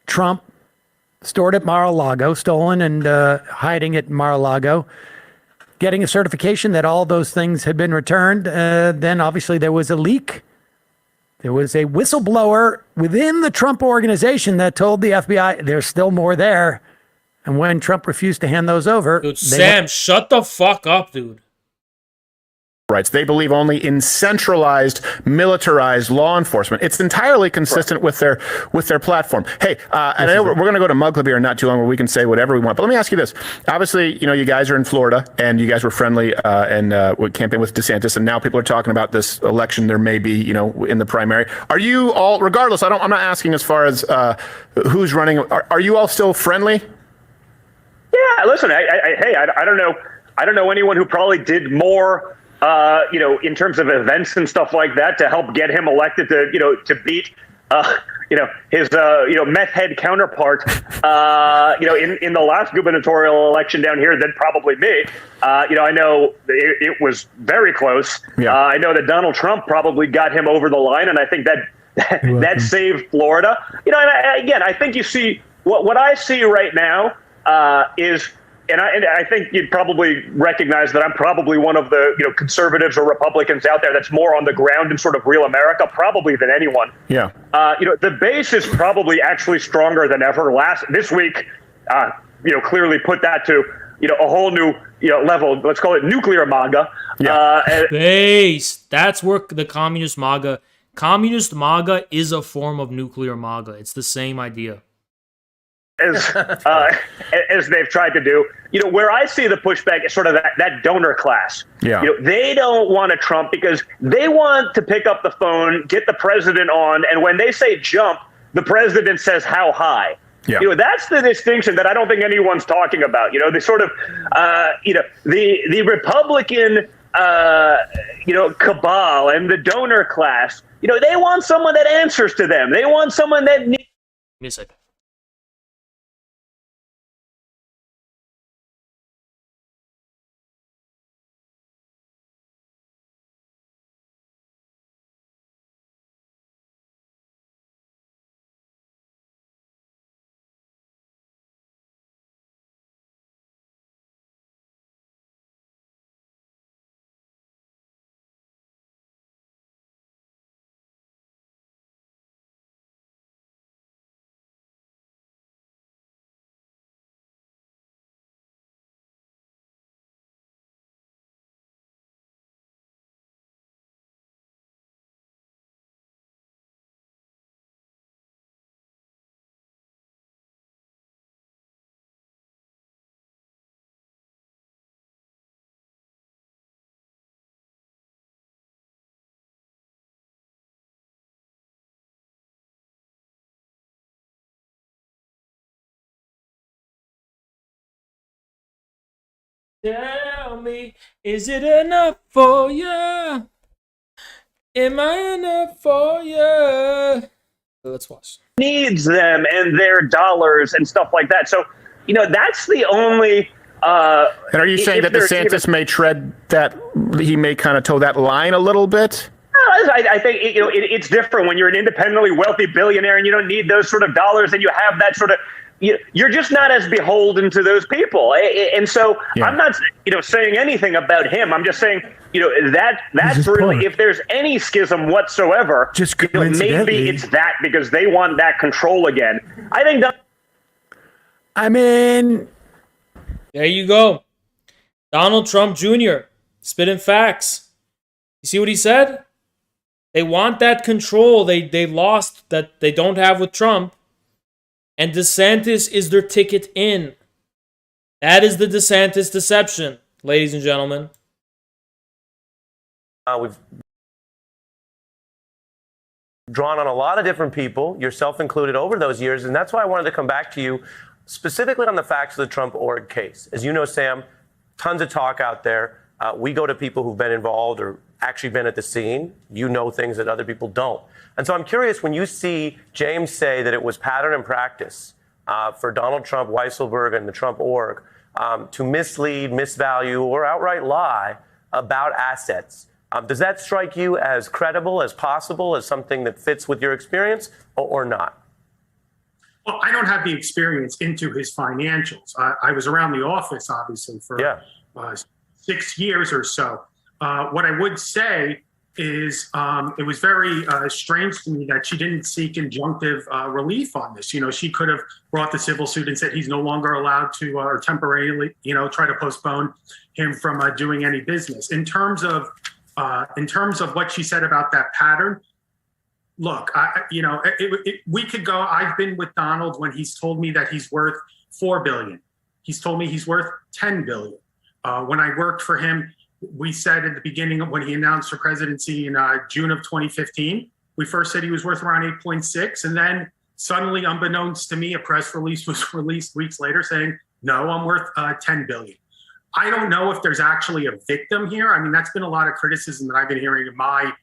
S3: Trump, stored at Mar-a-Lago, stolen and hiding at Mar-a-Lago, getting a certification that all those things had been returned. Then obviously there was a leak. There was a whistleblower within the Trump organization that told the FBI there's still more there. And when Trump refused to hand those over...
S1: Dude, Sam, shut the fuck up, dude.
S5: Rights. They believe only in centralized, militarized law enforcement. It's entirely consistent with their platform. Hey, and I know we're going to go to Mug Club here in not too long where we can say whatever we want. But let me ask you this. Obviously, you know, you guys are in Florida and you guys were friendly and would campaign with DeSantis. And now people are talking about this election. There may be, you know, in the primary. Are you all, regardless, I'm not asking as far as who's running. Are you all still friendly?
S6: Yeah, listen, I don't know. I don't know anyone who probably did more, you know, in terms of events and stuff like that to help get him elected to, you know, to beat, you know, his, you know, meth head counterpart, you know, in the last gubernatorial election down here than probably me. You know, I know it was very close.
S5: Yeah.
S6: I know that Donald Trump probably got him over the line, and I think that saved Florida. You know, and again, I think you see what I see right now. Is, and I think you'd probably recognize that I'm probably one of the, you know, conservatives or Republicans out there that's more on the ground in sort of real America, probably than anyone.
S5: Yeah.
S6: You know, the base is probably actually stronger than ever. This week, you know, clearly put that to, you know, a whole new, you know, level. Let's call it nuclear MAGA.
S5: Yeah.
S1: Base. That's where the communist MAGA is a form of nuclear MAGA. It's the same idea.
S6: As they've tried to do, you know, where I see the pushback is sort of that donor class.
S5: Yeah.
S6: You know, they don't want a Trump because they want to pick up the phone, get the president on, and when they say jump, the president says how high.
S5: Yeah.
S6: You know, that's the distinction that I don't think anyone's talking about. You know, the sort of, you know, the Republican, you know, cabal and the donor class. You know, they want someone that answers to them. They want someone that needs.
S1: Give me a second. Tell me, is it enough for you? Am I enough for you? Let's watch.
S6: Needs them and their dollars and stuff like that. So, you know, that's the only.
S5: And are you saying that DeSantis may tread that, he may kind of toe that line a little bit?
S6: I think it's different when you're an independently wealthy billionaire and you don't need those sort of dollars, and you have that sort of. You're just not as beholden to those people, and so I'm not saying anything about him. I'm just saying that's really, if there's any schism whatsoever,
S3: just
S6: maybe it's that because they want that control again. I think that.
S3: I mean,
S1: there you go, Donald Trump Jr. spitting facts. You see what he said? They want that control they lost, that they don't have with Trump. And DeSantis is their ticket in. That is the DeSantis deception, ladies and gentlemen.
S7: We've drawn on a lot of different people, yourself included, over those years. And that's why I wanted to come back to you specifically on the facts of the Trump org case. As you know, Sam, tons of talk out there. We go to people who've been involved or actually been at the scene. You know things that other people don't. And so I'm curious, when you see James say that it was pattern and practice for Donald Trump, Weisselberg, and the Trump org to mislead, misvalue, or outright lie about assets, does that strike you as credible, as possible, as something that fits with your experience, or not?
S8: Well, I don't have the experience into his financials. I was around the office, obviously, for 6 years or so. What I would say is it was very strange to me that she didn't seek injunctive relief on this. She could have brought the civil suit and said he's no longer allowed to, or temporarily, try to postpone him from doing any business. In terms of what she said about that pattern, look, we could go. I've been with Donald when he's told me that he's worth $4 billion. He's told me he's worth $10 billion. When I worked for him, we said at the beginning of when he announced for presidency in June of 2015, we first said he was worth around 8.6. And then suddenly, unbeknownst to me, a press release was released weeks later saying, no, I'm worth 10 billion. I don't know if there's actually a victim here. I mean, that's been a lot of criticism that I've been hearing in my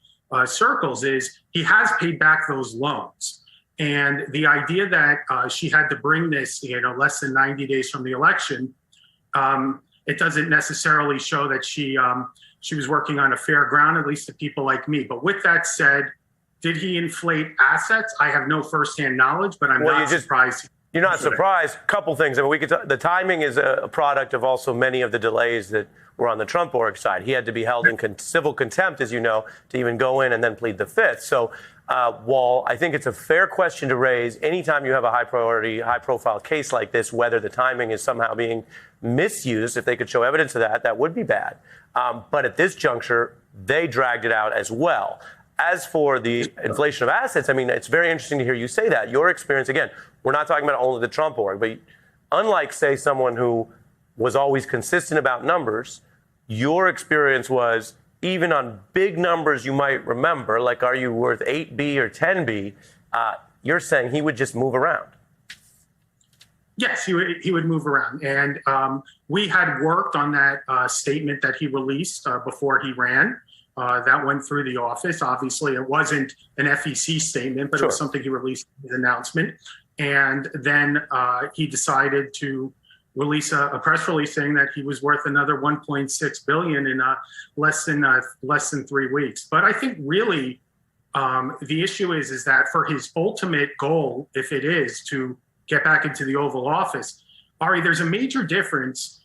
S8: circles is he has paid back those loans. And the idea that she had to bring this, less than 90 days from the election, it doesn't necessarily show that she was working on a fair ground, at least to people like me. But with that said, did he inflate assets? I have no firsthand knowledge, but I'm not surprised.
S7: You're not surprised. Couple things. I mean, the timing is a product of also many of the delays that were on the Trump org side. He had to be held in civil contempt, as you know, to even go in and then plead the fifth. So while I think it's a fair question to raise anytime you have a high priority, high profile case like this, whether the timing is somehow being misused, if they could show evidence of that, that would be bad. But at this juncture, they dragged it out as well. As for the inflation of assets, I mean, it's very interesting to hear you say that. Your experience, again, we're not talking about only the Trump org, but unlike, say, someone who was always consistent about numbers, your experience was even on big numbers you might remember, like are you worth 8B or 10B, you're saying he would just move around.
S8: Yes, he would move around. And we had worked on that statement that he released before he ran. That went through the office. Obviously, it wasn't an FEC statement, but It was something he released in his announcement. And then he decided to release a press release saying that he was worth another 1.6 billion in less than 3 weeks. But I think really the issue is that for his ultimate goal, if it is to get back into the Oval Office, Ari, there's a major difference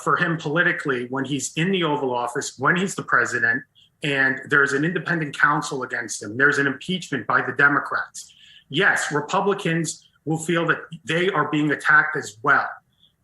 S8: for him politically when he's in the Oval Office, when he's the president, and there's an independent counsel against him. There's an impeachment by the Democrats. Yes, Republicans will feel that they are being attacked as well.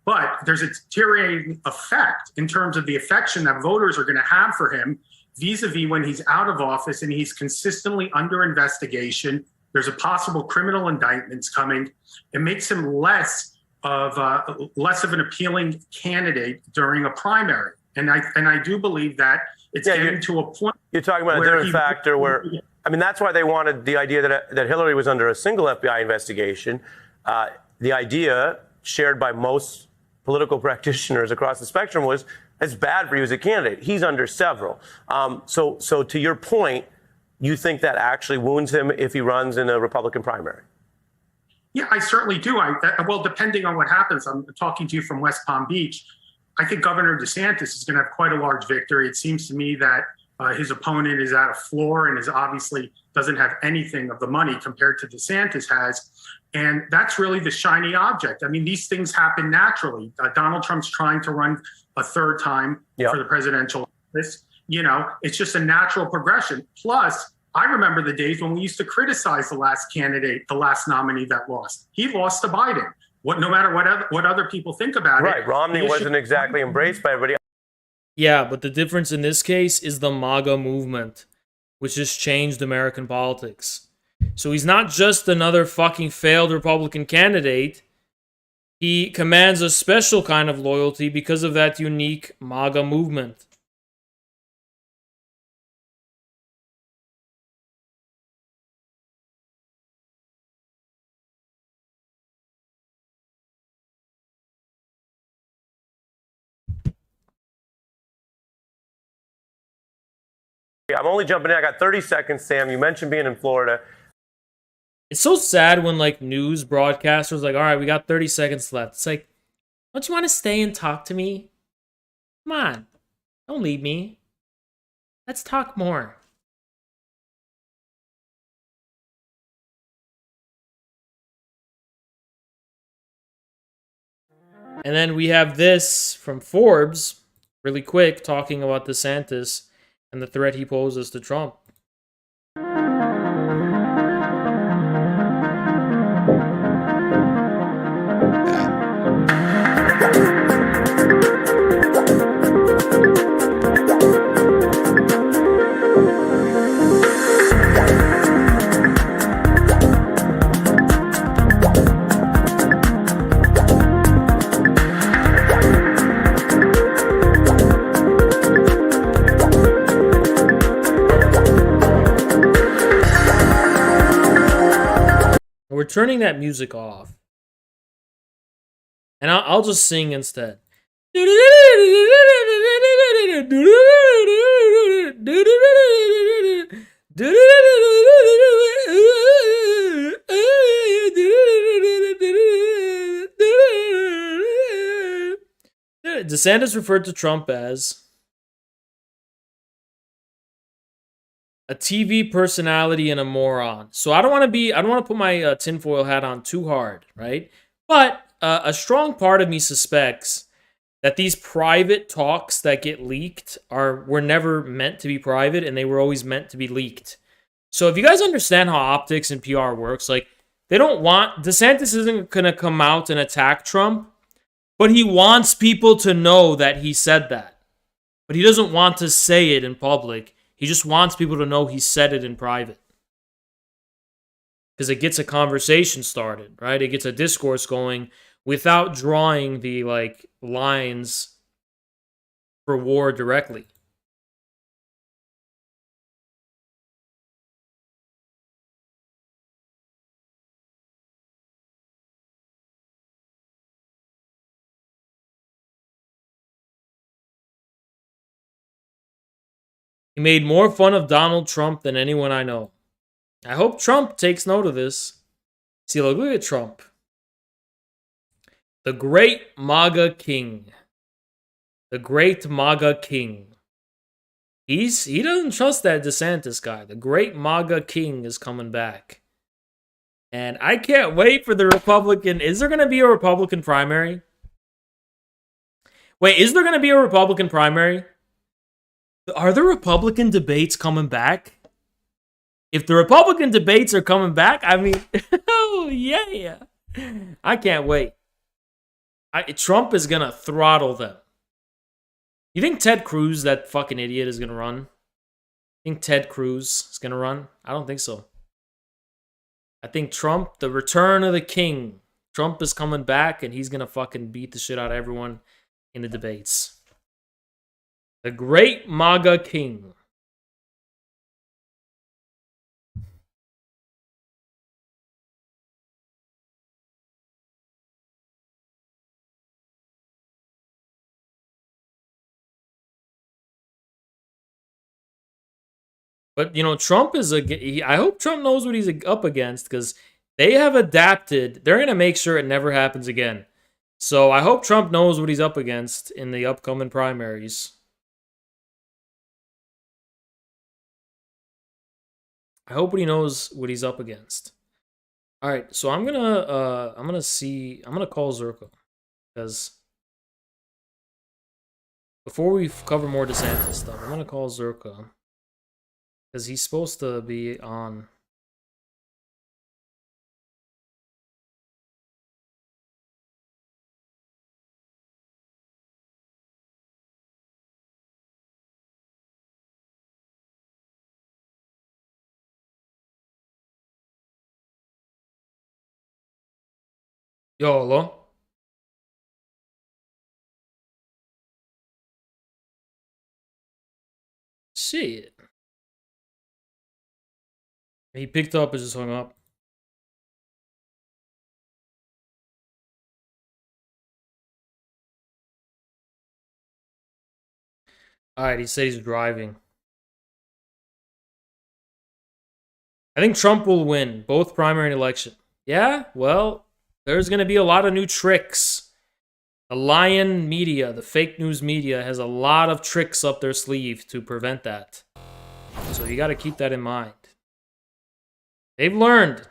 S8: But there's a deteriorating effect in terms of the affection that voters are going to have for him vis-a-vis when he's out of office and he's consistently under investigation. There's a possible criminal indictments coming. It makes him less of an appealing candidate during a primary. And I do believe that it's getting to a point.
S7: You're talking about a different factor where, I mean, that's why they wanted the idea that Hillary was under a single FBI investigation. The idea shared by most political practitioners across the spectrum was it's bad for you as a candidate. He's under several. So to your point, you think that actually wounds him if he runs in a Republican primary?
S8: Yeah, I certainly do. Well, depending on what happens, I'm talking to you from West Palm Beach. I think Governor DeSantis is going to have quite a large victory. It seems to me that His opponent is at a floor and is obviously doesn't have anything of the money compared to DeSantis has. And that's really the shiny object. I mean, these things happen naturally. Donald Trump's trying to run a third time for the presidential office. You know, it's just a natural progression. Plus, I remember the days when we used to criticize the last candidate, the last nominee that lost. He lost to Biden. No matter what other people think about it.
S7: Right. Romney wasn't exactly embraced by everybody.
S1: Yeah, but the difference in this case is the MAGA movement, which has changed American politics. So he's not just another fucking failed Republican candidate. He commands a special kind of loyalty because of that unique MAGA movement.
S7: I'm only jumping in. I got 30 seconds, Sam. You mentioned being in Florida.
S1: It's so sad when like news broadcasters like, all right, we got 30 seconds left. It's like, don't you want to stay and talk to me? Come on. Don't leave me. Let's talk more. And then we have this from Forbes, really quick, talking about DeSantis and the threat he poses to Trump. We're turning that music off. And I'll just sing instead. DeSantis referred to Trump as a TV personality and a moron. So I don't want to put my tinfoil hat on too hard, right? But a strong part of me suspects that these private talks that get leaked were never meant to be private, and they were always meant to be leaked. So if you guys understand how optics and PR works, like DeSantis isn't going to come out and attack Trump, but he wants people to know that he said that. But he doesn't want to say it in public. He just wants people to know he said it in private. Because it gets a conversation started, right? It gets a discourse going without drawing the lines for war directly. He made more fun of Donald Trump than anyone I know. I hope Trump takes note of this. See, look at Trump. The great MAGA king. The great MAGA king. He doesn't trust that DeSantis guy. The great MAGA king is coming back. And I can't wait for the Republican. Is there going to be a Republican primary? Wait, is there going to be a Republican primary? Are the Republican debates coming back? If the Republican debates are coming back, I mean, oh yeah. I can't wait. Trump is going to throttle them. You think Ted Cruz, that fucking idiot, is going to run? You think Ted Cruz is going to run? I don't think so. I think Trump, the return of the king. Trump is coming back and he's going to fucking beat the shit out of everyone in the debates. The great MAGA king. But, Trump is I hope Trump knows what he's up against, because they have adapted. They're going to make sure it never happens again. So I hope Trump knows what he's up against in the upcoming primaries. I hope he knows what he's up against. All right, so I'm gonna call Zerko, because before we cover more DeSantis stuff, I'm gonna call Zerko because he's supposed to be on. Yo, hello? Shit. He picked up and just hung up. Alright, he said he's driving. I think Trump will win both primary and election. Yeah, well, there's going to be a lot of new tricks. The lion media, the fake news media, has a lot of tricks up their sleeve to prevent that. So you got to keep that in mind. They've learned.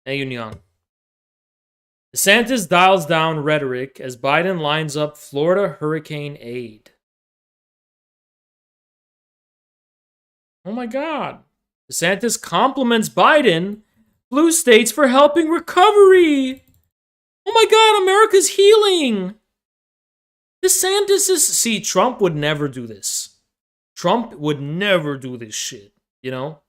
S1: Hey, Union. DeSantis dials down rhetoric as Biden lines up Florida hurricane aid. Oh my God. DeSantis compliments Biden, blue states for helping recovery. Oh my God, America's healing. DeSantis is... See, Trump would never do this. Trump would never do this shit, you know?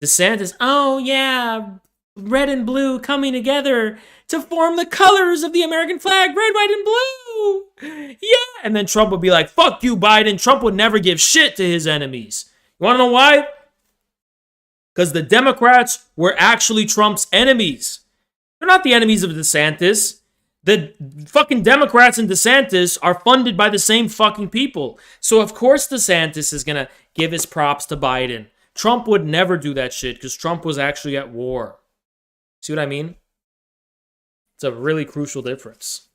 S1: DeSantis, oh yeah, red and blue coming together to form the colors of the American flag, red, white, and blue. Yeah. And then Trump would be like, fuck you, Biden. Trump would never give shit to his enemies. You want to know why? Because the Democrats were actually Trump's enemies. They're not the enemies of DeSantis. The fucking Democrats and DeSantis are funded by the same fucking people. So of course DeSantis is going to give his props to Biden. Trump would never do that shit because Trump was actually at war. See what I mean? It's a really crucial difference.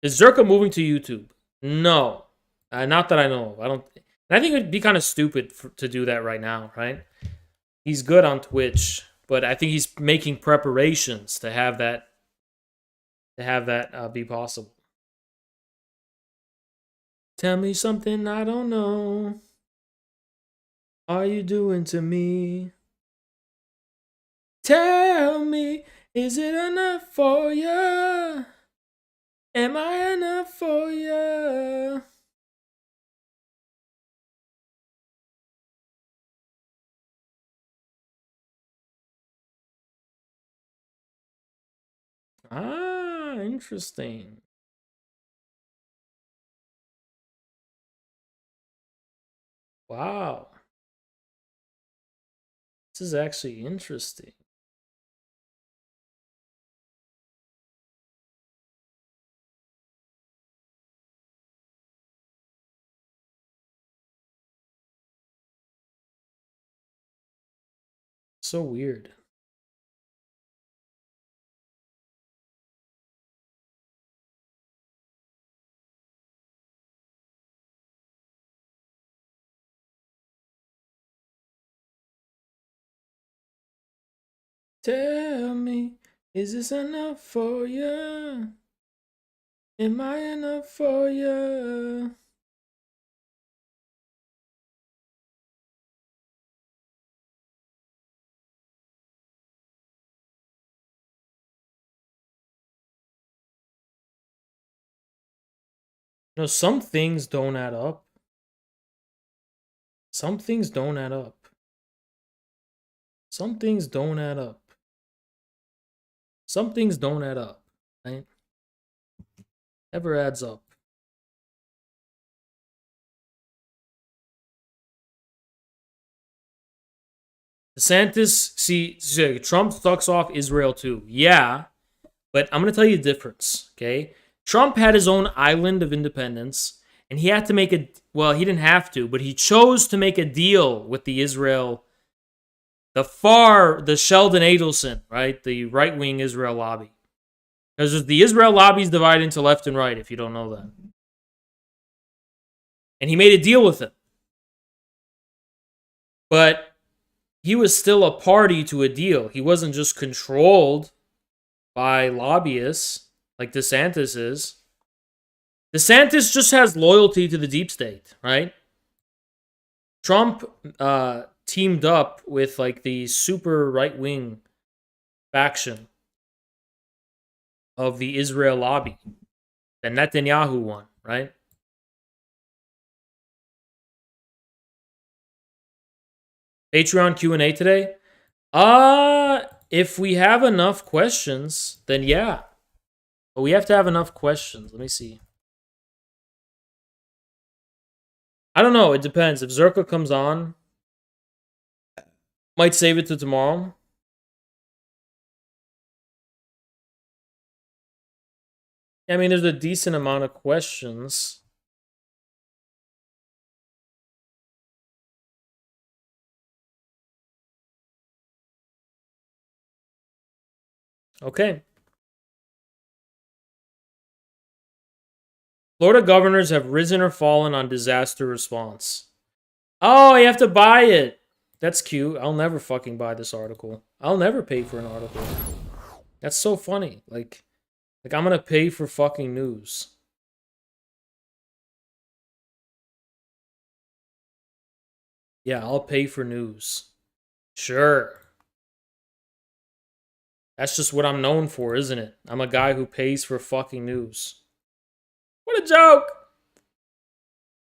S1: Is Zerka moving to YouTube? No. Not that I know of. I think it would be kind of stupid to do that right now, right? He's good on Twitch, but I think he's making preparations to have that be possible. Tell me something I don't know. Are you doing to me? Tell me, is it enough for you? Am I enough for you? Ah, interesting. Wow. This is actually interesting. So weird. Tell me, is this enough for you? Am I enough for you? No, some things don't add up. Some things don't add up. Some things don't add up. Some things don't add up, right? Never adds up. DeSantis, see, Trump sucks off Israel too. Yeah, but I'm going to tell you the difference, okay? Trump had his own island of independence, and he had to make well, he didn't have to, but he chose to make a deal with the Sheldon Adelson, right? The right-wing Israel lobby. Because the Israel lobby is divided into left and right, if you don't know that. And he made a deal with him. But he was still a party to a deal. He wasn't just controlled by lobbyists like DeSantis is. DeSantis just has loyalty to the deep state, right? Trump teamed up with like the super right-wing faction of the Israel lobby, the Netanyahu one, right? Patreon Q&A today? If we have enough questions, then yeah. But we have to have enough questions. Let me see. I don't know. It depends. If Zerka comes on, might save it to tomorrow. I mean, there's a decent amount of questions. Okay. Florida governors have risen or fallen on disaster response. Oh, you have to buy it. That's cute. I'll never fucking buy this article. I'll never pay for an article. That's so funny. Like I'm gonna pay for fucking news. Yeah, I'll pay for news. Sure. That's just what I'm known for, isn't it? I'm a guy who pays for fucking news. What a joke!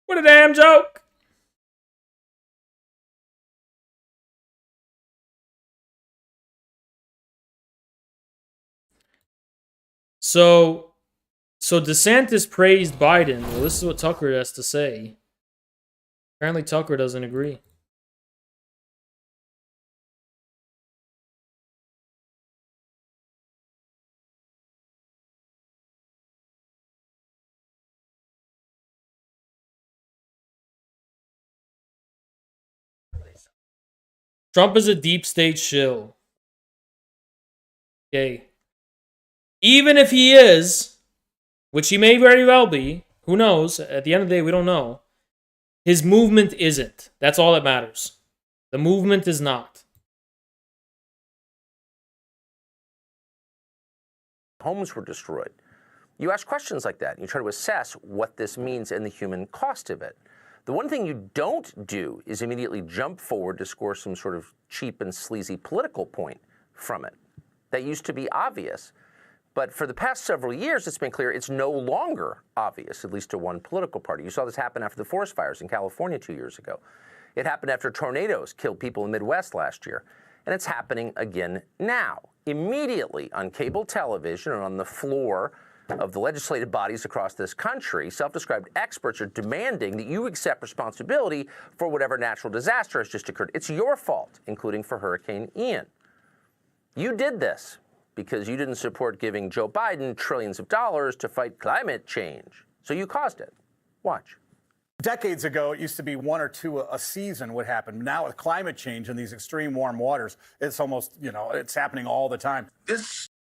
S1: What a damn joke! So DeSantis praised Biden. Well, this is what Tucker has to say. Apparently Tucker doesn't agree. Trump is a deep state shill. Okay. Even if he is, which he may very well be, who knows? At the end of the day, we don't know. His movement isn't. That's all that matters. The movement is not.
S9: Homes were destroyed. You ask questions like that, and you try to assess what this means and the human cost of it. The one thing you don't do is immediately jump forward to score some sort of cheap and sleazy political point from it. That used to be obvious. But for the past several years, it's been clear it's no longer obvious, at least to one political party. You saw this happen after the forest fires in California 2 years ago. It happened after tornadoes killed people in the Midwest last year. And it's happening again now. Immediately on cable television and on the floor of the legislative bodies across this country, self-described experts are demanding that you accept responsibility for whatever natural disaster has just occurred. It's your fault, including for Hurricane Ian. You did this because you didn't support giving Joe Biden trillions of dollars to fight climate change. So you caused it. Watch.
S10: Decades ago, it used to be one or two a season would happen. Now with climate change and these extreme warm waters, it's almost, it's happening all the time.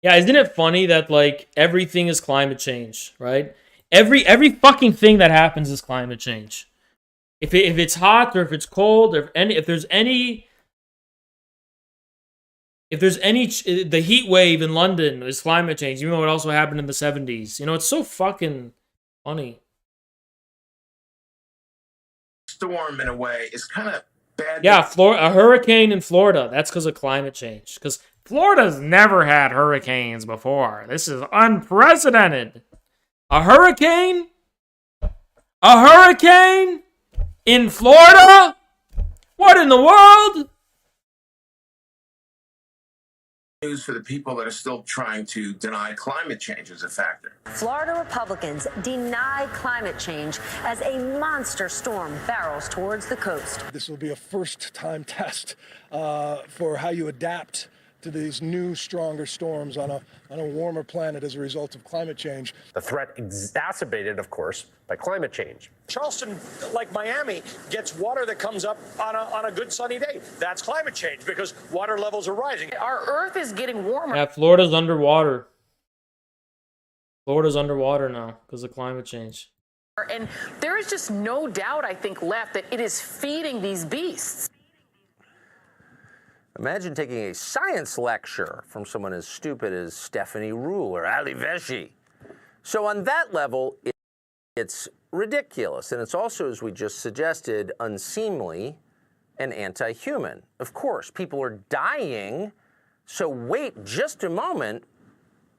S1: Yeah, isn't it funny that like everything is climate change, right? Every fucking thing that happens is climate change. If it's hot or if it's cold or if there's any the heat wave in London is climate change, even though it also happened in the 70s. It's so fucking funny.
S11: Storm in a way is kind of bad.
S1: Yeah, a hurricane in Florida. That's because of climate change. Because Florida's never had hurricanes before. This is unprecedented. A hurricane? A hurricane in Florida? What in the world?
S11: News for the people that are still trying to deny climate change as a factor.
S12: Florida Republicans deny climate change as a monster storm barrels towards the coast.
S13: This will be a first-time test for how you adapt to these new, stronger storms on a warmer planet as a result of climate change.
S14: The threat exacerbated, of course, by climate change.
S15: Charleston, like Miami, gets water that comes up on a good sunny day. That's climate change because water levels are rising.
S12: Our Earth is getting warmer.
S1: Yeah, Florida's underwater. Florida's underwater now because of climate change.
S16: And there is just no doubt, I think, left that it is feeding these beasts.
S9: Imagine taking a science lecture from someone as stupid as Stephanie Ruhle or Ali Veshi. So on that level, it's ridiculous. And it's also, as we just suggested, unseemly and anti-human. Of course, people are dying, so wait just a moment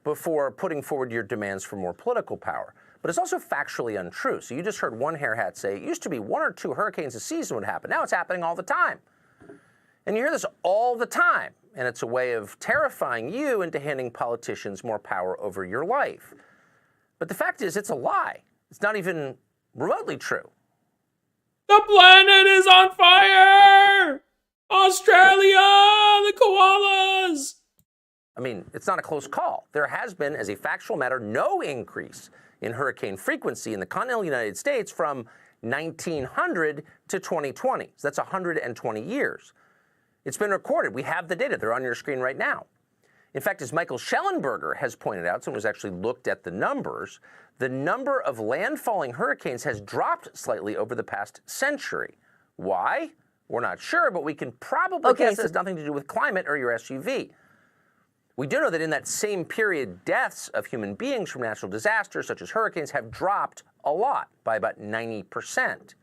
S9: before putting forward your demands for more political power. But it's also factually untrue. So you just heard one hair hat say it used to be 1 or 2 hurricanes a season would happen. Now it's happening all the time. And you hear this all the time. And it's a way of terrifying you into handing politicians more power over your life. But the fact is, it's a lie. It's not even remotely true.
S1: The planet is on fire! Australia, the koalas!
S9: I mean, it's not a close call. There has been, as a factual matter, no increase in hurricane frequency in the continental United States from 1900 to 2020. So that's 120 years. It's been recorded. We have the data. They're on your screen right now. In fact, as Michael Schellenberger has pointed out, someone who's actually looked at the numbers, the number of landfalling hurricanes has dropped slightly over the past century. Why? We're not sure, but we can probably guess it has nothing to do with climate or your SUV. We do know that in that same period, deaths of human beings from natural disasters, such as hurricanes, have dropped a lot, by about 90%.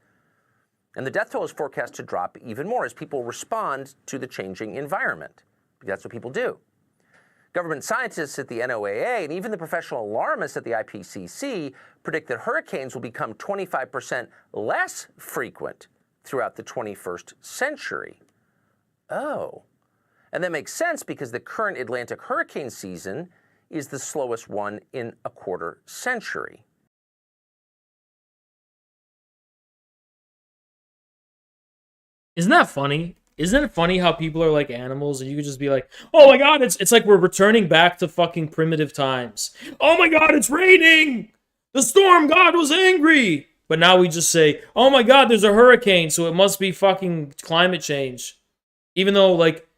S9: And the death toll is forecast to drop even more as people respond to the changing environment. That's what people do. Government scientists at the NOAA and even the professional alarmists at the IPCC predict that hurricanes will become 25% less frequent throughout the 21st century. Oh. And that makes sense because the current Atlantic hurricane season is the slowest one in a quarter century.
S1: Isn't that funny? Isn't it funny how people are like animals and you could just be like, oh my god, it's like we're returning back to fucking primitive times. Oh my god, it's raining! The storm god was angry! But now we just say, oh my god, there's a hurricane, so it must be fucking climate change. Even though, like,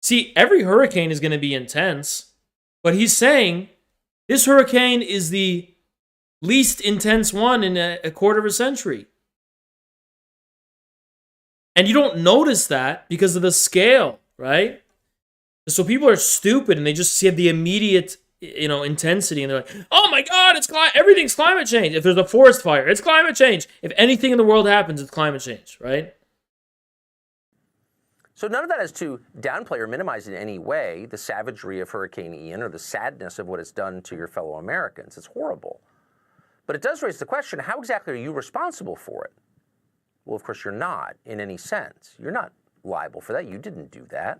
S1: see, every hurricane is going to be intense. But he's saying this hurricane is the least intense one in a quarter of a century. And you don't notice that because of the scale, right? So people are stupid and they just see the immediate, intensity, and they're like, "Oh my God, everything's climate change." If there's a forest fire, it's climate change. If anything in the world happens, it's climate change, right?
S9: So none of that is to downplay or minimize in any way the savagery of Hurricane Ian or the sadness of what it's done to your fellow Americans. It's horrible. But it does raise the question: how exactly are you responsible for it? Well, of course, you're not in any sense. You're not liable for that. You didn't do that.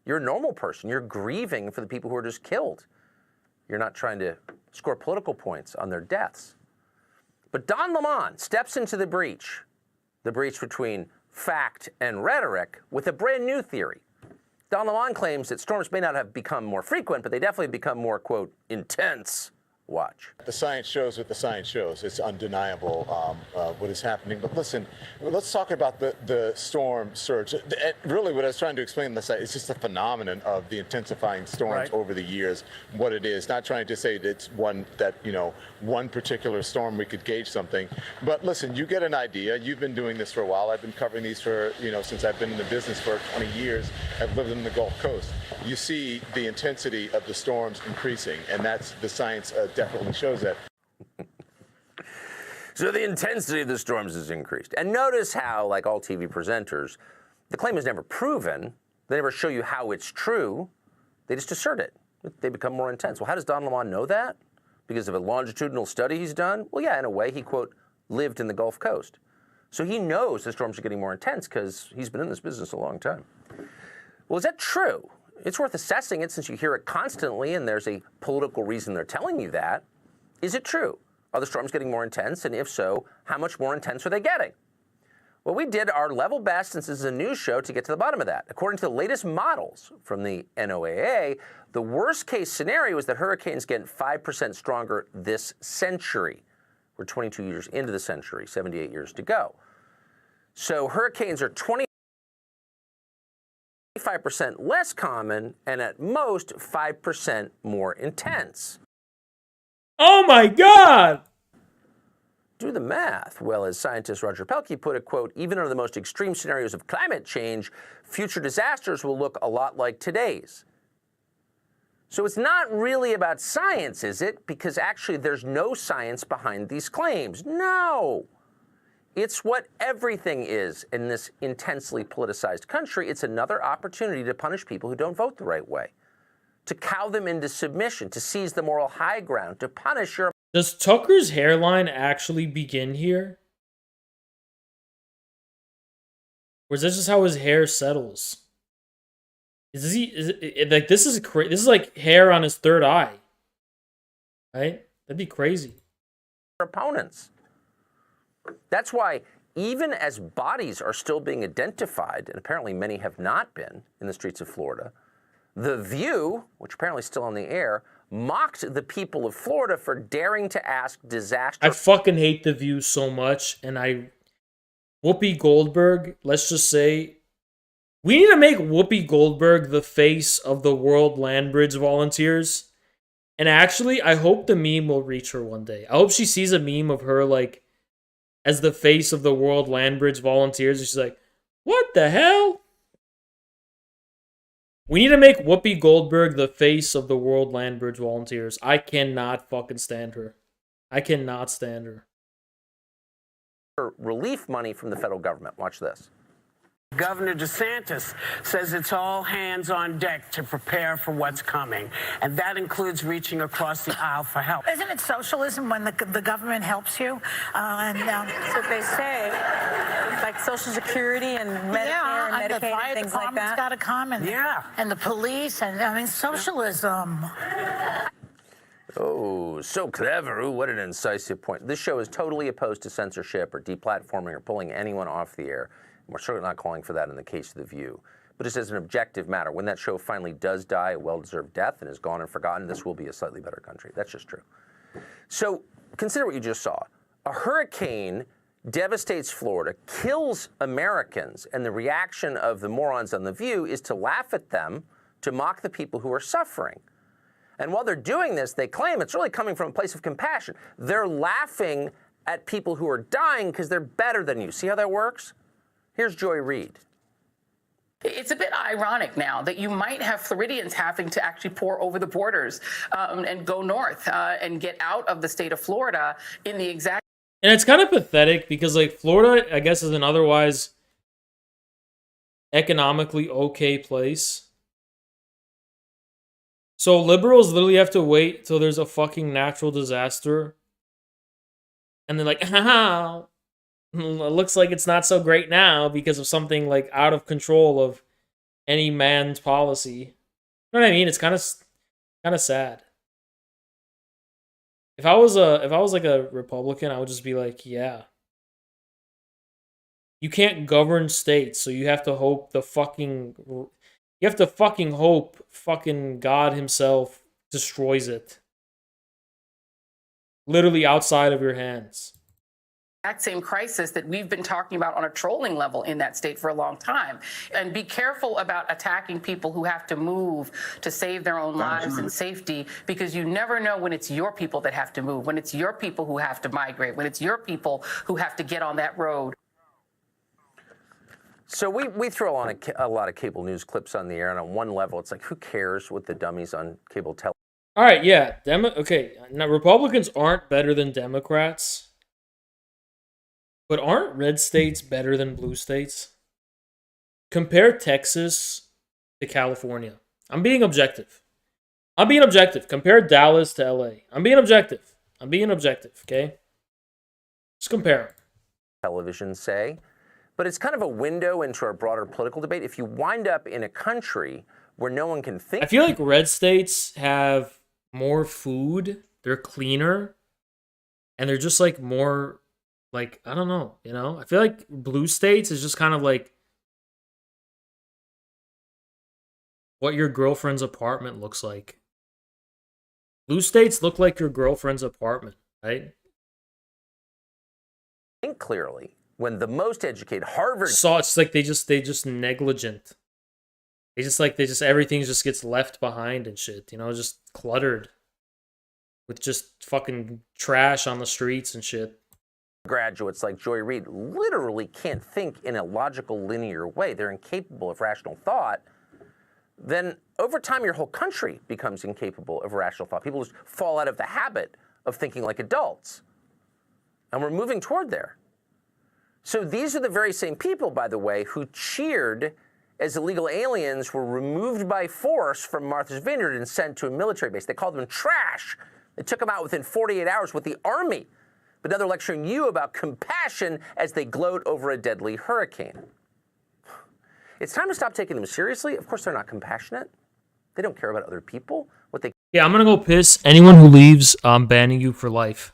S9: You're a normal person. You're grieving for the people who are just killed. You're not trying to score political points on their deaths. But Don Lemon steps into the breach between fact and rhetoric, with a brand new theory. Don Lemon claims that storms may not have become more frequent, but they definitely have become more, quote, intense. Watch.
S17: The science shows what the science shows. It's undeniable what is happening. But listen, let's talk about the storm surge. Really, what I was trying to explain last night is just a phenomenon of the intensifying storms over the years, what it is. Not trying to say that it's one particular storm we could gauge something. But listen, you get an idea. You've been doing this for a while. I've been covering these for, since I've been in the business for 20 years. I've lived in the Gulf Coast. You see the intensity of the storms increasing, and that's the science definitely shows that.
S9: So the intensity of the storms has increased. And notice how, like all TV presenters, the claim is never proven. They never show you how it's true. They just assert it. They become more intense. Well, how does Don Lemon know that? Because of a longitudinal study he's done? Well, yeah, in a way, he, quote, lived in the Gulf Coast. So he knows the storms are getting more intense because he's been in this business a long time. Well, is that true? It's worth assessing it since you hear it constantly and there's a political reason they're telling you that. Is it true? Are the storms getting more intense? And if so, how much more intense are they getting? Well, we did our level best, since this is a news show, to get to the bottom of that. According to the latest models from the NOAA, the worst case scenario is that hurricanes get 5% stronger this century. We're 22 years into the century, 78 years to go. So hurricanes are 25% less common and at most 5% more intense.
S1: Oh my God!
S9: Do the math. Well, as scientist Roger Pelkey put it, quote, even under the most extreme scenarios of climate change, future disasters will look a lot like today's. So it's not really about science, is it? Because actually there's no science behind these claims. No. It's what everything is in this intensely politicized country. It's another opportunity to punish people who don't vote the right way, to cow them into submission, to seize the moral high ground, to punish your...
S1: Does Tucker's hairline actually begin here? Or is this just how his hair settles? Is like this is like hair on his third eye, right? That'd be crazy.
S9: Opponents. That's why even as bodies are still being identified, and apparently many have not been in the streets of Florida, The View, which apparently is still on the air, mocked the people of Florida for daring to ask disaster.
S1: I fucking hate The View so much, and Whoopi Goldberg, let's just say, we need to make Whoopi Goldberg the face of the World Land Bridge Volunteers. And actually, I hope the meme will reach her one day. I hope she sees a meme of her, like, as the face of the World Land Bridge Volunteers, and she's like, what the hell? We need to make Whoopi Goldberg the face of the World Land Bridge Volunteers. I cannot fucking stand her. I cannot stand her.
S9: Relief money from the federal government. Watch this.
S18: Governor DeSantis says it's all hands on deck to prepare for what's coming, and that includes reaching across the aisle for help.
S19: Isn't it socialism when the government helps you? That's what they say, like Social Security and Medicare and Medicaid and things like that. Got to come, and and the police, and I mean socialism.
S9: Oh, so clever. Ooh, what an incisive point. This show is totally opposed to censorship or deplatforming or pulling anyone off the air. We're certainly not calling for that in the case of The View. But just as an objective matter, when that show finally does die a well-deserved death and is gone and forgotten, this will be a slightly better country. That's just true. So consider what you just saw. A hurricane devastates Florida, kills Americans, and the reaction of the morons on The View is to laugh at them, to mock the people who are suffering. And while they're doing this, they claim it's really coming from a place of compassion. They're laughing at people who are dying because they're better than you. See how that works? Here's Joy Reid.
S16: It's a bit ironic now that you might have Floridians having to actually pour over the borders and go north and get out of the state of Florida in the exact...
S1: And it's kind of pathetic because, like, Florida, I guess, is an otherwise economically okay place. So liberals literally have to wait till there's a fucking natural disaster. And they're like, haha, it looks like it's not so great now because of something, like, out of control of any man's policy. You know what I mean? It's kind of sad. If I was like a Republican, I would just be like, yeah. You can't govern states, so you have to hope hope fucking God himself destroys it. Literally outside of your hands.
S16: Exact same crisis that we've been talking about on a trolling level in that state for a long time. And be careful about attacking people who have to move to save their own lives and safety, because you never know when it's your people that have to move, when it's your people who have to migrate, when it's your people who have to get on that road.
S9: So we throw on a lot of cable news clips on the air, and on one level, it's like, who cares what the dummies on cable tell?
S1: All right, yeah. Okay, now Republicans aren't better than Democrats. But aren't red states better than blue states? Compare Texas to California. I'm being objective. Compare Dallas to LA. I'm being objective, okay? Just compare them.
S9: Television say. But it's kind of a window into our broader political debate. If you wind up in a country where no one can think...
S1: I feel like red states have more food. They're cleaner. And they're just, like, more... Like, I don't know, you know? I feel like blue states is just kind of like what your girlfriend's apartment looks like. Blue states look like your girlfriend's apartment, right?
S9: Think clearly when the most educated Harvard...
S1: So it's like they just negligent. Everything just gets left behind and shit, you know, just cluttered with just fucking trash on the streets and shit.
S9: graduates like Joy Reid literally can't think in a logical, linear way, they're incapable of rational thought, then over time your whole country becomes incapable of rational thought. People just fall out of the habit of thinking like adults. And we're moving toward there. So these are the very same people, by the way, who cheered as illegal aliens were removed by force from Martha's Vineyard and sent to a military base. They called them trash. They took them out within 48 hours with the army. But now they're lecturing you about compassion as they gloat over a deadly hurricane. It's time to stop taking them seriously. Of course, they're not compassionate. They don't care about other people.
S1: Yeah, I'm gonna go piss. Anyone who leaves, I'm banning you for life.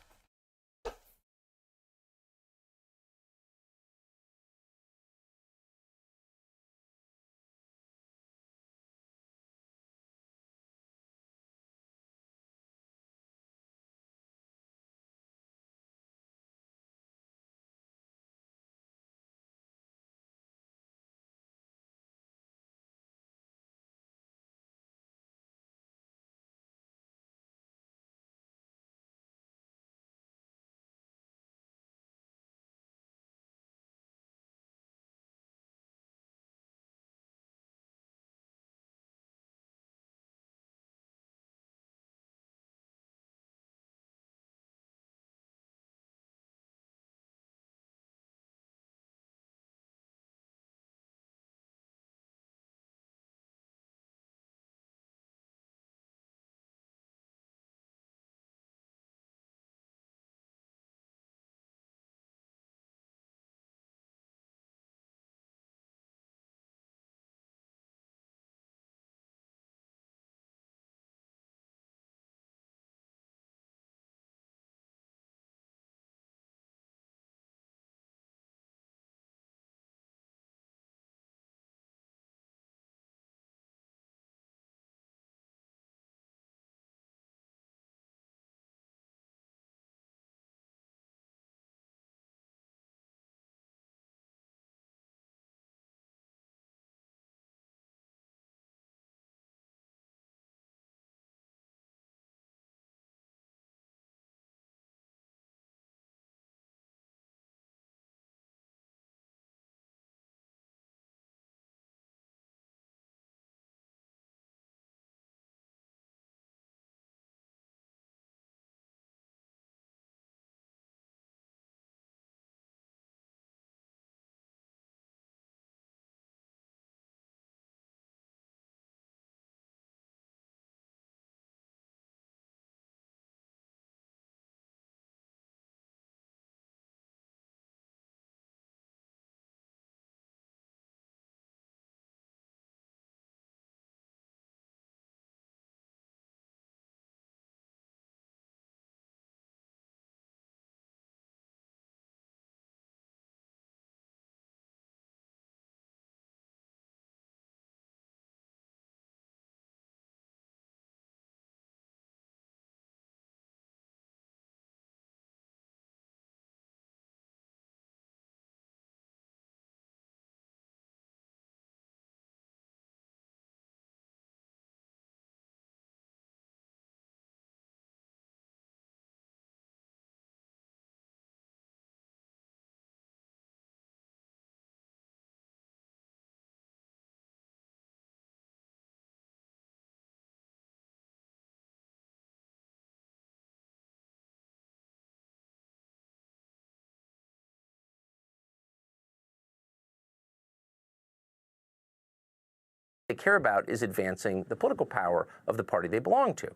S9: They care about is advancing the political power of the party they belong to.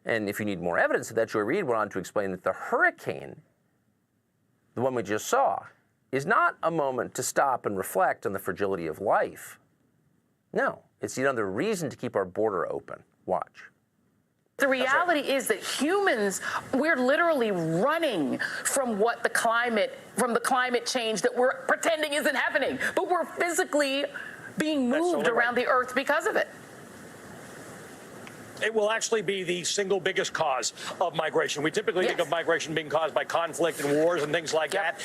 S9: And if you need more evidence of that, Joy Reid went on to explain that the hurricane, the one we just saw, is not a moment to stop and reflect on the fragility of life. No, it's another reason to keep our border open. Watch.
S16: The reality is that humans, we're literally running from the climate change that we're pretending isn't happening, but we're physically being moved around the earth because of it.
S15: It will actually be the single biggest cause of migration. We typically think of migration being caused by conflict and wars and things like that.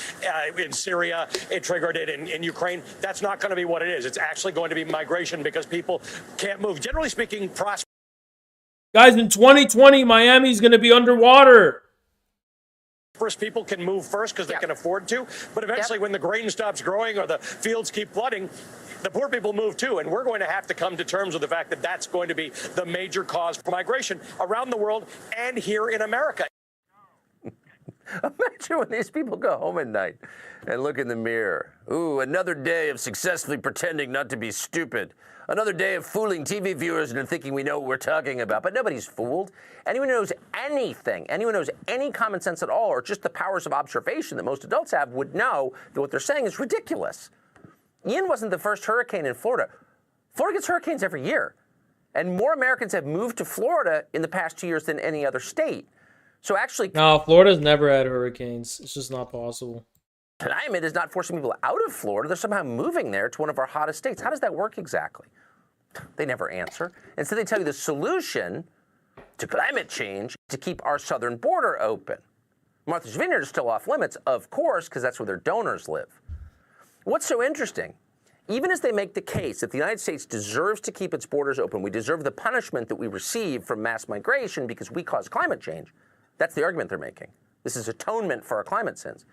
S15: In Syria, it triggered it in Ukraine. That's not going to be what it is. It's actually going to be migration because people can't move. Generally speaking,
S1: guys, in 2020, Miami's going to be underwater.
S15: First, people can move first because they can afford to. But eventually, when the grain stops growing or the fields keep flooding, the poor people move too. And we're going to have to come to terms with the fact that that's going to be the major cause for migration around the world and here in America.
S9: Imagine when these people go home at night and look in the mirror. Ooh, another day of successfully pretending not to be stupid. Another day of fooling TV viewers into thinking we know what we're talking about. But nobody's fooled. Anyone who knows anything, anyone who knows any common sense at all, or just the powers of observation that most adults have, would know that what they're saying is ridiculous. Ian wasn't the first hurricane in Florida. Florida gets hurricanes every year. And more Americans have moved to Florida in the past 2 years than any other state. So actually...
S1: No, Florida's never had hurricanes. It's just not possible.
S9: Climate is not forcing people out of Florida. They're somehow moving there to one of our hottest states. How does that work exactly? They never answer. Instead, they tell you the solution to climate change is to keep our southern border open. Martha's Vineyard is still off limits, of course, because that's where their donors live. What's so interesting, even as they make the case that the United States deserves to keep its borders open, we deserve the punishment that we receive from mass migration because we cause climate change. That's the argument they're making. This is atonement for our climate sins.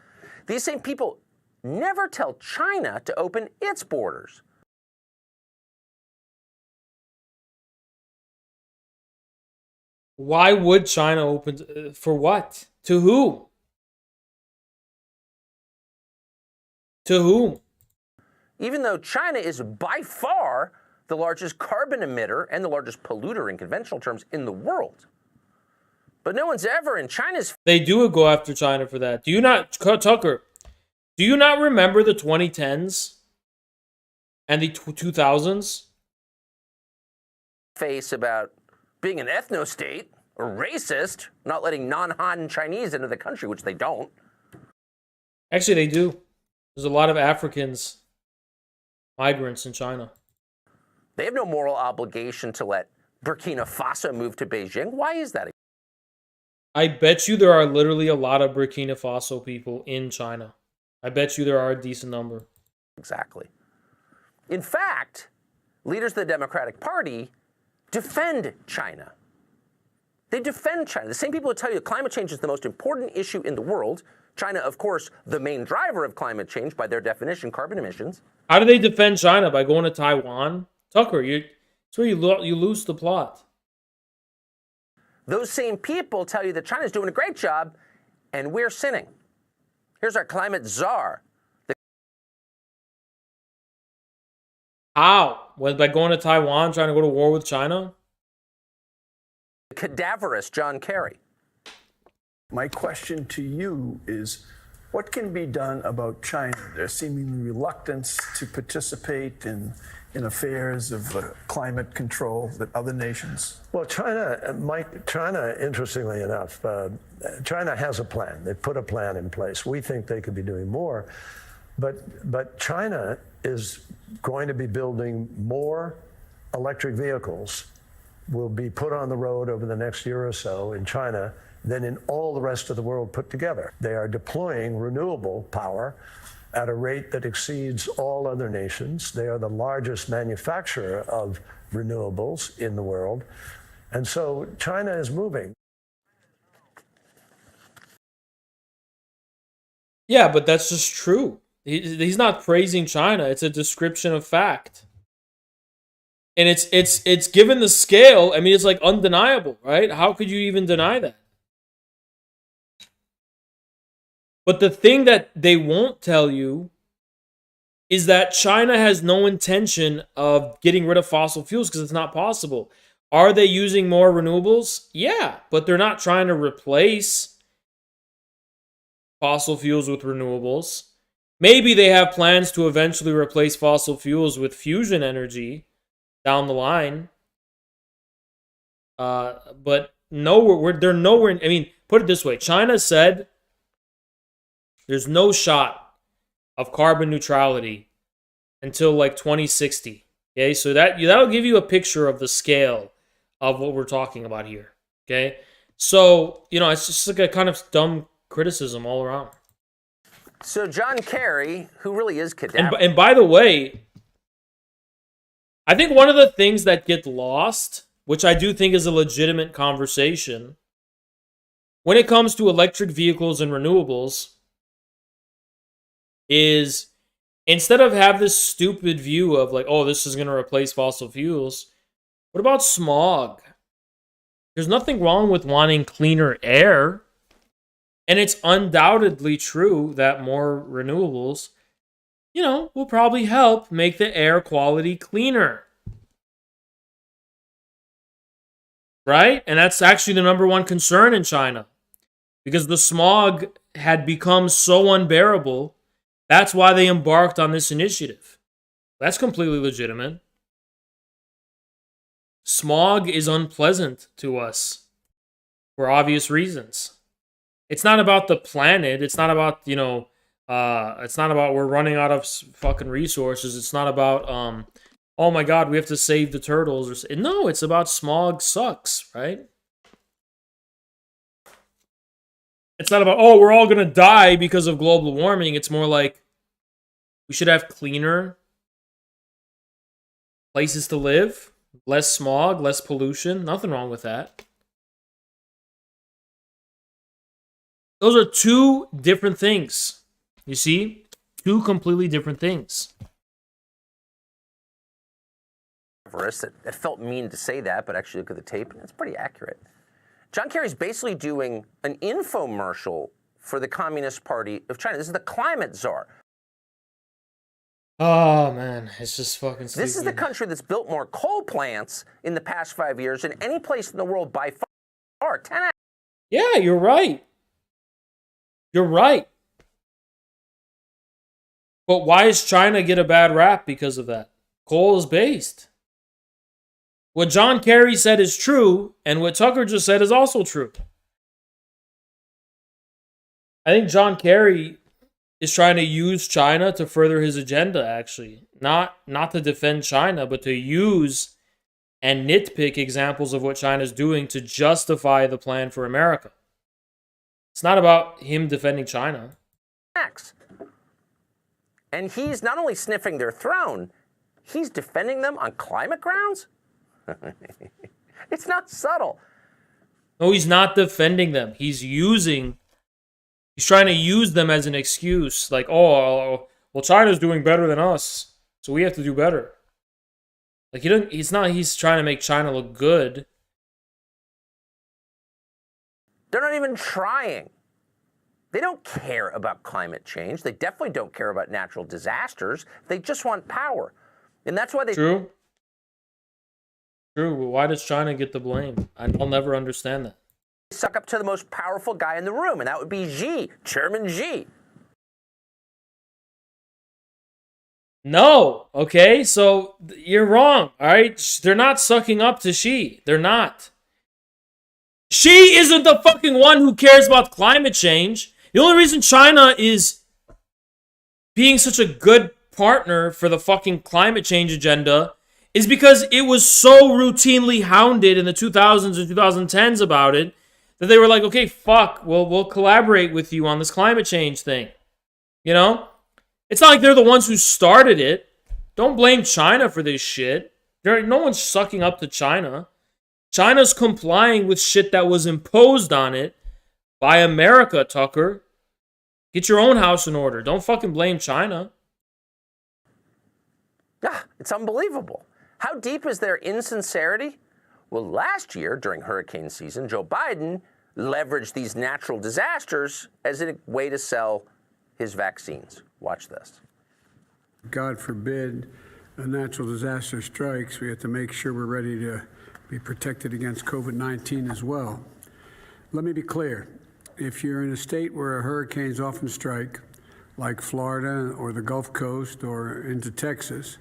S9: These same people never tell China to open its borders.
S1: Why would China open? For what? To who? To whom?
S9: Even though China is by far the largest carbon emitter and the largest polluter in conventional terms in the world. But no one's ever in China's...
S1: They do go after China for that. Do you not, Tucker, do you not remember the 2010s and the 2000s?
S9: Face about being an ethno-state or racist, not letting non-Han Chinese into the country, which they don't.
S1: Actually, they do. There's a lot of Africans, migrants in China.
S9: They have no moral obligation to let Burkina Faso move to Beijing. Why is that?
S1: I bet you there are literally a lot of Burkina Faso people in China. I bet you there are a decent number.
S9: Exactly. In fact, leaders of the Democratic Party defend China. They defend China. The same people who tell you climate change is the most important issue in the world. China, of course, the main driver of climate change by their definition, carbon emissions.
S1: How do they defend China? By going to Taiwan? Tucker, it's where you lose the plot.
S9: Those same people tell you that China's doing a great job and we're sinning. Here's our climate czar.
S1: How? By going to Taiwan, trying to go to war with China?
S9: The cadaverous John Kerry.
S20: My question to you is, what can be done about China? Their seeming reluctance to participate in affairs of climate control that other nations?
S21: Well, China, interestingly enough, China has a plan. They put a plan in place. We think they could be doing more. But China is going to be building more electric vehicles, will be put on the road over the next year or so in China than in all the rest of the world put together. They are deploying renewable power at a rate that exceeds all other nations. They are the largest manufacturer of renewables in the world. And so China is moving.
S1: Yeah, but that's just true. He's not praising China. It's a description of fact. And it's given the scale, I mean, it's like undeniable, right? How could you even deny that? But the thing that they won't tell you is that China has no intention of getting rid of fossil fuels because it's not possible. Are they using more renewables? Yeah, but they're not trying to replace fossil fuels with renewables. Maybe they have plans to eventually replace fossil fuels with fusion energy down the line. But they're nowhere. I mean, put it this way. China said there's no shot of carbon neutrality until like 2060. Okay, so that'll give you a picture of the scale of what we're talking about here. Okay, so it's just like a kind of dumb criticism all around.
S9: So John Kerry, who really is cadaver.
S1: And by the way, I think one of the things that get lost, which I do think is a legitimate conversation, when it comes to electric vehicles and renewables is instead of have this stupid view of like, oh, this is going to replace fossil fuels, what about smog? There's nothing wrong with wanting cleaner air. And it's undoubtedly true that more renewables, will probably help make the air quality cleaner. Right? And that's actually the number one concern in China. Because the smog had become so unbearable. That's why they embarked on this initiative. That's completely legitimate. Smog is unpleasant to us for obvious reasons. It's not about the planet. It's not about, it's not about we're running out of fucking resources. It's not about, oh my God, we have to save the turtles. No, it's about smog sucks, right? It's not about, oh, we're all going to die because of global warming. It's more like we should have cleaner places to live, less smog, less pollution. Nothing wrong with that. Those are two different things. You see? Two completely different things.
S9: It felt mean to say that, but actually look at the tape, and it's pretty accurate. John Kerry's basically doing an infomercial for the Communist Party of China. This is the climate czar.
S1: Oh, man. It's just fucking stupid.
S9: This is the country that's built more coal plants in the past 5 years than any place in the world by far. 10
S1: Yeah, you're right. You're right. But why does China get a bad rap because of that? Coal is based. What John Kerry said is true, and what Tucker just said is also true. I think John Kerry is trying to use China to further his agenda, actually. Not to defend China, but to use and nitpick examples of what China's doing to justify the plan for America. It's not about him defending China.
S9: And he's not only sniffing their throne, he's defending them on climate grounds? It's not subtle.
S1: No, he's not defending them. He's trying to use them as an excuse. Like, oh, well, China's doing better than us, so we have to do better. Like, he's trying to make China look good.
S9: They're not even trying. They don't care about climate change. They definitely don't care about natural disasters. They just want power. And that's why they...
S1: True. But why does China get the blame? I'll never understand that.
S9: Suck up to the most powerful guy in the room, and that would be Xi, Chairman Xi.
S1: No, okay? So you're wrong, all right? They're not sucking up to Xi. They're not. Xi isn't the fucking one who cares about climate change. The only reason China is being such a good partner for the fucking climate change agenda is because it was so routinely hounded in the 2000s and 2010s about it that they were like, okay, fuck, we'll collaborate with you on this climate change thing. You know? It's not like they're the ones who started it. Don't blame China for this shit. No one's sucking up to China. China's complying with shit that was imposed on it by America, Tucker. Get your own house in order. Don't fucking blame China.
S9: Yeah, it's unbelievable. How deep is their insincerity? Well, last year, during hurricane season, Joe Biden leveraged these natural disasters as a way to sell his vaccines. Watch this.
S2: God forbid a natural disaster strikes, we have to make sure we're ready to be protected against COVID-19 as well. Let me be clear. If you're in a state where hurricanes often strike, like Florida or the Gulf Coast or into Texas,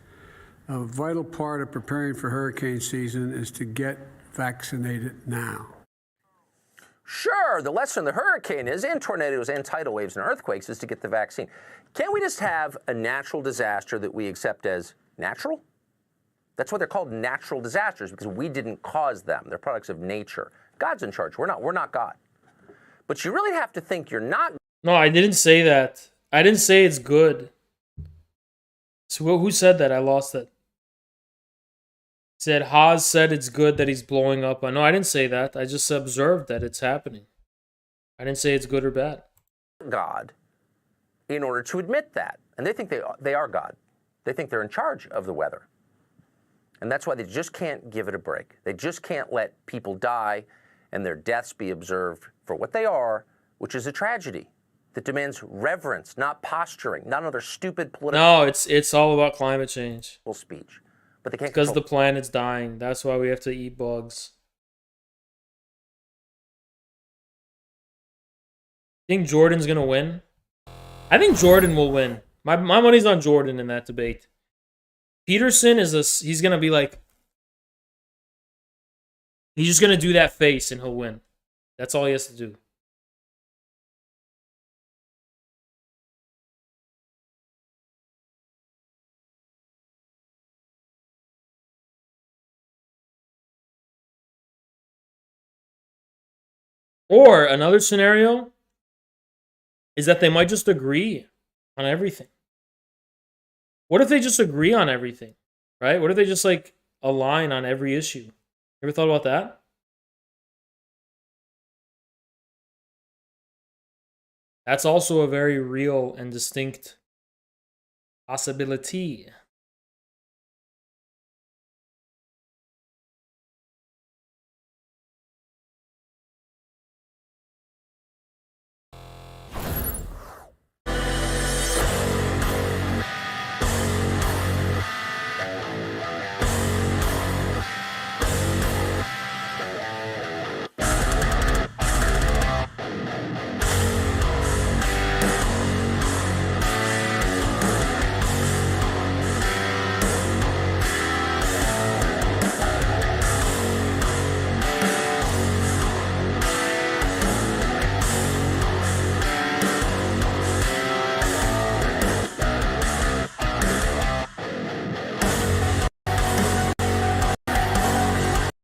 S2: a vital part of preparing for hurricane season is to get vaccinated now.
S9: Sure, the lesson of the hurricane is, and tornadoes and tidal waves and earthquakes, is to get the vaccine. Can't we just have a natural disaster that we accept as natural? That's why they're called natural disasters, because we didn't cause them. They're products of nature. God's in charge. We're not God. But you really have to think you're not.
S1: No, I didn't say that. I didn't say it's good. So who said that? I lost it. Said Haas said it's good that he's blowing up. No, I didn't say that. I just observed that it's happening. I didn't say it's good or bad.
S9: God in order to admit that. And they think they are God. They think they're in charge of the weather. And that's why they just can't give it a break. They just can't let people die and their deaths be observed for what they are, which is a tragedy that demands reverence, not posturing, not another stupid political...
S1: No, it's all about climate change.
S9: ...speech. But they can't...
S1: Because the planet's dying. That's why we have to eat bugs. Think Jordan's gonna win? I think Jordan will win. My money's on Jordan in that debate. Peterson he's gonna be like, he's just gonna do that face and he'll win. That's all he has to do. Or another scenario is that they might just agree on everything. What if they just agree on everything, right? What if they just like align on every issue? Ever thought about that? That's also a very real and distinct possibility.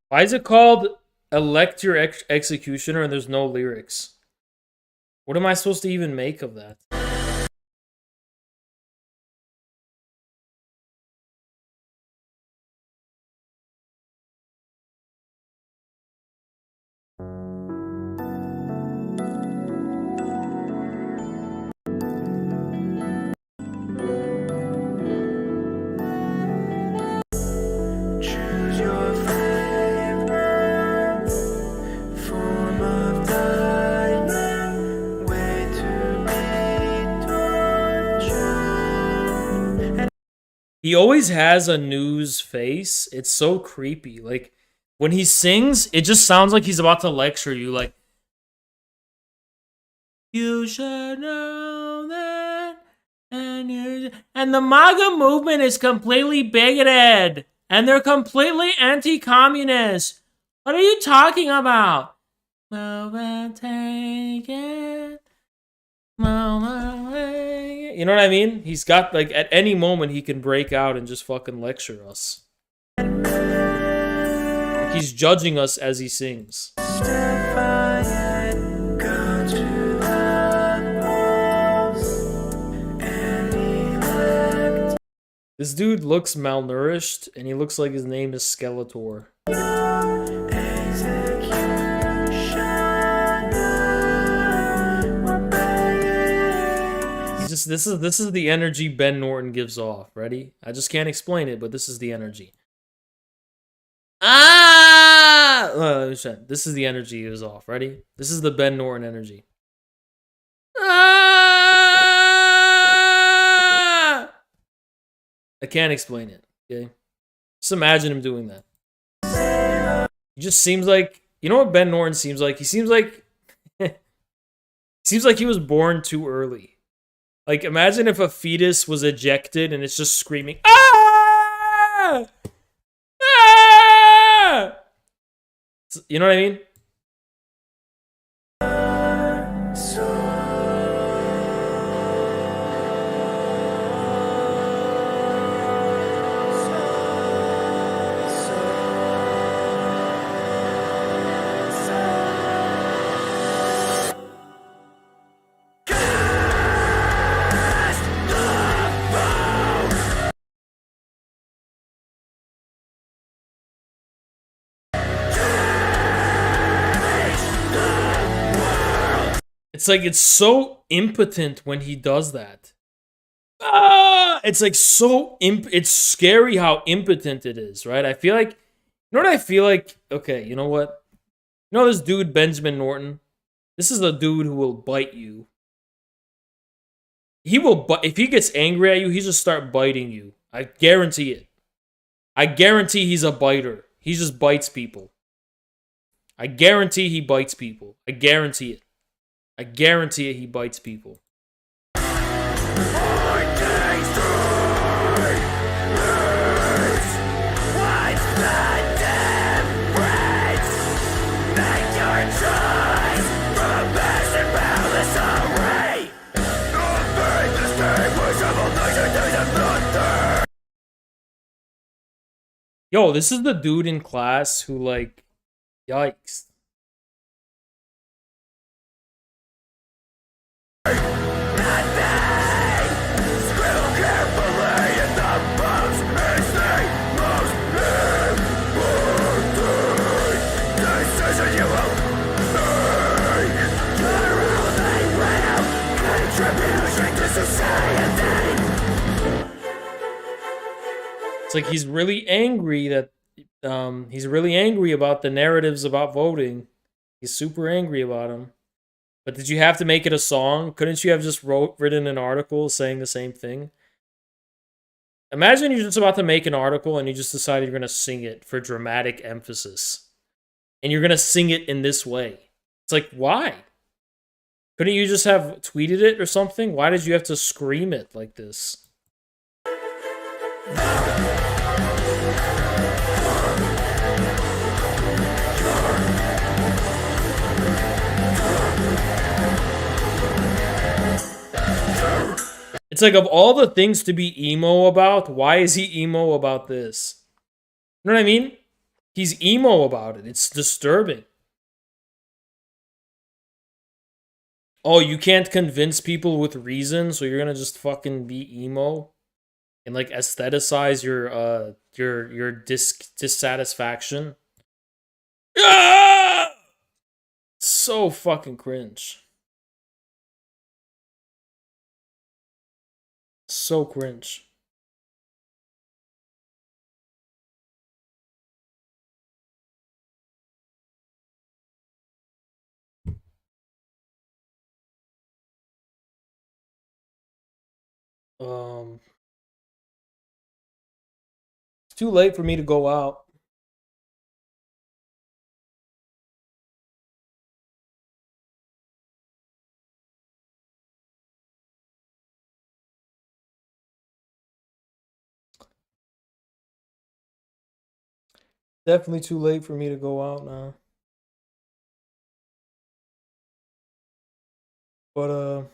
S1: Why is it called Elect Your Executioner and there's no lyrics? What am I supposed to even make of that? He always has a news face. It's so creepy. Like, when he sings, it just sounds like he's about to lecture you. Like, you should know that. And the MAGA movement is completely bigoted. And they're completely anti-communist. What are you talking about? Take it. You know what I mean? He's got, like, at any moment he can break out and just fucking lecture us. Like he's judging us as he sings. This dude looks malnourished and he looks like his name is Skeletor. This is the energy Ben Norton gives off. Ready? I just can't explain it, but this is the energy. This is the energy he gives off. Ready? This is the Ben Norton energy. I can't explain it. Okay? Just imagine him doing that. He just seems like, you know what Ben Norton seems like? He seems like he was born too early. Like, imagine if a fetus was ejected and it's just screaming, ah! Ah! You know what I mean? It's like it's so impotent when he does that. It's like so it's scary how impotent it is, right? I feel like, you know what I feel like? Okay, you know what? You know this dude, Benjamin Norton? This is a dude who will bite you. He will, if he gets angry at you, he just start biting you. I guarantee it. I guarantee he's a biter. He just bites people. I guarantee he bites people. I guarantee it. I guarantee it, he bites people. Yo, this is the dude in class who, like, yikes. It's like he's really angry that he's really angry about the narratives about voting. He's super angry about them. But did you have to make it a song? Couldn't you have just written an article saying the same thing? Imagine you're just about to make an article and you just decide you're going to sing it for dramatic emphasis. And you're going to sing it in this way. It's like, why? Couldn't you just have tweeted it or something? Why did you have to scream it like this? It's like, of all the things to be emo about, why is he emo about this? You know what I mean? He's emo about it. It's disturbing. Oh, you can't convince people with reason, so you're gonna just fucking be emo and like aestheticize your dissatisfaction. Ah! So fucking cringe. So cringe. It's too late for me to go out. Definitely too late for me to go out now. But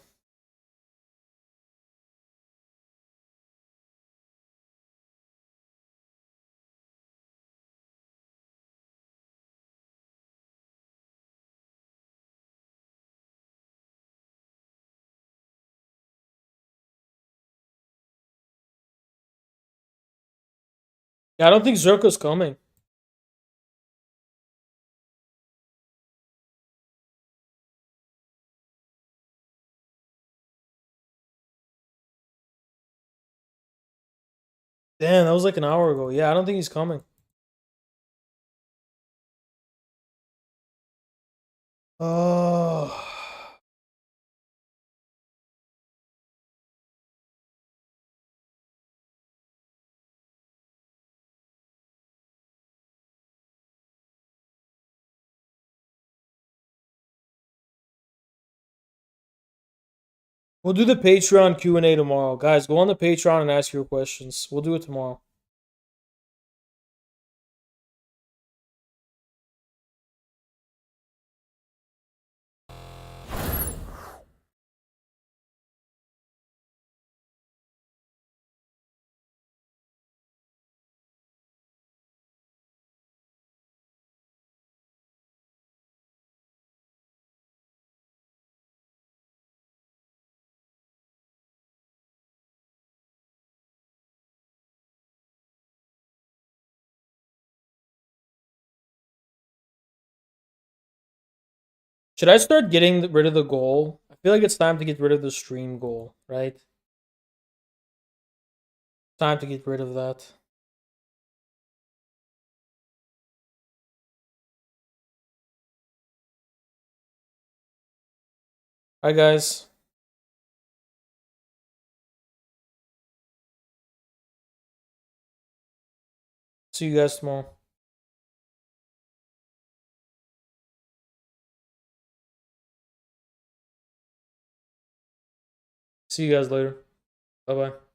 S1: yeah, I don't think Zerko's coming. Damn, that was like an hour ago. Yeah, I don't think he's coming. Oh. We'll do the Patreon Q&A tomorrow. Guys, go on the Patreon and ask your questions. We'll do it tomorrow. Should I start getting rid of the goal? I feel like it's time to get rid of the stream goal, right? Time to get rid of that. Hi, guys. See you guys tomorrow. See you guys later. Bye-bye.